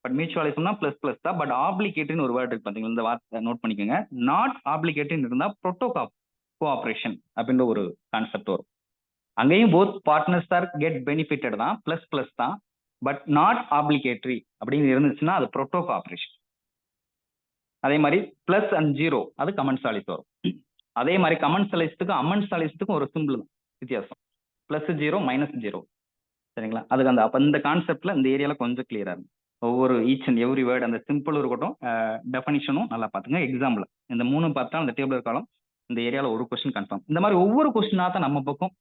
பட் மியூச்சுவலிசம்னா ப்ளஸ் ப்ளஸ் தான். பட் ஆப்ளிகேட்டரின்னு ஒரு வேர்ட் இருக்கு பார்த்தீங்களா, இந்த வார்த்தை நோட் பண்ணிக்கோங்க. நாட் ஆப்ளிகேட்டரின்னு இருந்தால் ப்ரோட்டோகாப் கோஆப்ரேஷன் அப்படின்ற ஒரு கான்செப்ட் வரும். அங்கேயும் both partners are get benefitted தான், ப்ளஸ் ப்ளஸ் தான். பட் நாட் ஆப்ளிகேட்டரி அப்படின்னு இருந்துச்சுன்னா அது ப்ரோட்டோ கோஆப்ரேஷன். அதே மாதிரி பிளஸ் அண்ட் 0 அது கமெண்ட்ஸாலிஸ் வரும். அதே மாதிரி கமெண்ட்ஸாலிஸ்ட்டுக்கும் அமெண்ட்ஸாலிஸ்ட்டுக்கும் ஒரு சிம்பிள் தான் வித்தியாசம். +0 -0. சரிங்களா? அதுக்கு அந்த அப்போ இந்த கான்செப்ட்ல இந்த ஏரியால கொஞ்சம் கிளியரா இருக்கும். ஒவ்வொரு ஈச் அண்ட் எவ்ரி வேர்டு அந்த சிம்பிளும் இருக்கட்டும், டெஃபனிஷனும் நல்லா பார்த்துங்க. எக்ஸாம்பிள் இந்த 3 பார்த்தா அந்த டேபிள் காலம் இந்த ஏரியால ஒரு கொஸ்டின் கன்ஃபார்ம். இந்த மாதிரி ஒவ்வொரு கொஸ்டினா தான் நம்ம பக்கம்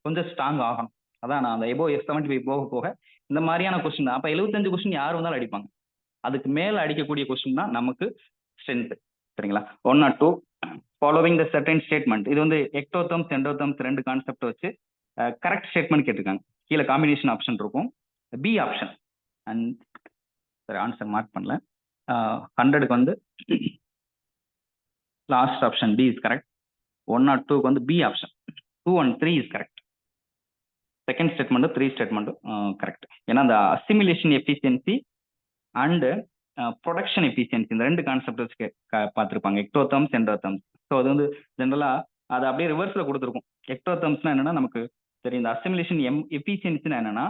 கொஞ்சம் ஸ்ட்ராங் ஆகணும். அதான் நான் அந்த எபோ 75 போக போக இந்த மாதிரியான கொஸ்டின் தான். அப்போ 75 கொஸ்டின் யார் வந்தாலும் அடிப்பாங்க. அதுக்கு மேல அடிக்கக்கூடிய கொஸ்டின் தான் நமக்கு ஸ்ட்ரென்த். சரிங்களா? 102 ஃபாலோவிங் த சர்டைன் ஸ்டேட்மெண்ட். இது வந்து எக்டோதம்ஸ் எண்டோதம்ஸ் 2 கான்செப்ட் வச்சு கரெக்ட் ஸ்டேட்மெண்ட் கேட்டிருக்காங்க. கீழே காம்பினேஷன் ஆப்ஷன் இருக்கும். பி ஆப்ஷன் அண்ட் சரி ஆன்சர் மார்க் பண்ணல. 100க்கு வந்து last option D is correct. 102க்கு வந்து B option 2 and 3 is correct. Second ஸ்டேட்மெண்ட்டும் 3 ஸ்டேட்மெண்ட்டும் கரெக்ட். ஏன்னா அந்த assimilation efficiency and production efficiency இந்த 2 கான்செப்ட் வச்சு பார்த்துருப்பாங்க. எக்டோதம்ஸ் எண்டோதம்ஸ். ஸோ அது வந்து ஜென்ரலாக அது அப்படியே ரிவர்ஸில் கொடுத்துருக்கும். எக்டோதம்ஸ்னா என்னன்னா நமக்கு சரி, இந்த அசிமிலேஷன் எஃபிஷியன்சினா என்னன்னா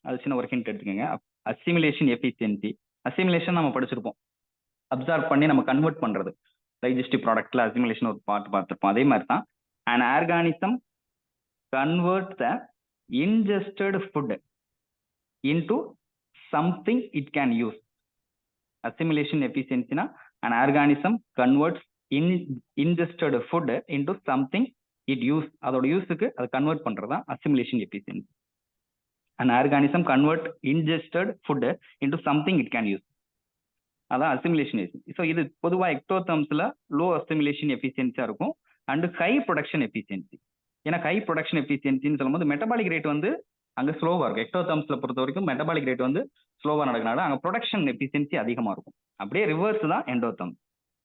அது சின்ன ஒரு ஹிண்ட் எடுத்துக்கோங்க. அசிமிலேஷன் எஃபிஷியன்சி, அசிமிலேஷன் நம்ம படிச்சிருப்போம், அப்சார்ப் பண்ணி நம்ம கன்வெர்ட் பண்ணுறது. டைஜஸ்டிவ் ப்ராடக்ட்ல அசிமிலேஷன் ஒரு பார்த்துருப்போம். அதே மாதிரி தான் an organism converts the ingested food into something it can use. Assimilation efficiency na an organism converts ingested food into something it use. அதோட யூஸுக்கு அது கன்வெர்ட் பண்றது தான் assimilation efficiency. an organism convert ingested food into something it can use. அதான் assimilation efficiency. So இது பொதுவாக எக்டோதம்ஸ்ல low assimilation எஃபிஷியன்சியா இருக்கும் and high production efficiency. ஏன்னா high production எஃபிஷியன்சின்னு சொல்லும்போது மெட்டபாலிக் ரேட் வந்து அங்கே ஸ்லோவாக இருக்கும். எக்டோதம்ஸ்ல பொறுத்த வரைக்கும் மெட்டபாலிக் ரேட் வந்து ஸ்லோவாக நடக்கிறனால அங்கே ப்ரொடக்ஷன் எஃபிஷியன்சி அதிகமாக இருக்கும். அப்படியே ரிவர்ஸ் தான் எண்டோதம்ஸ்.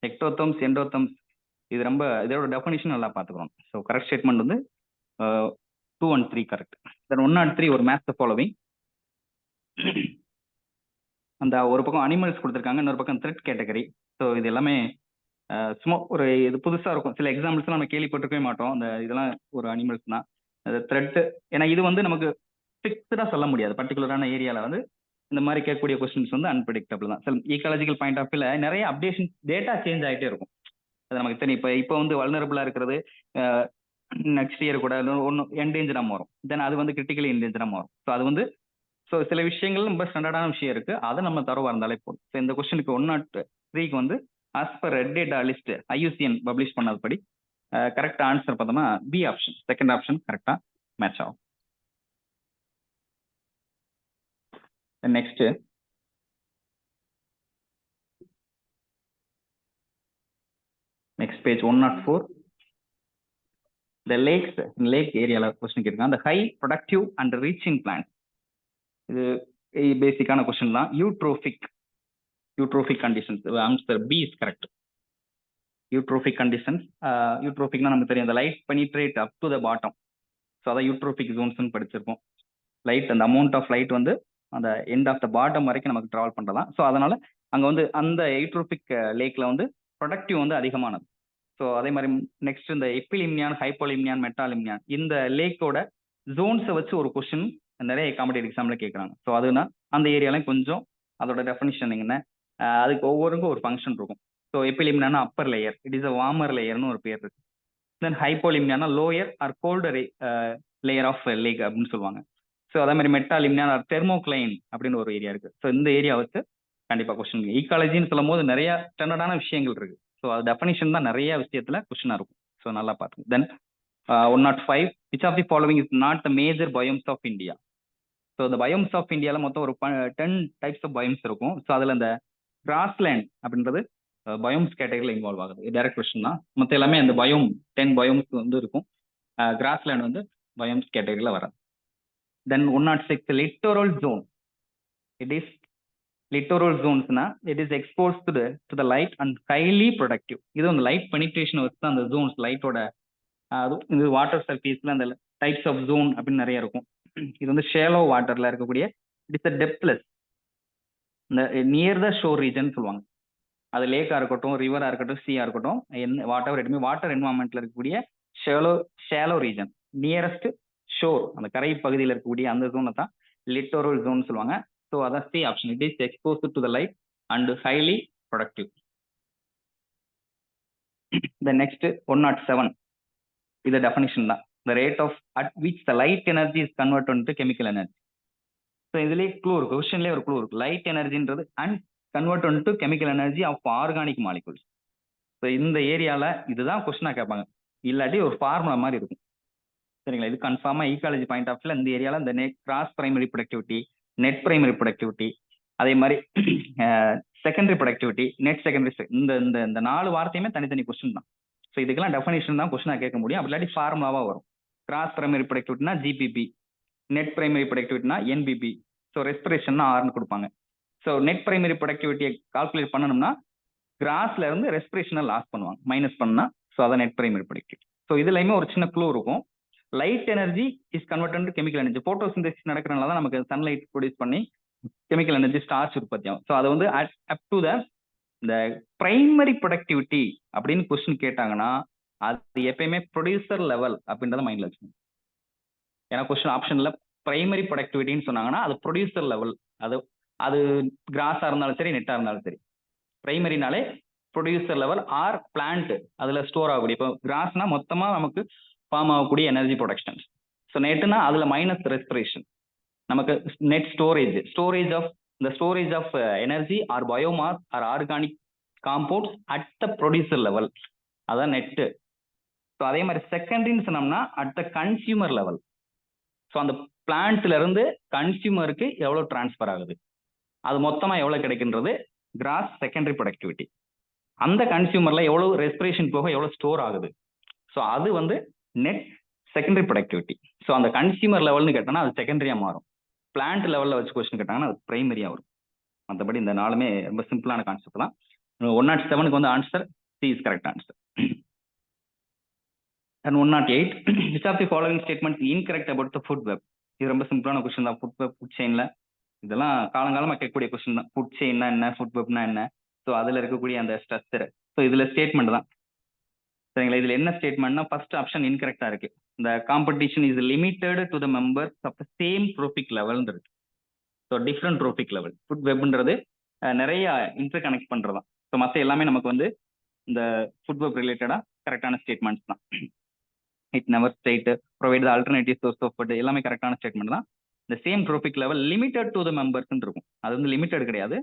எக்டோதம்ஸ் எண்டோதம்ஸ் இது ரொம்ப இதோட டெஃபினிஷன் நல்லா பார்த்துக்கிறோம். ஸோ கரெக்ட் ஸ்டேட்மெண்ட் வந்து 2 and 3 கரெக்ட். தென் 103 ஒரு மேட்ச் ஃபாலோவிங். அந்த ஒரு பக்கம் அனிமல்ஸ் கொடுத்துருக்காங்க, இன்னொரு பக்கம் த்ரெட் கேட்டகரி. ஸோ இது எல்லாமே சும்மா ஒரு இது புதுசாக இருக்கும். சில எக்ஸாம்பிள்ஸ்லாம் நம்ம கேள்விப்பட்டிருக்கவே மாட்டோம். அந்த இதெல்லாம் ஒரு அனிமல்ஸ் தான். அது த்ரெட்டு, ஏன்னா இது வந்து நமக்கு ஃபிக்ஸ்டாக சொல்ல முடியாது. பர்டிகுலரான ஏரியாவில் வந்து இந்த மாதிரி கேட்கக்கூடிய கொஸ்டின்ஸ் வந்து அன்பிரடிக்டபிள் தான். சில ஈக்காலஜிக்கல் பாயிண்ட் ஆஃப் வியூல நிறைய அப்டேஷன் டேட்டா சேஞ்ச் ஆகிட்டே இருக்கும். அது நமக்கு தெரியும். இப்போ வந்து வல்னரபிளா இருக்கிறது நெக்ஸ்ட் இயர் கூட ஒன்று என்டேஞ்சராக மாறும். தென் அது வந்து கிரிட்டிக்கலி என்டேஞ்சராக மாறும். ஸோ அது வந்து சில விஷயங்கள் ரொம்ப ஸ்டாண்டர்டான விஷயம் இருக்கு, அதை நம்ம தரவா இருந்தாலே போதும். ஸோ இந்த கொஸ்டினுக்கு 103க்கு வந்து as per red data list IUCN publish பண்ணதுபடி கரெக்ட் ஆன்சர் பார்த்தோம்னா பி ஆப்ஷன், செகண்ட் ஆப்ஷன் கரெக்டாக மேட்ச் ஆகும். Next page 104. The lakes, lake ஏரியால கொஸ்டின் கேட்ருக்காங்க. அந்த high productive and reaching plant, இது பேசிக்கான கொஸ்டின் தான். Eutrophic conditions, answer B is correct. Eutrophic conditions, யூட்ரோபிக்னா நமக்கு தெரியும், அந்த light penetrate up to the bottom. So அதான் யூட்ரோபிக் ஜோன்ஸ்னு படிச்சிருக்கோம். லைட், அந்த அமௌண்ட் ஆஃப் லைட் வந்து அந்த எண்ட் ஆஃப் த பாட்டம் வரைக்கும் நமக்கு ட்ராவல் பண்ணுறதான். ஸோ அதனால அங்கே வந்து அந்த யூட்ரோபிக் லேக்ல வந்து ப்ரொடக்டிவ் வந்து அதிகமானது. ஸோ அதே மாதிரி நெக்ஸ்ட் இந்த எப்பிலிம்னியான், ஹைப்போலிம்னியான், மெட்டாலிம்னியான், இந்த லேக்கோட ஜோன்ஸை வச்சு ஒரு கொஸ்டின் நிறைய காம்படிட்டிவ் எக்ஸாம்ல கேட்குறாங்க. ஸோ அதுனா அந்த ஏரியாலையும் கொஞ்சம் அதோட டெஃபினிஷன் என்ன, அதுக்கு ஒவ்வொருக்கும் ஒரு ஃபங்க்ஷன் இருக்கும். ஸோ எப்பிலிம்னியானா upper layer, it is a warmer லேயர்னு ஒரு பேர் இருக்கு. தென் ஹைப்போலிம்னியானா lower or colder layer of lake அப்படின்னு சொல்லுவாங்க. ஸோ அதே மாதிரி மெட்டாலிம்னியான் ஆர் தெர்மோக்ளைன் அப்படின்னு ஒரு ஏரியா இருக்கு. ஸோ இந்த ஏரியா வச்சு கண்டிப்பாக கொஸ்டின். ஈக்காலஜின்னு சொல்லும் போது நிறைய ஸ்டாண்டர்டான விஷயங்கள் இருக்கு. ஸோ அது டெஃபினிஷன் தான் நிறைய விஷயத்துல கொஸ்டினா இருக்கும். ஸோ நல்லா பார்த்துங்க. Then 105, which of the following is not the major biomes of India. So இந்த பயோம்ஸ் ஆஃப் இந்தியாவில் மொத்தம் ஒரு 10 டைப்ஸ் ஆஃப் பயோம்ஸ் இருக்கும். ஸோ அதில் இந்த கிராஸ்லேண்ட் அப்படின்றது பயோம்ஸ் கேட்டகரியில் இன்வால்வ் ஆகுது. டைரக்ட் கொஸ்டின் தான். மற்ற எல்லாமே அந்த 10 பயோம்ஸ் வந்து இருக்கும். கிராஸ்லேண்ட் வந்து பயோம்ஸ் கேட்டகரியில் வராது. Then 106, littoral zone. It is littoral ஜோன்ஸ்னா it is expose to the light and highly productive. இது வந்து லைட் பெனிட்ரேஷன் வச்சு தான் அந்த ஜோன்ஸ் லைட்டோட இது வாட்டர் சர்ஃபேஸ்ல அந்த டைப்ஸ் ஆஃப் ஜோன் அப்படின்னு நிறைய இருக்கும். இது வந்து ஷேலோ வாட்டர்ல இருக்கக்கூடிய இட் இஸ் டெப்த்லெஸ், இந்த நியர் த ஷோர் ரீஜன் சொல்லுவாங்க. அது லேக்கா இருக்கட்டும், ரிவரா இருக்கட்டும், சீயா இருக்கட்டும், whatever it me, water என்வரான்மெண்ட்ல இருக்கக்கூடிய ஷேலோ ரீஜன், நியரஸ்ட் ஷோர், அந்த கரை பகுதியில் இருக்கக்கூடிய அந்த ஜோனை தான் லிட்டோரல் ஜோன் சொல்லுவாங்க. ஸோ அதான் C option. It is exposed to the light and highly productive. The next 107, இது டெஃபினிஷன் தான். The rate of at which the light energy is converted into chemical energy. So இதுலேயே clue இருக்கு, கொஸ்டின்லேயே ஒரு clue இருக்கு. Light எனர்ஜின்றது and convert into chemical energy of organic molecules. So இந்த ஏரியாவில் இதுதான் கொஸ்டினாக கேட்பாங்க, இல்லாட்டி ஒரு ஃபார்முலா மாதிரி இருக்கும். சரிங்களா? இது கன்ஃபார்மாக ஈக்காலஜி பாயிண்ட் ஆஃப் வியூல இந்த ஏரியாவில் இந்த net cross primary productivity, net primary productivity, அதே மாதிரி செகண்டரி ப்ரொடக்டிவிட்டி, நெட் செகண்டரி, இந்த 4 வார்த்தையுமே தனித்தனி கொஸ்டின் தான். ஸோ இதுக்கெல்லாம் டெஃபினேஷன் தான் கொஸ்டினாக கேட்க முடியும். அப்படி இல்லாட்டி ஃபார்முலாவாக வரும். கிராஸ் பிரைமரி ப்ரொடக்டிவிட்டினா GPP, நெட் பிரைமரி ப்ரொடக்டிவிட்டினா NBP, ஸோ ரெஸ்பிரேஷன்னா Rன்னு கொடுப்பாங்க. ஸோ நெட் பிரைமரி ப்ரொடக்டிவிட்டியை கால்குலேட் பண்ணணும்னா கிராஸ்ல இருந்து ரெஸ்பிரேஷனை லாஸ் பண்ணுவாங்க, மைனஸ் பண்ணா. ஸோ அதான் நெட் பிரைமரி ப்ரொடக்டிவிட்டி. ஸோ இதுலையுமே ஒரு சின்ன க்ளூ இருக்கும். Light energy is convert to chemical energy. Photosynthesis நடக்கிறனால தான் நமக்கு சன்லைட் ப்ரொடியூஸ் பண்ணி கெமிக்கல் எனர்ஜி ஸ்டார்ச் உற்பத்தி ஆகும். ஸோ அது வந்து அப் டு இந்த பிரைமரி ப்ரொடக்டிவிட்டி அப்படின்னு கொஸ்டின் கேட்டாங்கன்னா அது எப்பயுமே ப்ரொடியூசர் லெவல் அப்படின்றத மைண்ட்ல வச்சுக்கணும். ஏன்னா கொஸ்டின் ஆப்ஷன்ல பிரைமரி ப்ரொடக்டிவிட்டின்னு சொன்னாங்கன்னா அது ப்ரொடியூசர் லெவல். அது கிராஸா இருந்தாலும் சரி, நெட்டா இருந்தாலும் சரி, பிரைமரினாலே ப்ரொடியூசர் லெவல் ஆர் பிளான்ட் அதுல ஸ்டோர் ஆகக்கூடிய. இப்போ கிராஸ்னா மொத்தமா நமக்கு ஃபார்ம் ஆகக்கூடிய எனர்ஜி ப்ரொடக்ஷன். ஸோ நெட்னா அதுல மைனஸ் ரெஸ்பிரேஷன், நமக்கு net storage of energy or biomass or organic compounds at the producer level, அதான் நெட்டு. ஸோ அதே மாதிரி செகண்டரின்னு சொன்னோம்னா at the consumer level. So அந்த பிளான்ட்ல இருந்து கன்சியூமருக்கு எவ்வளோ டிரான்ஸ்ஃபர் ஆகுது, அது மொத்தமாக எவ்வளோ கிடைக்கின்றது கிராஸ் செகண்டரி ப்ரொடக்டிவிட்டி. அந்த கன்சியூமர்ல எவ்வளோ ரெஸ்பிரேஷன் போக எவ்வளோ ஸ்டோர் ஆகுது, ஸோ அது வந்து நெட் செகண்டரி ப்ரொடக்டிவிட்டி. ஸோ அந்த கன்சியூமர் லெவல்னு கேட்டோம்னா அது செகண்டரியா மாறும். பிளான்ட் லெவலில் வச்சு கொஸ்டின் கேட்டாங்கன்னா அது பிரைமரியா வரும். மற்றபடி இந்த 4மே ரொம்ப சிம்பிளான கான்செப்ட் தான். 107க்கு வந்து answer C is correct answer. And 108, which of the following statements incorrect about the food web? இது ரொம்ப சிம்பிளான கொஸ்டின் தான். ஃபுட் வெப், ஃபுட் செயின்ல இதெல்லாம் காலங்காலமாக கேட்கக்கூடிய கொஸ்டின் தான். ஃபுட் செயின்னா என்ன, ஃபுட் வெப்னா என்ன, ஸோ அதில் இருக்கக்கூடிய அந்த ஸ்ட்ரக்சர். ஸோ இதில் ஸ்டேட்மெண்ட் தான். சரிங்களா? இதில் என்ன ஸ்டேட்மெண்ட்னா ஃபர்ஸ்ட் ஆப்ஷன் இன்கரெக்டாக இருக்கு. இந்த competition is limited to the members of the same trophic level இருக்கு. So different trophic level. Food வெப்ன்றது நிறைய இன்டர் கனெக்ட் பண்ணுறது தான். ஸோ மற்ற எல்லாமே நமக்கு வந்து இந்த ஃபுட் வெப் ரிலேட்டடாக கரெக்டான ஸ்டேட்மெண்ட்ஸ் தான். It never state provide the alternative source of food, எல்லாமே கரெக்டான ஸ்டேட்மெண்ட் தான். இந்த same trophic level limited to the மெம்பர்ஸ்ன்னு இருக்கும். அது வந்து லிமிட்டட் கிடையாது,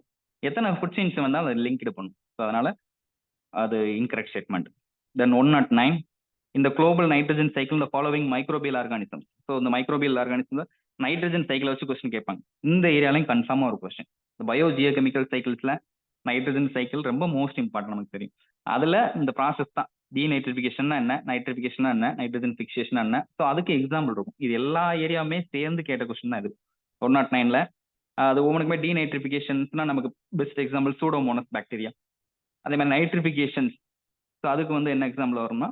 எத்தனை ஃபுட் செயின்ஸ் வந்தால் அதை லிங்க்டு பண்ணும். ஸோ அதனால அது இன்கரெக்ட் ஸ்டேட்மெண்ட். தென் 109 இந்த குளோபல் நைட்ரஜன் சைக்கிள் இந்த ஃபாலோவிங் மைக்ரோபியல் ஆர்கானிசம். ஸோ இந்த மைக்ரோபியல் ஆர்கானிசம் நைட்ரஜன் சைக்கிளை வச்சு கொஸ்டின் கேட்பாங்க. இந்த ஏரியாலையும் கன்ஃபார்மாக ஒரு கொஸ்டின். இந்த பயோ ஜியோகெமிக்கல் சைக்கிள்ஸில் நைட்ரஜன் சைக்கிள் ரொம்ப மோஸ்ட் இம்பார்ட்டன்ட், நமக்கு தெரியும். அதில் இந்த ப்ராசஸ் தான் டீநைட்ரிஃபிகேஷன் என்ன, நைட்ரிஃபிகேஷன் என்ன, நைட்ரஜன் ஃபிக்சேஷன் என்ன. ஸோ அதுக்கு எக்ஸாம்பிள் இருக்கும். இது எல்லா ஏரியாவுமே சேர்ந்து கேட்ட கொஸ்டின் தான் இது. 109ல் அது ஒவ்வொன்றுக்குமே டீநைட்ரிஃபிகேஷன்ஸ்னா நமக்கு பெஸ்ட் எக்ஸாம்பிள் சூடோமோனஸ் பாக்டீரியா. அதே மாதிரி நைட்ரிஃபிகேஷன்ஸ், ஸோ அதுக்கு வந்து என்ன எக்ஸாம்பிள் வரும்னா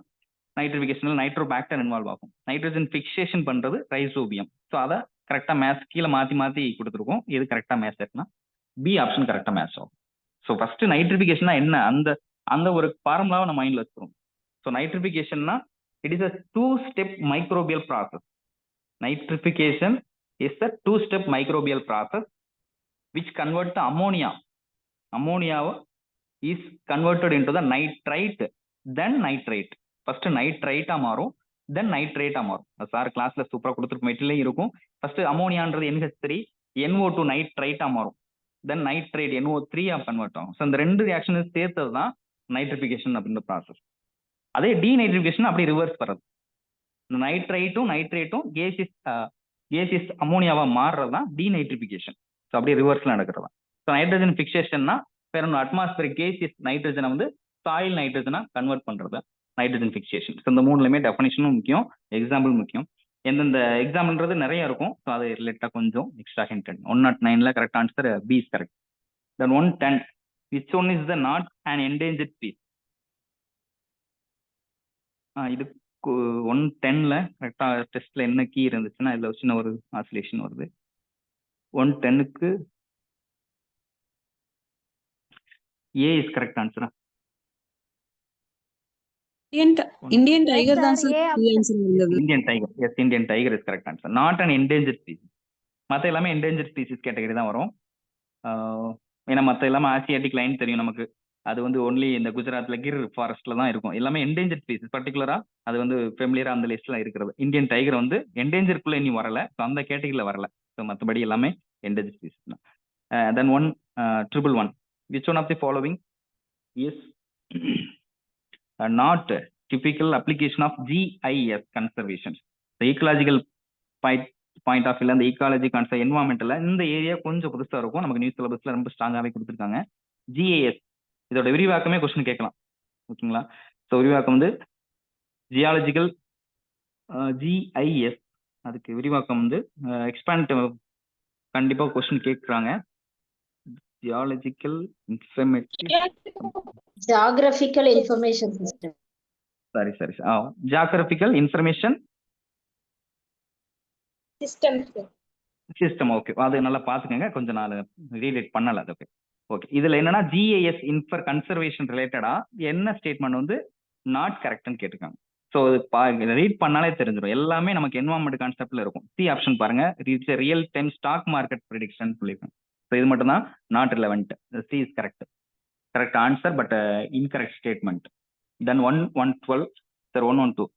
நைட்ரிஃபிகேஷனில் நைட்ரோபாக்டர் இன்வால்வ் ஆகும். நைட்ரஜன் ஃபிக்சேஷன் பண்ணுறது ரைசோபியம். ஸோ அதை கரெக்டாக மேட்ச் கீழே மாற்றி கொடுத்துருக்கோம். இது கரெக்டாக மேட்ச் இருக்குன்னா பி ஆப்ஷன் கரெக்டாக மேட்ச் ஆகும். ஸோ ஃபர்ஸ்ட் நைட்ரிஃபிகேஷன்னா என்ன, அந்த ஒரு ஃபார்முலாவை நம்ம மைண்டில் வச்சுக்கிறோம். ஸோ நைட்ரிஃபிகேஷன்னா it is a 2-step microbial process. Nitrification is a 2-step microbial process which convert the ammonia is converted into the nitrite, then nitrate. First நைட்ரைட்டா மாறும், தென் நைட்ரேட்டா மாறும். சார் கிளாஸ்ல சூப்பரா கொடுத்துருக்க மெட்டீரியலே இருக்கும். ஃபர்ஸ்ட் அமோனியான்றது NH3 NO2 நைட்ரைட்டா மாறும், தென் நைட்ரேட் NO3 கன்வெர்ட் ஆகும். So இந்த ரெண்டு ரியாக்ஷனும் சேர்த்தது தான் நைட்ரிஃபிகேஷன் அப்படின்ற ப்ராசஸ். அதே டீநைட்ரிஃபிகேஷன் அப்படி ரிவர்ஸ் வர்றது. நைட்ரைட்டும் நைட்ரேட்டும் கேசியஸ் அமோனியாவா மாறுறது தான் டீநைட்ரிஃபிகேஷன். ஸோ அப்படியே ரிவர்ஸ்ல நடக்கிறது தான். ஸோ நைட்ரஜன் ஃபிக்சேஷன்னா வேற அட்மாஸ்பியர் கேசியஸ் நைட்ரஜனை வந்து சாயில் நைட்ரஜனா கன்வெர்ட் பண்றது நைட்ரஜன் ஃபிக்சேஷன். ஸோ இந்த மூணுலையுமே டெஃபினிஷனும் முக்கியம், எக்ஸாம்பிள் முக்கியம். எந்தெந்த எக்ஸாம்பிள்ன்றது நிறைய இருக்கும். ஸோ அது ரிலேட்டடாக கொஞ்சம் எக்ஸ்ட்ரா ஹிண்ட். 109ல் correct answer B is correct. Then 110 which one is the not and endangered species. இது 110ல் கரெக்டாக டெஸ்ட்ல என்ன கீ இருந்துச்சுன்னா இதில் சின்ன ஒரு ஆசிலேஷன் வருது. 110க்கு ஏ இஸ் கரெக்ட் ஆன்சரா? இந்தியன் டைகர் தான் sir Indian tiger. Yes, Indian tiger is correct answer. Not and endangered species. மற்ற எல்லாமே என்டேஞ்சர்ட் ஸ்பீசிஸ் கேட்டகரி தான் வரும். ஏன்னா மற்ற எல்லாமே ஆசியாட்டிக் லைன் தெரியும் நமக்கு. அது வந்து ஒன்லி இந்த குஜராத்ல கிர் ஃபாரஸ்ட்ல தான் இருக்கும். எல்லாமே என்டேஞ்சர்ட் ஸ்பீசிஸ் பர்டிகுலரா அது வந்து ஃபெமிலியரா அந்த லிஸ்ட்ல இருக்கிறது. இந்தியன் டைகர் வந்து என்டேஞ்சர்க்குள்ள இன்னும் வரல, ஸோ அந்த கேட்டகரியில வரல. ஸோ மற்றபடி எல்லாமே என்டேஞ்சர்ட் ஸ்பீசிஸ் தான். Then 111 which one of the following is not typical application of GIS conservation. The ecological point of view, the ecology concept environmental இந்த ஏரியா கொஞ்சம் புதுசா இருக்கும். நமக்கு நியூஸ் சிலபஸ்ல ரொம்ப ஸ்ட்ராங்காவே கொடுத்துருக்காங்க. GIS இதோட விரிவாக்கமே கொஸ்டின் கேட்கலாம். ஓகேங்களா? ஸோ விரிவாக்கம் வந்து ஜியாலஜிக்கல் GIS, அதுக்கு விரிவாக்கம் வந்து எக்ஸ்பேண்ட் கண்டிப்பா கொஸ்டின் கேட்குறாங்க. Geological Geographical information system. சரி. Geographical information system. ஓகே, அது நல்லா பாத்துக்கங்க. கொஞ்சம் நான் ரீட் பண்ணல அது. ஓகே, இதுல என்னன்னா GIS இன்ஃபர் கன்சர்வேஷன் ரிலேட்டடா என்ன ஸ்டேட்மெண்ட் வந்து நாட் கரெக்ட்னு கேட்டிருக்காங்க. ஸோ ரீட் பண்ணாலே தெரிஞ்சிடும். எல்லாமே நமக்கு என்வாரன்மெண்ட் கான்செப்ட்ல இருக்கும். சி ஆப்ஷன் பாருங்க, it's real time stock market prediction சொல்லியிருக்காங்க. ஸோ இது மட்டும் தான் not relevant. C is correct. Correct answer, but incorrect statement. Then 112, sir 112.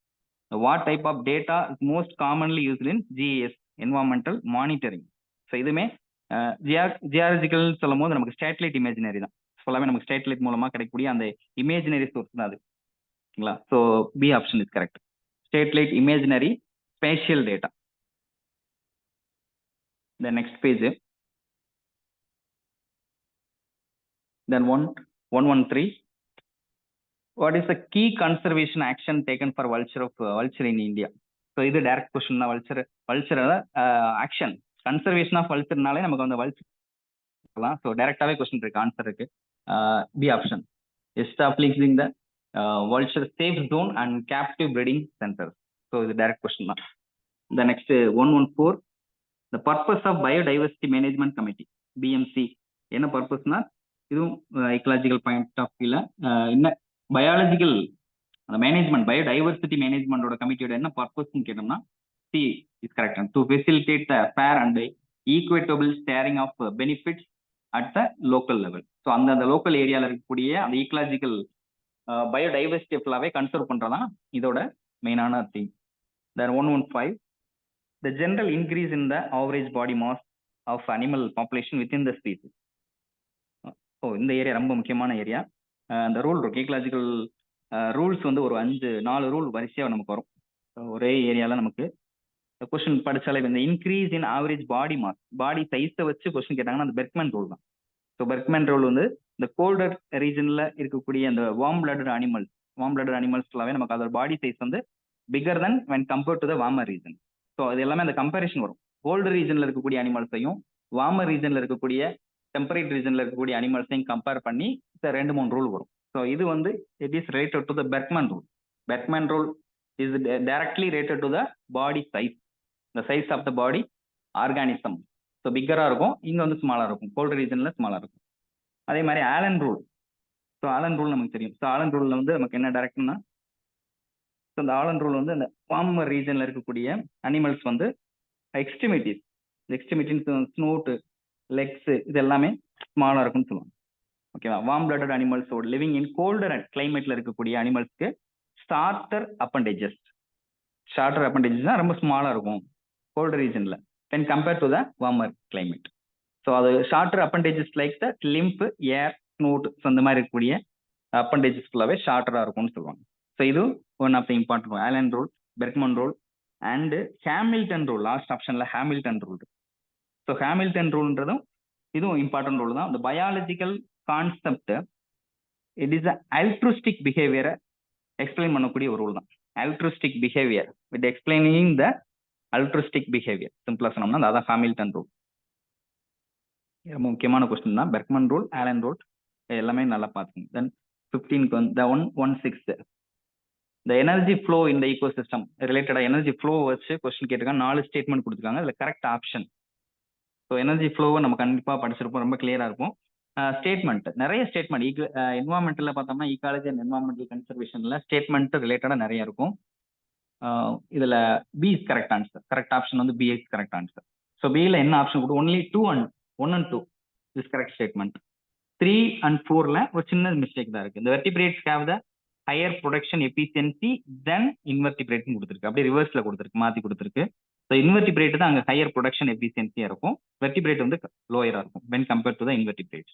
What type of data is most commonly used in GIS? Environmental monitoring. So இதுமே geological சொல்லும் போது நமக்கு ஸ்டேட்லைட் imaginary தான். எல்லாமே நமக்கு ஸ்டேட்லைட் மூலமா கிடைக்கக்கூடிய அந்த இமேஜினரி சோர்ஸ் தான் அது. ஓகேங்களா? So B option is correct. Satellite imaginary spatial data. The next page. Then 113. What is the key conservation action taken for vulture in India? So இது டைரக்ட் கொஸ்டின் தான். vulture action கன்சர்வேஷன் ஆஃப் vultureனாலே நமக்கு அந்த vulture. So டைரக்டாவே question இருக்கு, answer இருக்கு. B option establishing the vulture safe zone and captive breeding centers. So இது direct question தான். The next 114. The purpose of biodiversity management committee, BMC. என்ன பர்பஸ்னா இதுவும் எக்கலாஜிக்கல் பாயிண்ட் ஆஃப் வியூல என்ன பயாலஜிக்கல் அந்த மேனேஜ்மெண்ட் பயோடைவர்சிட்டி மேனேஜ்மெண்டோட கமிட்டியோட என்ன பர்பஸ்ன்னு கேட்டோம்னா C is correct. To facilitate the fair and equitable sharing of benefits at the local level. So அந்த local ஏரியாவில் இருக்கக்கூடிய அந்த ஈக்கலாஜிக்கல் பயோடைவர்சிட்டி ஃபுல்லாகவே கன்சர்வ் பண்ணுறதான் இதோட மெயினான thing. Then 115 the general increase in the average body mass of animal population within the species. இந்த area ரொம்ப முக்கியமான ஏரியா. அந்த ரூல் இருக்கு, ஈக்கலாஜிக்கல் ரூல்ஸ் வந்து ஒரு 4 ரூல் வரிசையாக நமக்கு வரும் ஒரே ஏரியாவில். நமக்கு கொஸ்டின் படிச்சாலே இந்த increase in average body mass, body சைஸை வச்சு கொஸ்டின் கேட்டாங்கன்னா அந்த பெர்க்மேன் ரூல் தான். ஸோ பெர்க்மேன் ரூல் வந்து இந்த கோல்டர் ரீஜனில் இருக்கக்கூடிய அந்த வார்ம் பிளட்டட் அனிமல்ஸ்லாவே நமக்கு அதோட பாடி சைஸ் வந்து bigger then when compared to the warmer region. So அது எல்லாமே அந்த கம்பேரிஷன் வரும். கோல்டு ரீஜனில் இருக்கக்கூடிய அனிமல்ஸையும் வார்மர் ரீஜனில் இருக்கக்கூடிய டெம்பரேட் ரீஜனில் இருக்கக்கூடிய அனிமல்ஸையும் கம்பேர் பண்ணி 2-3 ரூல் வரும். ஸோ இது வந்து it is related to the Bergmann rule. Bergmann rule is directly related to the body size, the size of the body organism. So பிக்கராக இருக்கும், இங்கே வந்து ஸ்மாலாக இருக்கும், கோல்டு ரீஜனில் ஸ்மாலாக இருக்கும். அதே மாதிரி Allen rule. So Allen rule நமக்கு தெரியும். ஸோ ஆலன் ரூலில் வந்து நமக்கு என்ன டைரக்ட்னா, ஸோ இந்த ஆலன் ரூல் வந்து அந்த வார்மர் ரீஜனில் இருக்கக்கூடிய அனிமல்ஸ் வந்து எக்ஸ்ட்ரிமிட்டிஸ் ஸ்னோட்டு, லெக்ஸு இது எல்லாமே ஸ்மாலாக இருக்கும்னு சொல்லுவாங்க. ஓகேவா? வார்ம் பிளட்டட் அனிமல்ஸோட லிவிங் இன் கோல்டர் கிளைமேட்டில் இருக்கக்கூடிய அனிமல்ஸ்க்கு ஷார்ட்டர் அப்பண்டேஜஸ் தான் ரொம்ப ஸ்மாலாக இருக்கும் கோல்டு ரீஜனில் when compared to the warmer climate. So அது shorter appendages like the limb, ear, snout, so இந்த மாதிரி இருக்கக்கூடிய அப்பண்டேஜஸ் ஃபுல்லாகவே ஷார்ட்டராக இருக்கும்னு சொல்லுவாங்க. ஸோ இது one of the important rule. Allen rule, Bergmann rule and Hamilton rule. Last ஆப்ஷனில் ஹாமில்டன் ரூல். ஸோ ஹாமில்டன் ரூல்ன்றதும் இதுவும் இம்பார்ட்டன்ட் ரூல் தான். இந்த biological concept it is altruistic பிஹேவியரை எக்ஸ்பிளைன் பண்ணக்கூடிய ஒரு ரூல் தான். Altruistic behaviour with explaining the altruistic behaviour சிம்பிளா சொன்னோம்னா அதான் ஹாமில்டன் ரூல். ரொம்ப முக்கியமான கொஸ்டின் தான். பெர்க்மன் ரூல், ஆலன் ரூல் எல்லாமே நல்லா பார்த்துக்கோங்க. தென் 15க்கு வந்து 116 இந்த எனர்ஜி ஃப்ளோ இந்த ஈகோ சிஸ்டம் ரிலேட்டடாக எனர்ஜி ஃப்ளோ வச்சு கொஸ்டின் கேட்டிருக்காங்க. 4 ஸ்டேட்மெண்ட் கொடுத்துருக்காங்க. அதில் கரெக்ட் ஆப்ஷன். ஸோ எனர்ஜி ஃப்ளோவை நம்ம கண்டிப்பாக படிச்சிருப்போம், ரொம்ப கிளியராக இருக்கும். ஸ்டேட்மெண்ட் நிறைய ஸ்டேட்மெண்ட் என்வாமெண்ட்டில் பார்த்தோம்னா ஈகாலஜி அண்ட் என்வாமெண்டல் கன்சர்வேஷனில் ஸ்டேட்மெண்ட் ரிலேட்டடாக நிறைய இருக்கும். இதில் B is correct answer. Correct option வந்து B is correct answer. So பியில் என்ன ஆப்ஷன் கொடுக்கும்? Only 1 and 2 is correct statement. 3 and 4ல ஒரு சின்ன மிஸ்டேக் தான் இருக்கு. இந்த vertebrates have the higher production efficiency then இன்வெர்டிபிரேட்னு கொடுத்துருக்கு. அப்படியே ரிவர்ஸ்ல கொடுத்துருக்கு, மாற்றி கொடுத்துருக்கு. ஸோ இன்வெர்டிபிரேட் தான் அங்கே ஹையர் ப்ரொடக்ஷன் எஃபிஷியன்சியாக இருக்கும், வெர்டிபிரேட் வந்து லோயராக இருக்கும் when compared to the invertebrate.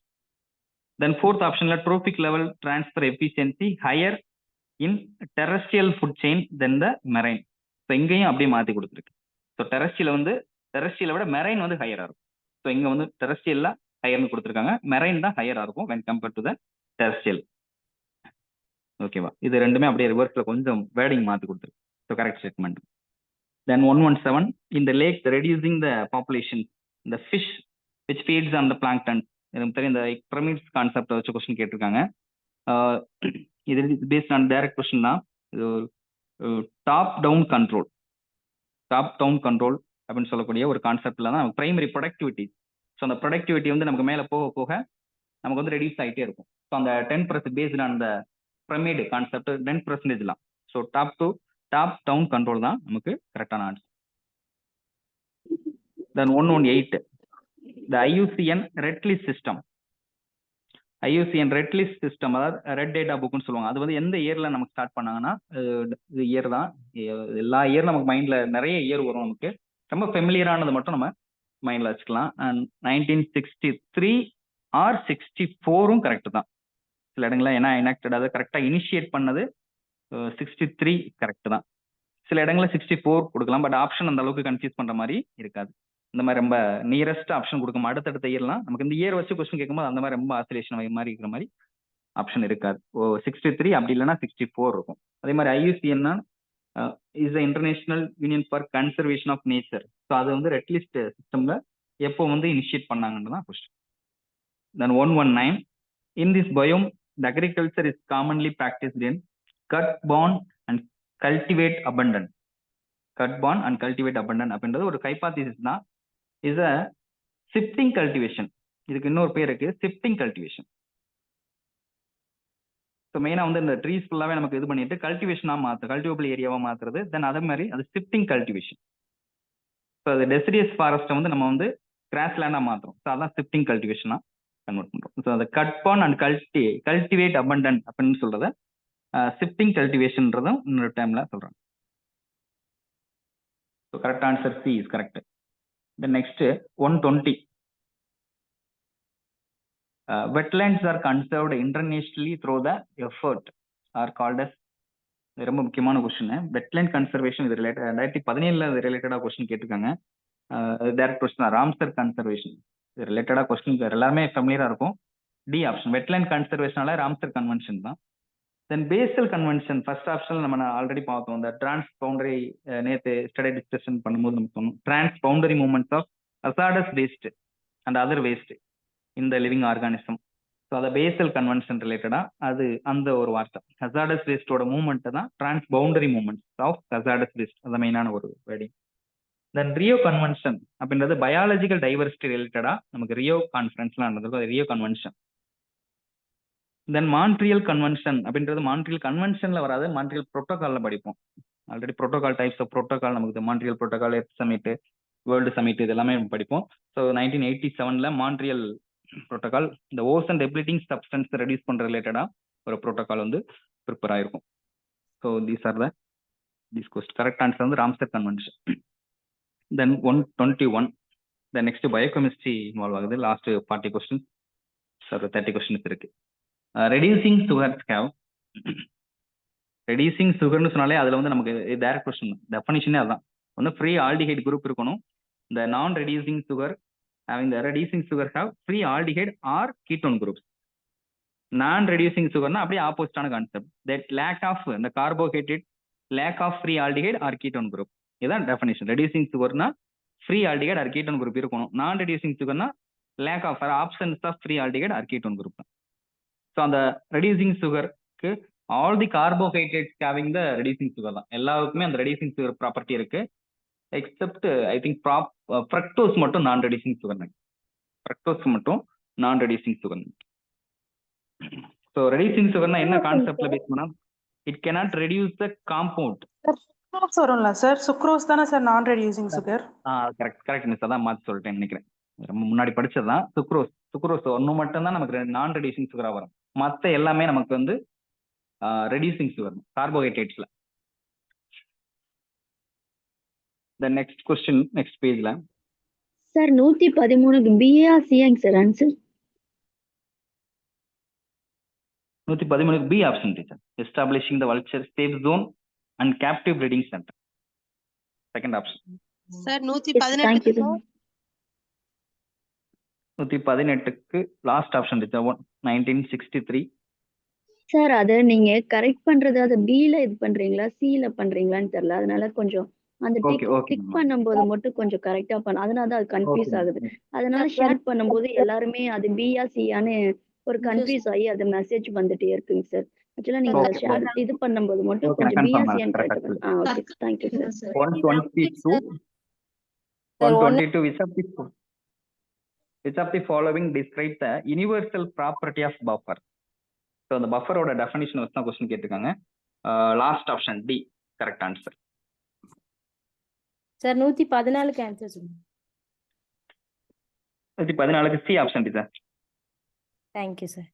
Then 4th ஆப்ஷனில் trophic level transfer efficiency higher இன் டெரஸ்ட்ரியல் ஃபுட் செயின் தென் த மெரைன். ஸோ இங்கேயும் அப்படியே மாற்றி கொடுத்துருக்கு. ஸோ டெரஸ்ட்ரியலை விட மெரைன் வந்து ஹையராக இருக்கும். ஸோ இங்கே வந்து டெரஸ்ட்ரியலில் ஹையர்னு கொடுத்துருக்காங்க, மெரைன் தான் ஹையராக இருக்கும் when compared to the terrestrial. ஓகேவா? இது ரெண்டுமே அப்படியே ரிவர்ஸில் கொஞ்சம் வேர்டிங் மாற்றி கொடுத்துருக்கு. So correct statement. தென் 117 இந்த லேக் ரெடியூசிங் த பாப்புலேஷன் இந்த fish which feeds on the plankton. எனக்கு தெரியும் இந்த பிரமிட்ஸ் கான்செப்டை வச்சு கொஸ்டின் கேட்டிருக்காங்க. இது பேஸ்ட் ஆன் டைரக்ட் கொஸ்டின் தான். இது டாப் டவுன் கண்ட்ரோல் அப்படின்னு சொல்லக்கூடிய ஒரு கான்செப்ட்ல தான் பிரைமரி ப்ரொடக்டிவிட்டி. ஸோ அந்த ப்ரொடக்டிவிட்டி வந்து நமக்கு மேலே போக போக நமக்கு வந்து ரெடியூஸ் ஆகிட்டே இருக்கும். ஸோ அந்த 10% based on the pyramid concept 10%லாம். ஸோ டாப் டவுன் கண்ட்ரோல் தான் நமக்கு கரெக்டான answer. Then 118 the IUCN red list system. IUCN red list system அதாவது ரெட் டேட்டா புக்னு சொல்லுவாங்க. அது வந்து எந்த இயர்ல நமக்கு ஸ்டார்ட் பண்ணாங்கன்னா இது இயர் தான். எல்லா இயர் நமக்கு மைண்ட்ல நிறைய இயர் வரும். நமக்கு ரொம்ப ஃபெமிலியரானது மட்டும் நம்ம மைண்ட்ல வச்சுக்கலாம். 1963 or 64ம் கரெக்ட் தான். சில இடங்கள்ல ஏன்னா எனாக்டட் அதை கரெக்டாக இனிஷியேட் பண்ணது 63 கரெக்ட் தான். சில இடங்களில் 64 கொடுக்கலாம். பட் ஆப்ஷன் அந்த அளவுக்கு கன்ஃபியூஸ் பண்ற மாதிரி இருக்காது. இந்த மாதிரி ரொம்ப நியரஸ்ட் ஆப்ஷன் கொடுக்கும். அடுத்தடுத்த இயர்லாம் நமக்கு இந்த இயர் வச்சு கொஸ்டின் கேட்கும்போது அந்த மாதிரி ரொம்ப ஆசிலேஷன் மாதிரி இருக்கிற மாதிரி ஆப்ஷன் இருக்காது. 63 அப்படி இல்லைன்னா 64 இருக்கும். அதே மாதிரி ஐயூசிஎன்னா is the International Union for Conservation of Nature. So அது வந்து ரெட் லிஸ்ட் சிஸ்டம்ல எப்போ வந்து இனிஷியேட் பண்ணாங்கன்னு தான் question. Then 119 in this biome the agriculture is commonly practised in cut born and cultivate abundant. அப்படின்றது ஒரு ஹைபாதிசிஸ் தான். Is a shifting cultivation. இதுக்கு இன்னொரு பேர் இருக்கு, ஷிஃப்டிங் கல்டிவேஷன். ஸோ மெயினாக வந்து இந்த ட்ரீஸ் ஃபுல்லாகவே நமக்கு இது பண்ணிட்டு கல்டிவேஷனாக கல்டிவேபிள் ஏரியாவாக மாற்றுறது. தென் அதே மாதிரி அது ஷிஃப்டிங் கல்டிவேஷன். ஸோ அது டெசிடியஸ் ஃபாரஸ்ட்டை வந்து நம்ம வந்து கிராஸ்லேண்டாக மாற்றுறோம். ஸோ அதான் ஷிஃப்டிங் கல்டிவேஷனாக கன்வெர்ட் பண்ணுறோம். ஸோ அந்த கட்பான் அண்ட் கல்டிவேட் அபண்டன்ட் அப்படின்னு சொல்கிறத ஷிஃப்டிங் கல்டிவேஷன்றதும் இன்னொரு டைமில் சொல்கிறாங்க. So correct answer C is correct. Then next 120. Wetlands are conserved internationally through the effort are called as. இது ரொம்ப முக்கியமான கொஸ்டின். வெட்லேண்ட் கன்சர்வேஷன் இது ரிலேட்டட் 2017 இது ரிலேட்டடாக கொஸ்டின் கேட்டிருக்காங்க. டேரக்ட் கொஸ்டின் ராம்சர் கன்சர்வேஷன் இது ரிலேட்டடாக கொஸ்டின் எல்லாருமே ஃபெமிலியராக இருக்கும். டி ஆப்ஷன் வெட்லேண்ட் கன்சர்வேஷனால ராம்சர் கன்வென்ஷன் தான். Then Basel convention first option நம்ம ஆல்ரெடி பார்த்தோம். இந்த டிரான்ஸ் பவுண்டரி நேற்று ஸ்டடி டிஸ்கஷன் பண்ணும்போது நம்ம சொன்னோம். Transboundary movements of hazardous waste and other waste இந்த லிவிங் ஆர்கானிசம். ஸோ அதை பேசல் கன்வென்ஷன் ரிலேட்டடாக அது அந்த ஒரு வார்த்தை ஹசார்டஸ் வேஸ்டோட மூவ்மெண்ட்டை தான் transboundary movements of hazardous waste அது மெயினான ஒரு வேர்டிங். தென் ரியோ கன்வென்ஷன் அப்படின்றது பயாலஜிக்கல் டைவர்சிட்டி ரிலேட்டடாக நமக்கு ரியோ கான்ஃபரன்ஸ்லாம் நடந்திருக்கும். அது Rio convention. Then Montreal convention அப்படின்றது மான்ட்ரியல் கன்வென்ஷனில் வராது, மான்ட்ரியல் ப்ரோட்டோகாலில் படிப்போம். Already protocol types of protocol நமக்கு Montreal protocol, earth summit, world summit இது எல்லாமே படிப்போம். ஸோ 1987 மான்ட்ரியல் ப்ரோட்டோகால் இந்த ஓசன் டெப்ளிட்டிங் சப்ஸ்டன்ஸ் ரெடியூஸ் பண்ணுற ரிலேட்டடாக ஒரு ப்ரோட்டோகால் வந்து ப்ரிப்பேர் ஆயிருக்கும். So these are these question. Correct answer வந்து Ramsar convention. Then 121. Then next biochemistry involve ஆகுது. லாஸ்ட் 40 கொஸ்டின், சார் 30 கொஸ்டின்ஸ் இருக்கு. ரெடியூசிங் சுகர்ஸ் ஹேவ் ரெடியூசிங் சுகர்னு சொன்னாலே அதில் வந்து நமக்கு டைரக்ட் கொஸ்டின் டெஃபனிஷனே அதுதான். வந்து ஃப்ரீ ஆல்டிஹைட் குரூப் இருக்கணும். இந்த நான் reducing sugar having the reducing sugar have free aldehyde or ketone groups. Non reducing sugar na அப்படியே ஆப்போசிட்டான concept. that lack of the carbohydrate lack of free aldehyde or ketone group. இதான் definition. Reducing சுகர்னா free aldehyde or ketone group இருக்கணும். Non reducing சுகர்னா lack of absence of free aldehyde or ketone group. So அந்த reducing சுகருக்கு all the carbohydrates having the reducing sugar தான். எல்லாருக்குமே அந்த reducing sugar property இருக்கு. எக்ஸப்ட் ஐ திங்க் ஃப்ரக்டோஸ் மட்டும் non reducing sugar. Fructose மட்டும் non reducing sugar. So reducing சுகர்னா என்ன கான்செப்ட்ல பேஸ் பண்ணா it cannot reduce the compound. Sucrose வரும்ல சார்? சுக்ரோஸ் தானே சார் நான் ரெடியூசிங் சுகர்? Correct miss. அதான் மாற்றி சொல்லிட்டேன் நினைக்கிறேன். ரொம்ப முன்னாடி படிச்சதுதான். சுக்ரோஸ் ஒன்று மட்டும் தான் நமக்கு நான் ரெடியூசிங் சுகரா வரும். மற்ற எல்லாமே நமக்கு வந்து ரெடியூசிங் சுகர் கார்போஹைட்ரேட்ஸ்ல. The next question, next page la. Sir, 113 BA CN sir answer. 113 B option teacher. Establishing the vulture safe zone and captive breeding center. Second option. Sir, 118 sir. 118க்கு last option teacher 1963. Sir அதை நீங்க correct பண்றது அதை B ல இது பண்றீங்களா C ல பண்றீங்களான்னு தெரியல. அதனால கொஞ்சம் அந்த டிக் பண்ணும்போது மட்டும் கொஞ்சம் கரெக்டா பண்ண, அதனால அது கன்ஃபியூஸ் ஆகுது. அதனால ஷேர் பண்ணும்போது எல்லாருமே அது பியா சியான்னு ஒரு கன்ஃபியூஸ் ஆகி அது மெசேஜ் வந்துட்டே இருக்குங்க சார். ஆக்சுவலா நீங்க ஷேர் இது பண்ணும்போது மட்டும் கொஞ்சம் பியா சியான்னு கரெக்ட் பண்ணுங்க. Okay, thank you sir. 122 which of the following describe the universal property of buffer? So the buffer ஓட டெஃபினிஷன் வச்சு தான் क्वेश्चन கேட்டிருக்காங்க. Last option D correct answer. Sir 114க்கு ஆன்சர் சொல்லுங்க. 114க்கு C option D sir. Thank you sir.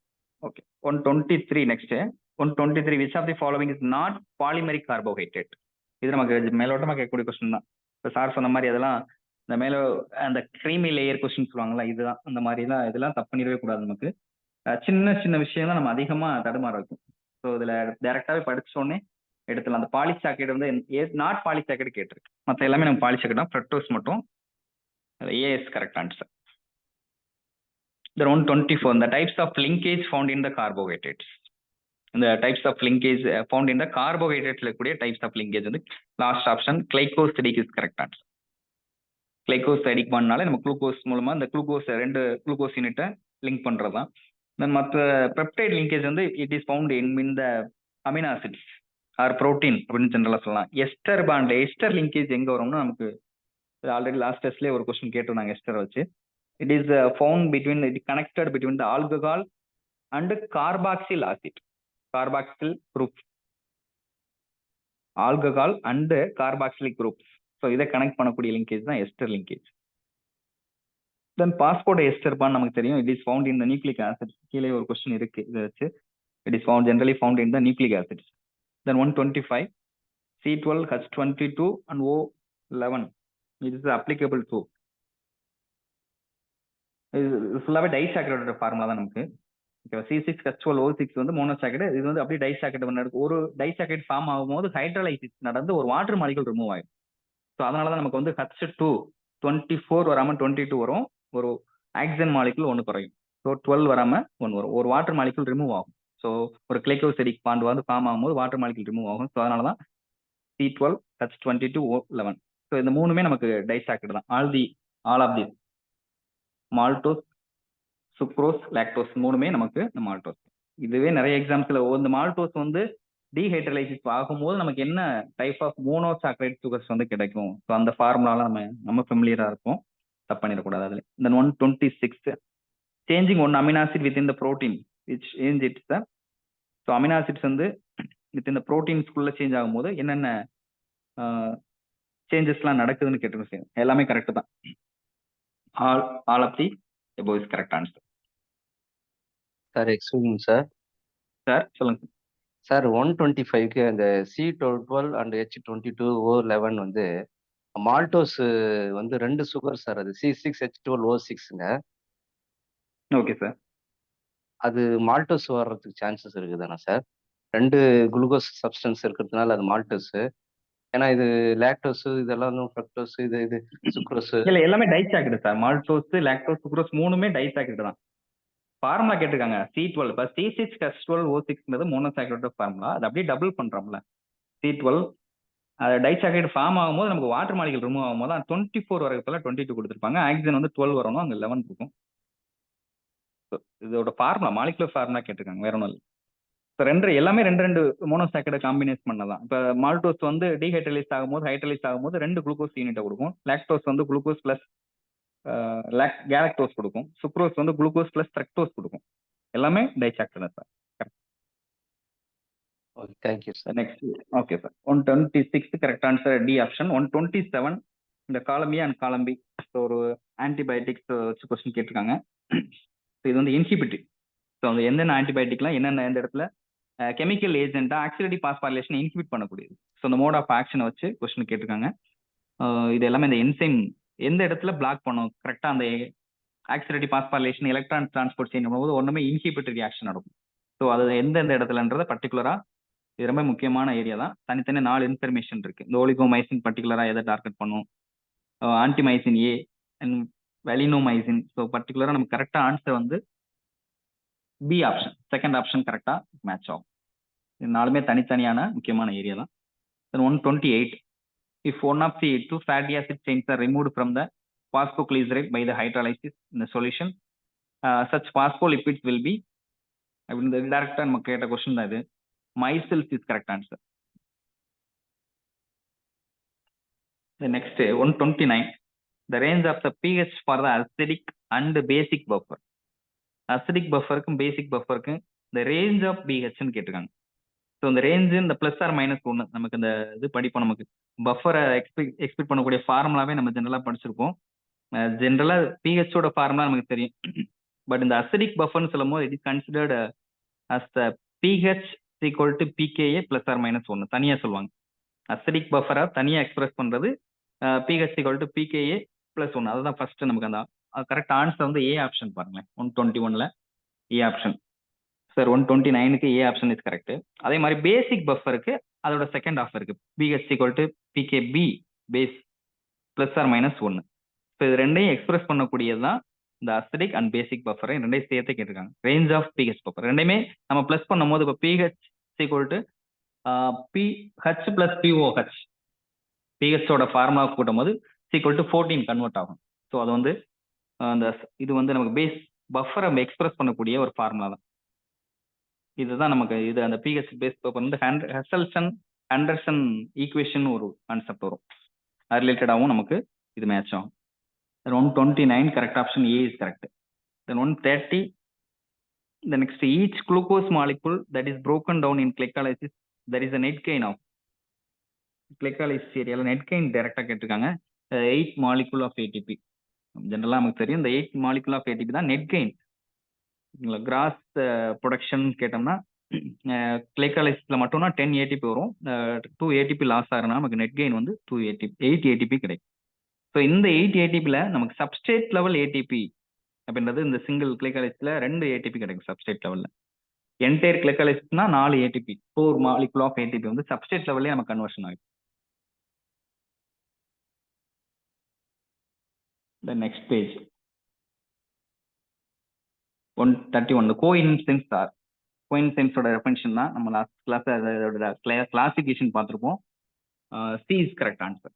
Okay 123 next 123 which of the following is not polymeric carbohydrate? இது நமக்கு மேலோட்டமா கேட்கக்கூடிய क्वेश्चन தான். இப்போ சார் சொன்ன மாதிரி அதெல்லாம் இந்த மேல அந்த கிரீமி லேயர் கொஸ்டின் சொல்லுவாங்களா, இதுதான் அந்த மாதிரி தான். இதெல்லாம் தப்பு பண்ணிடவே கூடாது. நமக்கு சின்ன சின்ன விஷயம் தான் நம்ம அதிகமா தடுமாற இருக்கும். ஸோ இதுல டைரக்டாவே படிச்சோடனே எடுத்துலாம். அந்த பாலிசாக்கரைடு வந்து நாட் பாலிசாக்கரைடு கேட்டிருக்கு. மற்ற எல்லாமே நம்ம பாலிசாக்கரைடு தான். ஃப்ரக்டோஸ் மட்டும் as correct answer. The 124 the types of linkage found in the carbohydrates. The types of linkage found in the carbohydrates கூடிய types of linkage வந்து last option glycosidic is correct answer. Glycosidic பண்ணாலே நம்ம glucose மூலமா இந்த glucose 2 glucose யூனிட்டை link பண்றதுதான். தென் மற்ற peptide linkage வந்து it is found in the amino acids R protein அப்படின்னு ஜென்ரலா சொல்லலாம். எஸ்டர் பாண்ட் எஸ்டர் லிங்கேஜ் எங்க வரும்னா நமக்கு ஆல்ரெடி லாஸ்ட் டெஸ்ட்லேயே ஒரு கொஸ்டின் கேட்டிருந்தாங்க எஸ்டரை வச்சு. It is found between it connected between the alcohol and carboxyl acid. Carboxyl group. Alcohol and carboxylic groups. So இதை கனெக்ட் பண்ணக்கூடிய லிங்கேஜ் தான் எஸ்டர் லிங்கேஜ். தென் பாஸ்போர்ட் எஸ்டர்பான்னு நமக்கு தெரியும். It is found in the nucleic acids. கீழே ஒரு question இருக்கு இதை வச்சு. It is found generally found in the nucleic acids. Then 125 C12 H22 and O11. It is applicable to ஃபுல்லாவே டைசாக்கரைடோட ஃபார்முலா தான் நமக்கு. ஓகேவா? C6 H12 O6 வந்து மோனோசாக்கரைடு. இது வந்து அப்படியே டைசாக்கரைடு நடக்கும். ஒரு டைசாக்கரைடு ஃபார்ம் ஆகும்போது ஹைட்ரோலைசிஸ் நடந்து ஒரு வாட்டர் மாலிகுல் ரிமூவ் ஆகும். ஸோ அதனால தான் நமக்கு வந்து H2 24 வராமல் 22 வரும். ஒரு ஆக்சிஜன் மாலிகுல் ஒன்று குறையும். ஸோ 12 வராமல் 1 வரும். ஒரு வாட்டர் மாலிகுல் ரிமூவ் ஆகும். ஸோ ஒரு கிளைகோசெடிக் பாண்ட் வந்து ஃபார்ம் ஆகும்போது வாட்டர் மாலிகுல் ரிமூவ் ஆகும். ஸோ அதனால தான் C12 H22 O11. ஸோ இந்த மூணுமே நமக்கு டைசாக்கரைடு தான். All of the maltose, sucrose, lactose மூணுமே நமக்கு இந்த மால்டோஸ். இதுவே நிறைய எக்ஸாம்பிள் இந்த மால்டோஸ் வந்து டீஹைட்ரலைசிஸ் ஆகும்போது நமக்கு என்ன டைப் ஆஃப் மோனோசாக்கரைட் சுகர்ஸ் வந்து கிடைக்கும். ஸோ அந்த ஃபார்முலால நம்ம ஃபெமிலியரா இருக்கும். தப்பு பண்ணிடக்கூடாது அதில். தென் 126 changing one amino acid with in the protein which change it's the. So amino acids வந்து வித் இந்த ப்ரோட்டீன்ஸ்குள்ள சேஞ்ச் ஆகும்போது என்னென்ன சேஞ்சஸ்லாம் நடக்குதுன்னு கேட்டு எல்லாமே கரெக்ட் தான். All of the above is correct answer. Sir excuse sir. Sir சொல்லுங்க சார் 125க்கு அந்த C12 அண்ட் H22 O11 வந்து மால்டோஸ் வந்து 2 சுகர் சார். அது C6 H12 O6ங்க. Okay sir. அது மால்டோஸ் வர்றதுக்கு சான்சஸ் இருக்குதானே சார்? 2 குளுக்கோஸ் சப்ஸ்டன்ஸ் இருக்கிறதுனால அது மால்டோஸ். ஏன்னா இது லாக்டோஸ், இதெல்லாம் ஃப்ரக்டோஸ், இது சுக்ரோஸ். இல்ல எல்லாமே disaccharide sir. Maltose, lactose, sucrose மூணுமே டைசாக்கரைடு தான். ஃபார்முலா கேட்டிருக்காங்க C12. இப்போ C6 H12 O6ங்கிறது மோனோசாக்கரைடு ஃபார்முலா. அது அப்படியே டபுள் பண்றோம்ல. C12 டைசாக்கரைடு ஃபார்ம் ஆகும்போது நமக்கு வாட்டர் மாலிகுல் ரிமூவ் ஆகும்போது 24 வரதுல 22 கொடுத்துருப்பாங்க. ஆக்சிஜன் வந்து 12 வரணும், அங்கே 11 இருக்கும். இதோட ஃபார்முலா மாலிகுலர் ஃபார்முலா கேட்டிருக்காங்க, வேற ஒன்றும் இல்லை. இப்போ எல்லாமே ரெண்டு மோனோசாக்கரைடு காம்பினேஷன் பண்ணலாம். இப்போ மால்டோஸ் வந்து டீஹைட்ரலைஸ் ஆகும்போது ஹைட்ரலைஸ் ஆகும்போது 2 குளுக்கோஸ் யூனிட்டை கொடுக்கும். லாக்டோஸ் வந்து குளுக்கோஸ் பிளஸ் கேலக்டோஸ் கொடுக்கும். சுக்ரோஸ் வந்து குளுக்கோஸ் பிளஸ் ஃப்ரக்டோஸ் கொடுக்கும். எல்லாமே disaccharide sir. Okay, thank you sir. Next okay sir. 126 correct answer D option. 127 இந்த column A and column B. So ஒரு ஆன்டிபயோட்டிக்ஸ் வச்சு கொஸ்டின் கேட்டிருக்காங்க. ஸோ இது வந்து இன்ஹிபிட்டிவ். ஸோ அந்த எந்தெந்த ஆன்டிபயோட்டிக்லாம் என்னென்ன எந்த இடத்துல கெமிக்கல் ஏஜென்ட்டா ஆக்சிலேட்டிவ் பாஸ்பாரிலேஷன் இன்ஹிபிட் பண்ணக்கூடியது. ஸோ இந்த மோட் ஆஃப் ஆக்ஷனை வச்சு கொஸ்டின் கேட்டிருக்காங்க. இது எல்லாமே இந்த என்சைம் எந்த இடத்துல பிளாக் பண்ணும் கரெக்டாக அந்த ஆக்சிலேட்டிவ் பாஸ்பாரிலேஷன் எலக்ட்ரான் டிரான்ஸ்போர்ட் செய்யும் போது ஒன்றுமே இன்ஹிபிட்டரி ரியாக்ஷன் நடக்கும். ஸோ அது எந்தெந்த இடத்துலன்றத பர்டிகுலராக இது ரொம்ப முக்கியமான ஏரியா தான். தனித்தனி 4 இன்ஃபர்மேஷன் இருக்கு. இந்த ஓலிகோமைசின் பர்டிகுலராக எதை டார்கெட் பண்ணும், ஆன்டிமைசின் ஏ அண்ட் வெலினோமைசின். ஸோ பர்டிகுலராக நமக்கு கரெக்டாக ஆன்சர் வந்து பி ஆப்ஷன், செகண்ட் ஆப்ஷன் கரெக்டாக மேட்ச் ஆகும். இது 4மே தனித்தனியான முக்கியமான ஏரியா தான். 128 if one of the 2 fatty acid chains are removed from the phosphoglycerate by the hydrolysis in the solution, such phospholipids will be இந்த டைரக்டா நம்ம கேட்ட கொஸ்டின் தான் இது. myself is correct answer. The next 129 the range of the pH for the acidic and basic buffer. acidic bufferக்கும் basic bufferக்கும் the range of pH ன்னு கேட்டிருக்காங்க. So இந்த range இந்த பிளஸ் ஆர் மைனஸ் 1 நமக்கு இந்த இது படிப்போம். நமக்கு பஃபரை எக்ஸ்பெக்ட் பண்ணக்கூடிய ஃபார்முலாவே நம்ம ஜென்ரலாக படிச்சிருப்போம். ஜென்ரலாக பிஹெச்சோட ஃபார்முலா நமக்கு தெரியும். பட் இந்த அசிடிக் பஃபர்னு சொல்லும் போது it is considered as the pH equal to pKa plus or minus 1 தனியாக சொல்லுவாங்க. அசிடிக் பஃபரை தனியாக எக்ஸ்பிரஸ் பண்ணுறது pH equal to pKa plus 1. அதுதான் ஃபர்ஸ்ட் நமக்கு அந்த கரெக்ட் ஆன்சர் வந்து ஏ ஆப்ஷன் பாருங்களேன். 121ல ஏ ஆப்ஷன் சார். 129க்கு ஏ ஆப்ஷன் இஸ் கரெக்ட். அதே மாதிரி பேசிக் பஃபருக்கு அதோட செகண்ட் ஆஃப் இருக்கு. PH equal to pKb base plus or minus 1. So இது ரெண்டையும் எக்ஸ்பிரஸ் பண்ணக்கூடியது தான் இந்த அசிடிக் அண்ட் பேசிக் பஃபரை ரெண்டையும் சேர்த்து கேட்டிருக்காங்க. ரேஞ்ச் ஆஃப் பிஹெச் பஃபர் ரெண்டையுமே நம்ம பிளஸ் பண்ணும்போது இப்போ pH equal to pH plus pOH பிஹெச்சோட ஃபார்முலா கூட்டும் போது ஈக்குவல் டு 14 கன்வெர்ட் ஆகும். ஸோ அது வந்து அந்த இது வந்து நமக்கு பேஸ் பஃபரை எக்ஸ்பிரஸ் பண்ணக்கூடிய ஒரு ஃபார்முலா தான். இதுதான் நமக்கு இது அந்த பிஹெச் பேஸ் வந்து ஹெண்டர்சன் ஈக்குவேஷன் ஒரு கான்செப்ட் வரும். அது ரிலேட்டடாகவும் நமக்கு இது மேட்ச் ஆகும். 129 correct option A is correct. Then 130 the next each glucose molecule that is broken down in glycolysis there is a net gain of glycolysis ஏரியால net gain டைரக்டா கேட்டிருக்காங்க 8 molecule of ATP. ஜென்ரலாக நமக்கு தெரியும் இந்த 8 மாலிகுல் ஆஃப் ஏடிபி தான் net gain. Cross production கேட்டோம்னா கிளைகாலிசிஸில் மட்டும்னா 10 ATP வரும். 2 ஏடிபி லாஸ் ஆகுறதுனா நமக்கு நெட் கெயின் வந்து 8 ஏடிபி கிடைக்கும். ஸோ இந்த 8 ஏடிபியில் நமக்கு சப்ஸ்டேட் லெவல் ஏடிபி அப்படின்றது இந்த சிங்கிள் கிளைகாலிசிஸில் 2 ஏடிபி கிடைக்கும் சப்ஸ்டேட் லெவலில். என்டையர் கிளைகாலிசிஸ்னா 4 ஏடிபி, 4 மாலிகுல் ஆஃப் ஏடிபி வந்து சப்ஸ்டேட் லெவல்லே நமக்கு கன்வர்ஷன் ஆகும். The next page 131 the coenzymes are coenzymes ஓட டெஃபினிஷன் தான் நம்ம லாஸ்ட் கிளாஸ் அதோட கிளாசிஃபிகேஷன் பார்த்துருப்போம். C is correct answer.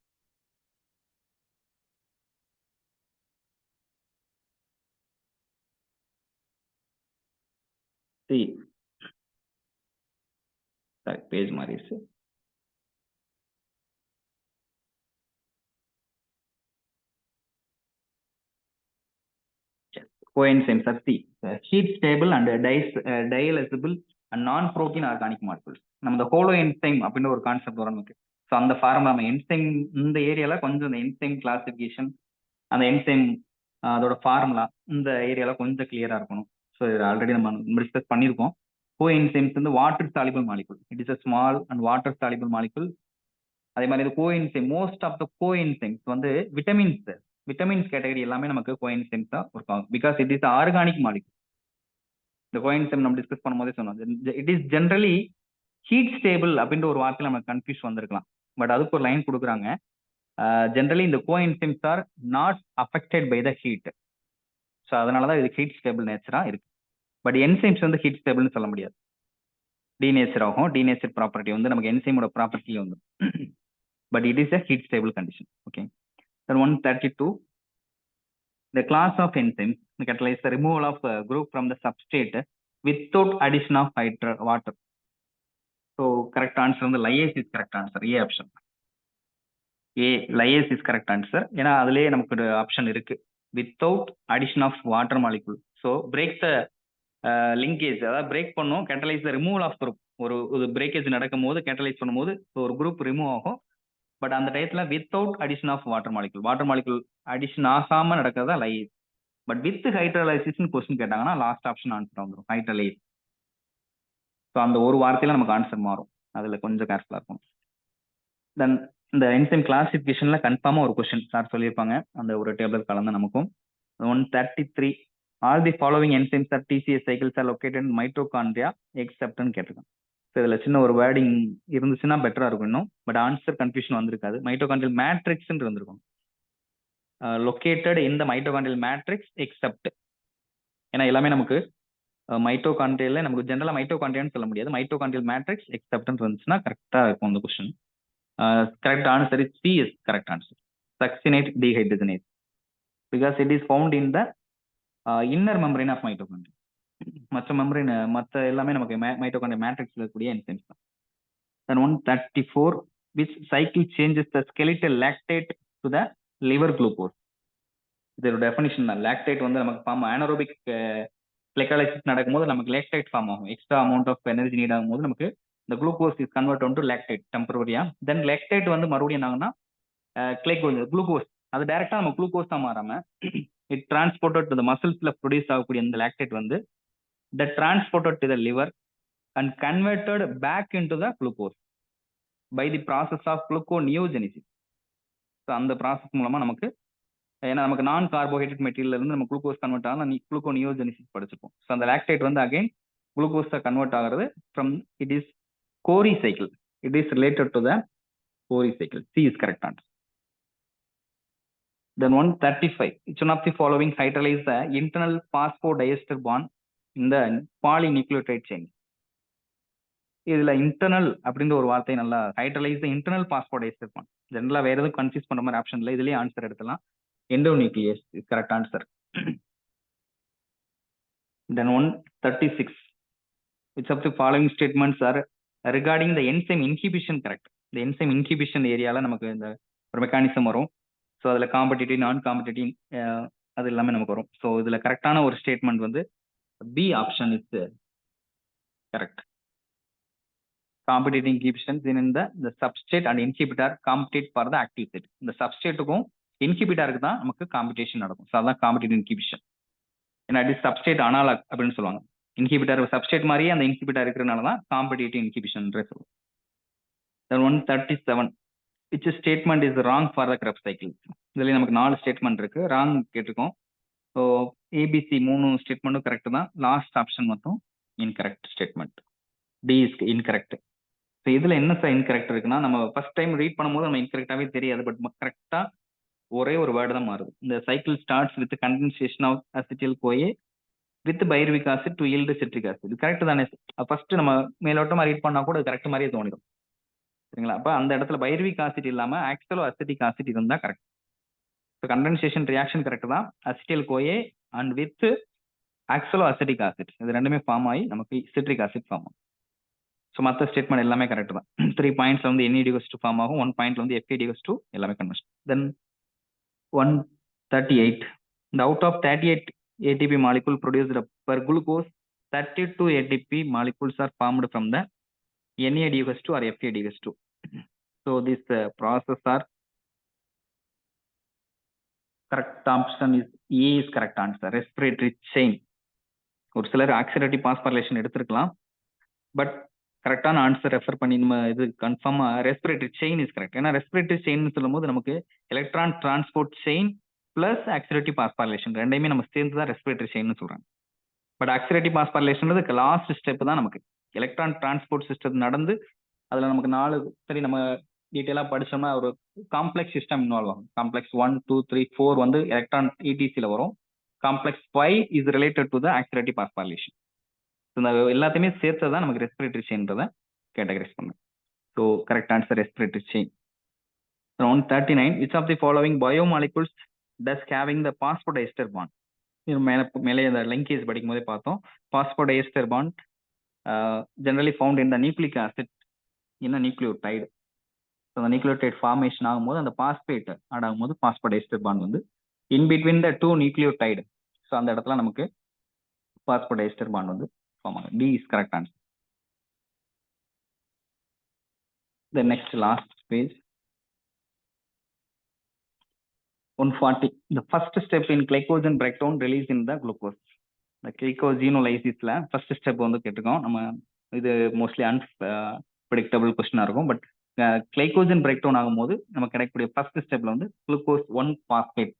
C correct page மாதிரி இருக்கு. Coenzymes are C. Heat stable and dialyzable and non-protein organic molecules. நம்ம இந்த ஹோலோ என்சைம் அப்படின்னு ஒரு கான்செப்ட் வரும் நமக்கு. ஸோ அந்த ஃபார்முலா நம்ம என்சைம் இந்த ஏரியாவில் கொஞ்சம் இந்த என்சைம் கிளாசிஃபிகேஷன் அந்த என்சைம் அதோட ஃபார்முலா இந்த ஏரியாவில் கொஞ்சம் கிளியராக இருக்கணும். ஸோ இது ஆல்ரெடி நம்ம டிஸ்கஸ் பண்ணியிருக்கோம். கோஎன்சைம்ஸ் வந்து water soluble molecule. It is a small and water soluble molecule. அதே மாதிரி இது கோஎன்சைம் மோஸ்ட் ஆஃப் த கோஎன்சைம்ஸ் வந்து விட்டமின்ஸ் கேட்டகரி எல்லாமே நமக்கு கோஎன்சைம்ஸ் தான் ஒர்க் ஆகும். Because it is organic molecule. இந்த கோஎன்சைம் நம்ம டிஸ்கஸ் பண்ணும்போதே சொன்னோம். It is generally heat stable அப்படின்ற ஒரு வார்த்தையில் நமக்கு கன்ஃபியூஸ் வந்திருக்கலாம். பட் அதுக்கு ஒரு லைன் கொடுக்குறாங்க. ஜென்ரலி இந்த coenzymes are not affected by the heat. So அதனால தான் இது ஹீட் ஸ்டேபிள் நேச்சராக இருக்கு. பட் என்சைம்ஸ் வந்து ஹீட் ஸ்டேபிள்னு சொல்ல முடியாது. டீநேச்சர் ஆகும். டீநேச்சர் ப்ராப்பர்ட்டி வந்து நமக்கு என்சைமோட ப்ராப்பர்ட்டியில் வந்து but it is a heat stable condition. Okay. Then 132 the class of enzymes catalyze the removal of group from the substrate without addition of water. So correct answer on the lyase is correct answer. A option. A lyase is correct answer. ஏன்னா அதுலயே நமக்கு ஒரு option இருக்கு without addition of water molecule. So break the linkage, அதாவது break பண்ணும் catalyze the removal of group. ஒரு breakage நடக்கும் போது கேட்டலைஸ் பண்ணும்போது ஒரு குரூப் ரிமூவ் ஆகும். பட் அந்த டயத்துல without addition of water molecule addition ஆகாம நடக்கிறதா lyase. But with hydrolysis question கேட்டாங்கன்னா லாஸ்ட் ஆப்ஷன் ஆன்சர் வந்துடும் ஹைட்ரலைஸ். ஸோ அந்த ஒரு வார்த்தையில நமக்கு ஆன்சர் மாறும். அதுல கொஞ்சம் கேர்ஃபுல்லா இருக்கும். தென் இந்த என்சைம் கிளாசிஃபிகேஷன்ல கன்ஃபார்மா ஒரு கொஸ்டின் சார் சொல்லியிருப்பாங்க. அந்த ஒரு டேபிள் கலந்து நமக்கும் 133 all the following enzymes are TCA cycles are located in mitochondria எக்ஸெப்ட்னு கேட்டிருக்காங்க. ஸோ இதில் சின்ன ஒரு வேர்டிங் இருந்துச்சுன்னா பெட்டராக இருக்கும் இன்னும். பட் ஆன்சர் கன்ஃபியூஷன் வந்திருக்காது. மைட்டோகாண்ட்ரியல் மேட்ரிக்ஸ்ன்னு இருந்திருக்கும். லொக்கேட்டட் இந்த மைட்டோகாண்ட்ரியல் மேட்ரிக்ஸ் எக்ஸெப்ட். ஏன்னா எல்லாமே நமக்கு மைட்டோகாண்ட்ரியல்ல நமக்கு ஜென்ரலாக மைட்டோகாண்ட்ரியான்னு சொல்ல முடியாது. மைட்டோகாண்ட்ரியல் மேட்ரிக்ஸ் எக்ஸெப்ட்னு இருந்துச்சுன்னா கரெக்டாக இருக்கும் அந்த question. Correct answer is C is correct answer. Succinate dehydrogenase because it is found in the inner membrane of mitochondria. மற்ற மெம்பரின் மற்ற எல்லாமே நமக்கு மைட்டோகாண்ட்ரியல் மேட்ரிக்ஸ்ல இருக்கக்கூடிய என்சைம்ஸ் தான். Then 134 which cycle changes the skeletal lactate to the liver glucose. இதோட definition தான். Lactate வந்து நமக்கு ஃபார்ம் அனரோபிக் கிளைகாலிசிஸ் நடக்கும்போது நமக்கு லாக்டேட் ஃபார்ம் ஆகும். Extra amount of energy need ஆகும்போது நமக்கு இந்த glucose is convert to lactate டெம்பரரியா. தென் லாக்டேட் வந்து மறுபடியும் என்னாகுன்னா குளுக்கோஸ் அது டைரக்டா நம்ம குளுக்கோஸ் தான் மாறாம இட் டிரான்ஸ்போர்ட்டட் டு த மசில்ஸ்ல ப்ரொடியூஸ் ஆகக்கூடிய இந்த லாக்டேட் வந்து that transported to the liver and converted back into the glucose by the process of gluconeogenesis. So அந்த ப்ராசஸ் மூலமா நமக்கு ஏன்னா நமக்கு நான் கார்போஹைட்ரேட் மெட்டீரியல் இருந்து நம்ம குளுக்கோஸ் கன்வெர்ட் ஆகலாம். குளுக்கோனியோஜெனிசிஸ் படிச்சிருப்போம். ஸோ அந்த லாக்டேட் வந்து அகைன் குளுக்கோஸை கன்வெர்ட் ஆகிறது ஃப்ரம் இட் இஸ் கோரி cycle. It is related to த கோரி cycle. C is correct answer. Then 135 which one of the following hydrolyze the internal phosphodiester bond இந்த பாலிநியூக்ளியோடைட் செயின். இதுல internal அப்படின்ற ஒரு வார்த்தை நல்லா ஹைட்ரலைஸ் இன்டர்னல் பாஸ்போடைஸ்டர் பாண்ட். ஜெனரலா வேற எதுவும் கன்ஃபியூஸ் பண்ண மாதிரி ஆப்ஷன் இல்லை. இதுலயே ஆன்சர் எடுத்துலாம். Endonuclease correct answer. Then 136 which of the following statements are regarding the enzyme inhibition correct. இந்த என்சைம் இன்ஹிபிஷன் ஏரியால நமக்கு இந்த ஒரு மெக்கானிசம் வரும். ஸோ அதுல காம்படிட்டிவ் நான் காம்படிட்டிவ் அது எல்லாமே நமக்கு வரும். ஸோ இதுல கரெக்டான ஒரு ஸ்டேட்மெண்ட் வந்து B option is correct. Competitive inhibitions in the substrate and inhibitor compete for the active site. இந்த சப்ஸ்ட்ரேட்டுக்கும் இன்ஹிபிட்டாருக்கு தான் நமக்கு காம்படிஷன் நடக்கும். ஸோ அதான் காம்படிட்டிவ் இன்ஹிபிஷன். ஏன்னா இட் இஸ் சப்ஸ்டேட் அனாலாக் அப்படின்னு சொல்லுவாங்க. இன்ஹிபிட்டார் சப்ஸ்டேட் மாதிரியே அந்த இன்ஹிபிட்டார் இருக்கிறனால தான் காம்படிட்டிவ் இன்ஹிபிஷன் சொல்லுவோம். 137 which statement is wrong for the Krebs cycle. இதுல நமக்கு 4 ஸ்டேட்மெண்ட் இருக்கு. ராங் கேட்டிருக்கோம். ஸோ ஏபிசி 3 ஸ்டேட்மெண்ட்டும் கரெக்ட் தான். லாஸ்ட் ஆப்ஷன் மட்டும் incorrect statement. D is incorrect. So இதுல என்ன சார் இன்கரெக்ட் இருக்குன்னா, நம்ம ஃபர்ஸ்ட் டைம் ரீட் பண்ணும்போது நம்ம இன்கரெக்டாவே தெரியாது. பட் கரெக்டா ஒரே ஒரு வேர்டு தான் மாறுது. இந்த cycle starts with condensation of acetyl CoA with pyruvic acid to yield citric acid. இது கரெக்ட் தானே? ஃபர்ஸ்ட் நம்ம மேலோட்டமா ரீட் பண்ணா கூட கரெக்ட் மாதிரியே தோணிடும். சரிங்களா? அப்ப அந்த இடத்துல பைருவிக் ஆசிட் இல்லாம ஆக்சலோ அசிட்டிக் ஆசிட் இருந்தா correct. So condensation reaction correct தான். Acetyl CoA and with oxaloacetic acid இது ரெண்டுமே ஃபார்ம் ஆகி நமக்கு சிட்ரிக் ஆசிட் ஃபார்ம் ஆகும். ஸோ மற்ற ஸ்டேட்மெண்ட் எல்லாமே கரெக்ட் தான். 3 பாயிண்ட்ஸ்ல வந்து NADH2 ஃபார்ம் ஆகும். 1 பாயிண்ட்ல வந்து FADH2 எல்லாமே conversion. Then 138. The out of 38 ATP molecule produced per glucose, 32 ATP molecules are formed from the NADH2 or FADH2. So this process are correct option is A is correct answer. Respiratory chain. ஒரு சிலர் oxidative phosphorylation எடுத்திருக்கலாம். But கரெக்டான answer refer பண்ணி நம்ம இது கன்ஃபார்மா respiratory chain is correct. ஏன்னா respiratory chain சொல்லும் போது நமக்கு electron transport chain plus oxidative phosphorylation ரெண்டையுமே நம்ம சேர்ந்து தான் ரெஸ்பிரேட்டரி செயின் சொல்றாங்க. But oxidative phosphorylation last step தான் நமக்கு எலக்ட்ரான் டிரான்ஸ்போர்ட் சிஸ்டம் நடந்து அதுல நமக்கு 4 சரி நம்ம டீட்டெயிலா படிச்சோம்னா ஒரு காம்ப்ளெக்ஸ் சிஸ்டம் இன்வால்வ் ஆகும். காம்ப்ளெக்ஸ் 1, 2, 3, 4 வந்து எலக்ட்ரான் ETCல வரும். Complex 5 is related to the oxidative phosphorylation. இந்த எல்லாத்தையுமே சேர்த்து தான் நமக்கு ரெஸ்பிரேட்டரி செயின்றதை கேட்டகரைஸ் பண்ணும். So correct answer respiratory chain. 139. Which of the following biomolecules does having the phosphodiester bond? மேலே அந்த லிங்கேஜ் படிக்கும் போதே பார்த்தோம். phosphodiester bond generally found in the nucleic acid in a nucleotide. So அந்த நியூக்ளியோடைட் ஃபார்மேஷன் ஆகும்போது அந்த phosphate add ஆகும்போது phosphodiester bond வந்து in between the 2 nucleotide. So அந்த இடத்துல நமக்கு phosphodiester bond வந்து ஃபார்ம் ஆகும். D is correct answer. The next last page. 140. The first step in glycogen breakdown release in the glucose. The glycogenolysisல first step வந்து கேட்டிருக்கோம். நம்ம இது மோஸ்ட்லி அன்பிரடிக்டபிள் கொஸ்டினா இருக்கும். பட் கிளைகோஜன் பிரேக் டவுன் ஆகும்போது நமக்கு கிடைக்கக்கூடிய ஃபர்ஸ்ட் ஸ்டெப்ல வந்து glucose 1 phosphate.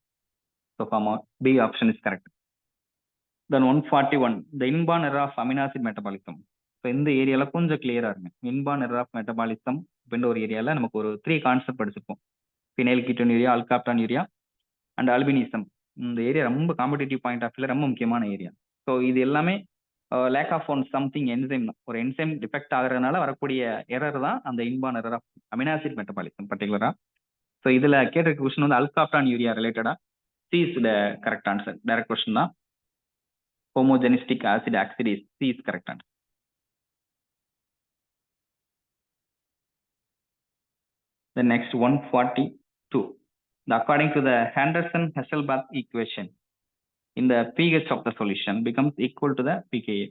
So form B option is correct. Then 141. The inborn error of amino acid metabolism. So இந்த ஏரியால கொஞ்சம் கிளியரா இருங்க. inborn error of metabolism அப்படின்ற ஒரு ஏரியால நமக்கு ஒரு 3 கான்செப்ட் படிச்சிருப்போம். Phenylketonuria, alkaptonuria and albinism. இந்த ஏரியா ரொம்ப காம்படிட்டிவ் பாயிண்ட் ஆஃப் வியூல ரொம்ப முக்கியமான ஏரியா. ஸோ இது எல்லாமே lack of one something enzyme தான். ஒரு என்சைம் டிஃபெக்ட் ஆகிறதுனால வரக்கூடிய எரர் தான் அந்த inborn error of amino acid metabolism பர்டிகுலரா. ஸோ இதுல கேட்டிருக்க கொஸ்டின் வந்து அல்காப்டானியூரியா ரிலேட்டடா. C is the correct answer. Direct question தான். Homogentisic acid oxidase. C is correct answer. The next 142. According to the Henderson-Hasselbalch equation, in the pH of the solution becomes equal to the pKa.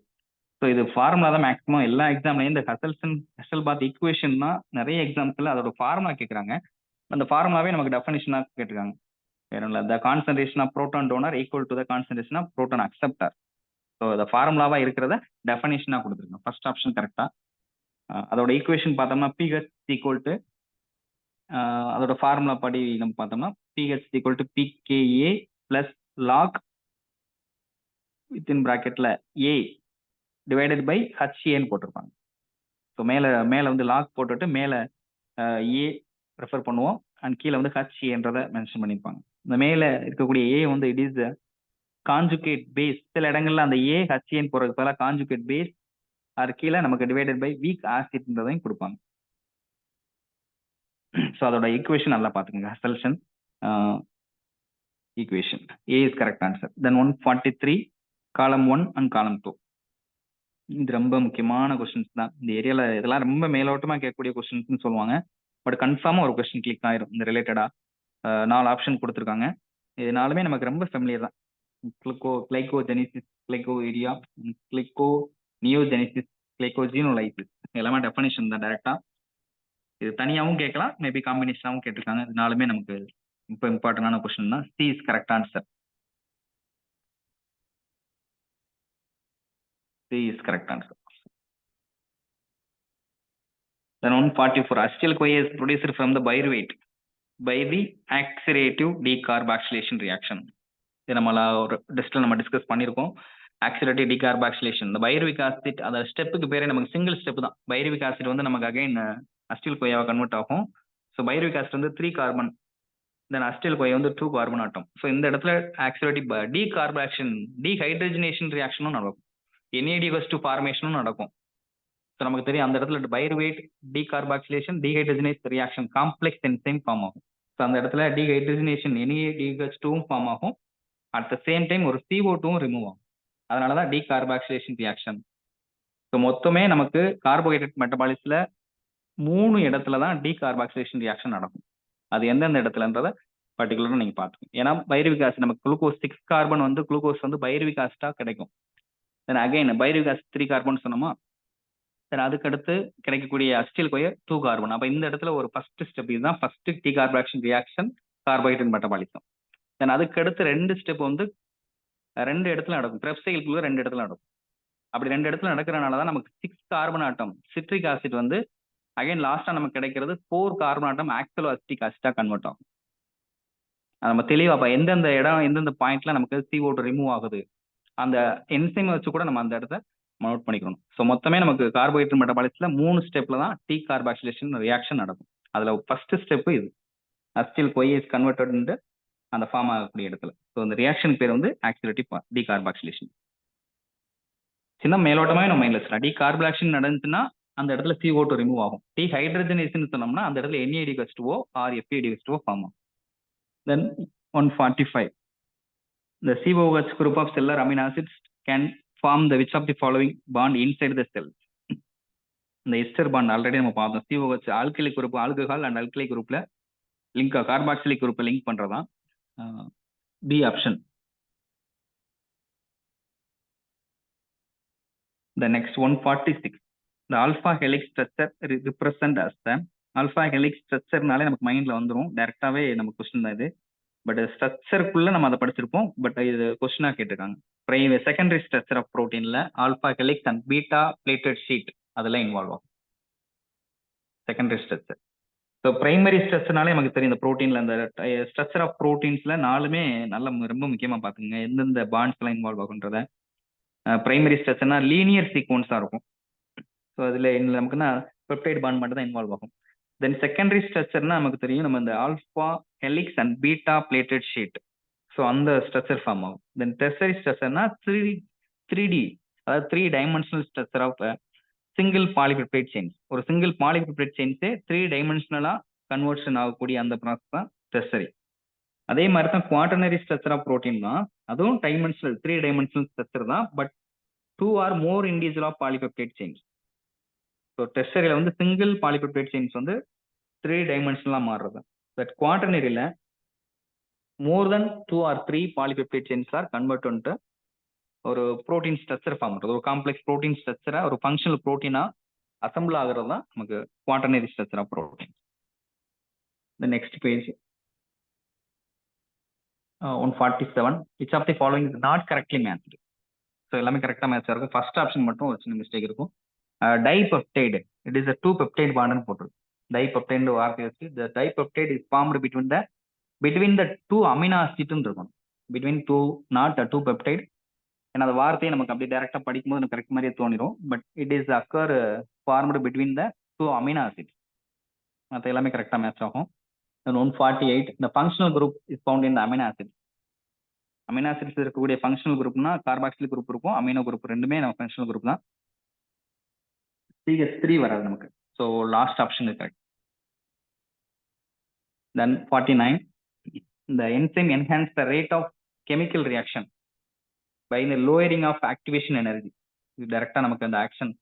So இது formula தான் maximum எல்லா எக்ஸாம்லையும் இந்த ஹெசல்பாத் equation தான் நிறைய எக்ஸாம்ஸ்ல அதோட formula கேட்குறாங்க. அந்த ஃபார்முலாவே நமக்கு டெஃபினிஷனாக கேட்டிருக்காங்க. வேற இல்லை, the concentration of proton donor equal to the concentration of proton acceptor. So இந்த ஃபார்முலாவா இருக்கிறத டெஃபினிஷனாக கொடுத்துருங்க. ஃபர்ஸ்ட் ஆப்ஷன் கரெக்டா. அதோட ஈக்குவேஷன் பார்த்தோம்னா pH ஈக்குவல் டு அதோட ஃபார்முலா படி நம்ம பார்த்தோம்னா pH equal to pKa plus log within ப்ராக்கெட்ல A டிவைடட் பை HAன்னு போட்டிருப்பாங்க. ஸோ மேலே வந்து லாக் போட்டுட்டு மேலே A ரெஃபர் பண்ணுவோம் அண்ட் கீழே வந்து HAன்றதை மென்ஷன் பண்ணியிருப்பாங்க. இந்த மேலே இருக்கக்கூடிய A வந்து இட் இஸ் கான்ஜுகேட் பேஸ். சில இடங்கள்ல அந்த A HAன்னு போடுறதுக்கு பதிலாக கான்ஜுகேட் பேஸ் அது கீழே நமக்கு டிவைடட் பை வீக் ஆசிட்ன்றதையும் கொடுப்பாங்க. ஸோ அதோட ஈக்குவேஷன் நல்லா பார்த்துக்கோங்க. ஹெசல்சன் equation. A is correct answer. Then 143. Column 1 and காலம் 2. இது ரொம்ப முக்கியமான கொஸ்டின்ஸ் தான். இந்த ஏரியால இதெல்லாம் ரொம்ப மேலோட்டமா கேட்கக்கூடிய கொஸ்டின்ஸ்னு சொல்லுவாங்க. பட் கன்ஃபார்மா ஒரு கொஸ்டின் கிளிக் ஆயிரும். இந்த ரிலேட்டடா 4 ஆப்ஷன் கொடுத்துருக்காங்க. இதனாலுமே நமக்கு ரொம்ப ஃபெமிலியர் தான். கிளைகோஜெனிசிஸ், கிளைகோஏரியா, கிளைகோனியோஜெனிசிஸ், கிளைகோஜீனோலைசிஸ் எல்லாமே டெஃபினிஷன் தான் டைரக்டா. இது தனியாகவும் கேட்கலாம், மேபி காம்பினேஷனாகவும் கேட்டிருக்காங்க. இதனாலுமே நமக்கு இப்போ இம்பார்ட்டன்டான கொஸ்டின் தான். C is correct answer. C is correct answer. Then 144 acetyl-CoA is produced from the pyruvate by the oxidative decarboxylation reaction. இது நம்ம ஒரு டெஸ்ட்ல நம்ம டிஸ்கஸ் பண்ணியிருக்கோம். ஆக்சிலேட்டிவ் டிகார்பாக்சிலேஷன், இந்த பைருவிக் ஆசிட் அந்த ஸ்டெப்புக்கு பேரே நமக்கு சிங்கிள் ஸ்டெப் தான். பைருவிக் ஆசிட் வந்து நமக்கு அகைன் அசிட்டில்-CoA கன்வெர்ட் ஆகும். ஸோ பைருவிக் ஆசிட் வந்து 3 கார்பன், தென் அசிட்டில்-CoA வந்து 2 கார்பன் ஆட்டம். ஸோ இந்த இடத்துல ஆக்சிலேட்டிவ் டீகார்பாக்சிலேஷன் டீஹைட்ரஜனேஷன் ரியாக்ஷனும் நடக்கும், NAD+ ஃபார்மேஷனும் நடக்கும். ஸோ நமக்கு தெரியும் அந்த இடத்துல pyruvate decarboxylation dehydrogenase reaction complex enzyme form ஆகும். ஸோ அந்த இடத்துல டீஹைட்ரஜனேஷன் NADH2 ஃபார்ம் ஆகும். அட் த சேம் டைம் ஒரு CO2 ரிமூவ் ஆகும். அதனால தான் டீகார்பாக்சிலேஷன் ரியாக்ஷன். ஸோ மொத்தமே நமக்கு கார்போஹைட்ரேட் மெட்டபாலிஸ்ல 3 இடத்துல தான் டீகார்பாக்சிலேஷன் ரியாக்ஷன் நடக்கும். அது எந்தெந்த இடத்துலன்றத பர்டிகுலராக நீங்கள் பார்த்துக்கணும். ஏன்னா பைருவிக் ஆசிட் நமக்கு குளுக்கோஸ் 6 கார்பன் வந்து குளுக்கோஸ் வந்து பைருவிக் ஆசிட்டாக கிடைக்கும். Then again pyruvic acid 3 carbon சொன்னோமா, தென் அதுக்கடுத்து கிடைக்கக்கூடிய அசிட்டில்-CoA 2 கார்பன். அப்போ இந்த இடத்துல ஒரு ஃபர்ஸ்ட் ஸ்டெப், இதுதான் first decarboxylation reaction carbohydrate metabolism. Then அதுக்கடுத்து 2 ஸ்டெப் வந்து 2 இடத்துல நடக்கும். கிரெப் சைக்கிள்குள்ள 2 இடத்துல நடக்கும். அப்படி 2 இடத்துல நடக்கிறனால தான் நமக்கு 6 கார்பன் ஆட்டம் சிட்ரிக் ஆசிட் வந்து அகைன் லாஸ்டா நமக்கு கிடைக்கிறது 4 கார்பன் ஆட்டம் ஆக்சலோ அசிட்டிக் ஆசிட்டா கன்வெர்ட் ஆகும். அது நம்ம தெளிவா எந்தெந்த இடம் எந்தெந்த பாயிண்ட்ல நமக்கு CO2 ரிமூவ் ஆகுது அந்த என்சைம் வச்சு கூட நம்ம அந்த இடத்த நோட் பண்ணிக்கணும். ஸோ மொத்தமே நமக்கு கார்போஹைட்ரேட் மெட்டபாலிஸ்ல 3 ஸ்டெப்ல தான் டீகார்பாக்சிலேஷன் ரியாக்ஷன் நடக்கும். அதுல ஃபர்ஸ்ட் ஸ்டெப் இது அசிட்டில்-CoA இஸ் கன்வெர்டட் அந்த ஃபார்ம் ஆகக்கூடிய இடத்துல. ஸோ அந்த ரியாக்ஷன் பேர் வந்து ஆக்சிலேட்டிவ் டீகார்பாக்சிலேஷன். சின்ன மேலோட்டமாக நம்ம மைண்ட்ல வச்சுக்கலாம். டீகார்பாக்சிலேஷன் நடந்துச்சுன்னா அந்த இடத்துல CO2 ரிமூவ் ஆகும். டீஹைட்ரஜனேஷன் சொன்னோம்னா அந்த இடத்துல NADH2O ஆர் FADH2O ஃபார்ம் ஆகும். தென் 145 the COOH group of cellular amino acids can form the which of the following bond inside the cell. இந்த எஸ்டர் பாண்ட் ஆல்ரெடி நம்ம பார்த்தோம். COOH alkali group alcohol and alkali குரூப்ல link carboxylic குரூப்பை link பண்றதா B option. The next 146 the alpha helix structure represent as the alpha helix structureனாலே நமக்கு மைண்ட்ல வந்துரும் டைரக்டாவே நம்ம क्वेश्चन தான் இது. பட் ஸ்ட்ரக்சருக்குள்ள நம்ம அதை படிச்சிருப்போம். பட் இது क्वेश्चनா கேட்டிருக்காங்க. செகண்டரி ஸ்ட்ரக்சர் ஆஃப் புரோட்டீன்ல alpha helix and beta pleated sheet அதெல்லாம் இன்வால்வ் ஆகும் செகண்டரி ஸ்ட்ரக்சர். ஸோ பிரைமரி ஸ்ட்ரக்சர்னாலே நமக்கு தெரியும் இந்த ப்ரோட்டீன்ல அந்த ஸ்ட்ரக்சர் ஆஃப் ப்ரோட்டீன்ஸ்ல 4மே ரொம்ப முக்கியமா பாத்துங்க எந்தெந்த பாண்ட்ஸ் எல்லாம் இன்வால்வ் ஆகுன்றத. பிரைமரி ஸ்ட்ரக்சர்னா லீனியர் சீக்வன்ஸா இருக்கும். ஸோ அதுல நமக்குன்னா பெப்டைட் பாண்ட் மட்டும் தான் இன்வால்வ் ஆகும். தென் செகண்டரி ஸ்ட்ரக்சர்னா நமக்கு தெரியும் நம்ம இந்த alpha helix and beta pleated sheet, so அந்த ஸ்ட்ரக்சர் ஃபார்ம் ஆகும். தென் டெர்சரி ஸ்ட்ரக்சர்னா 3D அதாவது 3 dimensional structure of single polypeptide chains. ஒரு சிங்கிள் பாலிபெப்டைட் செயின்ஸே 3 டைமென்ஷனலா கன்வர்ஷன் ஆகக்கூடிய அந்த ப்ராசஸ் தான் டெர்சரி. அதே மாதிரி தான் குவாட்டர்னரி ஸ்ட்ரக்சர் ஆஃப் ப்ரோட்டீன் தான், அதுவும் டைமென்ஷனல் 3 டைமென்ஷனல் ஸ்ட்ரக்சர் தான், but 2 or more individual of polypeptide chains. So டெர்சரியில வந்து சிங்கிள் பாலிபெப்டைட் செயின்ஸ் வந்து 3 டைமென்ஷனலா மாறுறது. பட் குவாட்டர்னரியில more than 2 or 3 polypeptide chains are convert பண்ணிட்டு ஒரு ப்ரோட்டீன் ஸ்ட்ரக்சர் ஃபார்ம் பண்ணுறது. ஒரு காம்ப்ளெக்ஸ் ப்ரோட்டீன் ஸ்ட்ரக்சரா ஒரு ஃபங்க்ஷனல் ப்ரோட்டீனா அசம்பிள் ஆகிறது தான் நமக்கு quaternary structure of protein. The next page 147 which of the following is not correctly matched. So எல்லாமே கரெக்டாக மேட்ச் இருக்கும். ஃபர்ஸ்ட் ஆப்ஷன் மட்டும் ஒரு சின்ன மிஸ்டேக் இருக்கும். டைபெப்டைடு இட் இஸ் a 2 பெப்டைட் பாண்ட்னு போட்டிருக்கு. டைபெப்டைடு வார்த்தை வச்சு the dipeptide is formed between the 2 amino acids இருக்கும். between 2 not a 2 peptide. ஏன்னா அந்த வார்த்தையை நமக்கு அப்படியே டைரக்டா படிக்கும்போது எனக்கு கரெக்ட் மாதிரியே தோணிடும். But it is occur formed between the 2 amino acids. மற்ற எல்லாமே கரெக்டாக மேட்ச் ஆகும். 148 the functional group is found in the amino acids. Amino acids இருக்கக்கூடிய ஃபங்க்ஷனல் குரூப்னா கார்பாக்சிலிக் குரூப் இருக்கும், அமினோ குரூப் ரெண்டுமே நம்ம ஃபங்க்ஷனல் குரூப் தான். CH3 வராது நமக்கு. So last option is correct. Then 49 the enzyme enhance the rate of chemical reaction by the lowering of activation energy. இது டைரக்டா நமக்கு அந்த ஆக்ஷன்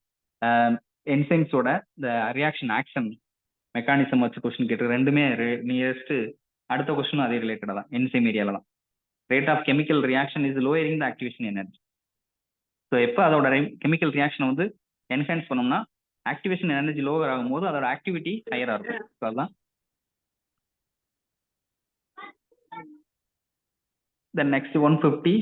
என்சைம்ஸோட இந்த ரியாக்ஷன் ஆக்ஷன் மெக்கானிசம் வச்சு கொஸ்டின் கேட்டு ரெண்டுமே நியரஸ்ட் அடுத்த கொஸ்டின் அதே ரிலேட்டடா தான் என்சைம் ஏரியால தான். Rate of chemical reaction is lowering the activation energy. So எப்போ அதோட கெமிக்கல் ரியாக்ஷன் வந்து என்ஹான்ஸ் பண்ணோம்னா ஆக்டிவேஷன் எனர்ஜி லோவர் ஆகும்போது அதோட ஆக்டிவிட்டி ஹையரா இருக்கும். ஸோ அதுதான் தென் நெக்ஸ்ட் 150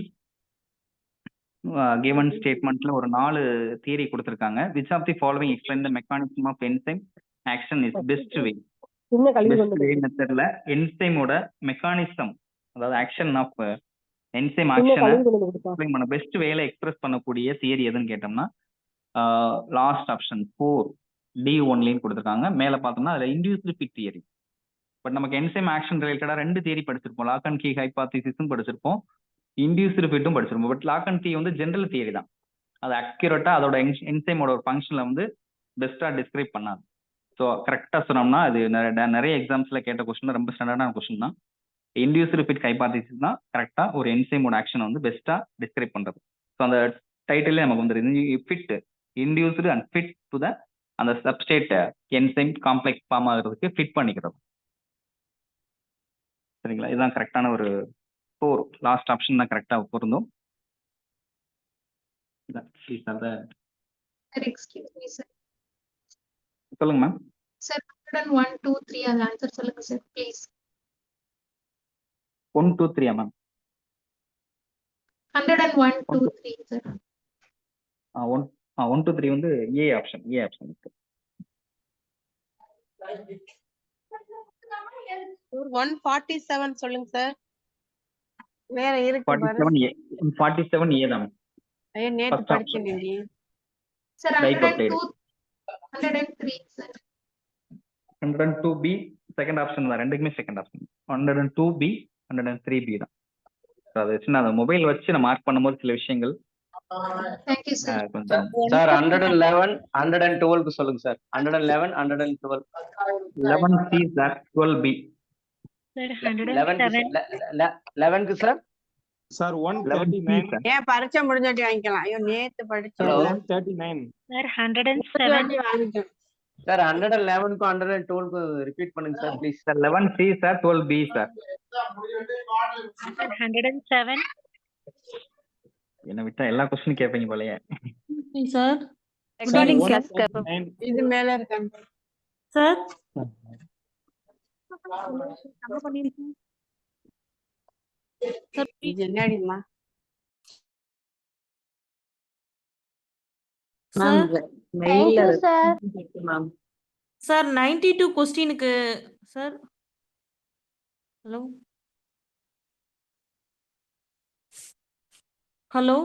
given statementல ஒரு 4 தியரி கொடுத்திருக்காங்க. which of the following explain the mechanism of enzyme action is best way மெத்தட்ல என்சைமோட மெக்கானிசம், அதாவது ஆக்ஷன் ஆஃப் என்சைம் ஆக்ஷனை எக்ஸ்பிளைன் பண்ண பெஸ்ட் வேல எக்ஸ்பிரஸ் பண்ணக்கூடிய தியரி எதுன்னு கேட்டோம்னா லாஸ்ட் ஆப்ஷன் 4 D1 கொடுத்துருக்காங்க. மேல பார்த்தோம்னா அதுல இன்டியூஸ்டு ஃபிட் தியரி. பட் நமக்கு என்சைம் ஆக்ஷன் ரிலேட்டடா 2 தியரி படிச்சிருப்போம். லாக் அண்ட் கீ ஹைபாத்திசிஸும் படிச்சிருப்போம், இன்டியூஸ்டு ஃபிட்டும் படிச்சிருப்போம். பட் லாக் அண்ட் கீ வந்து ஜென்ரல் தியரி தான், அது அக்யூரேட்டா அதோட என்சைமோட ஒரு ஃபங்க்ஷன்ல வந்து பெஸ்டா டிஸ்கிரைப் பண்ணாது. ஸோ கரெக்டாக சொன்னோம்னா அது நிறைய எக்ஸாம்ஸ்ல கேட்ட கொஸ்டின் ரொம்ப ஸ்டாண்டர்டான கொஸ்டின் தான். இன்டியூஸ்டு ஃபிட் ஹைபாத்திசிஸ் தான் கரெக்டா ஒரு என்சைமோட ஆக்ஷனை வந்து பெஸ்டா டிஸ்கிரைப் பண்றது. ஸோ அந்த டைட்டிலே நமக்கு வந்து fit induced and fit to the அந்த சப்ஸ்டேட் என்சைம் காம்ப்ளெக்ஸ் ஃபார்ம் ஆகிறதுக்கு ஃபிட் பண்ணிக்கிறது. சரிங்களா, இதுதான் கரெக்டான ஒரு 4 லாஸ்ட் ஆப்ஷன் தான் கரெக்டா பொருந்தும். சொல்லுங்க மேம். சார் 101, 2, 3 அந்த ஆன்சர் சொல்லுங்க சார் ப்ளீஸ். 1, 2, 3 மேம். 101, 2, 3 சார். 1, 2, 3 வந்து ஏ ஆப்ஷன் இருக்கு. 147 சொல்லுங்க சார். வேற இருக்கு பாரு. 47 ஏ தான். ஐயோ நேத்து படிச்சீங்க sir. 103 sir. 102B second option தான், ரெண்டுக்குமே செகண்ட் ஆப்ஷன். 102B 103B தான். அதை வச்சு நான் மொபைல் வச்சு நான் மார்க் பண்ணும்போது சில விஷயங்கள் தேங்க்யூ சார். கொஞ்சம் சார் 111 112க்கு சொல்லுங்க sir. 111 112 11C sir. 12B sir. 11க்கு சார். சார் 139. ஏன் பரீட்சை முடிஞ்சாட்டி வாங்கிக்கலாம். ஐயோ நேத்து படிச்சோம். 139 சார். 107 வாங்கிட்டோம் சார். 111க்கும் 112க்கும் ரிப்பீட் பண்ணுங்க sir please. Sir 11C sir. 12B sir. 107 என்ன விட்டா எல்லா क्वेश्चन கேட்பீங்க போலயே சார். இது மேல இருக்காங்க சார். நம்ம பண்ணிருக்கோம் சார். இது என்னடிமா சார் 92 கொஸ்டினுக்கு சார். ஹலோ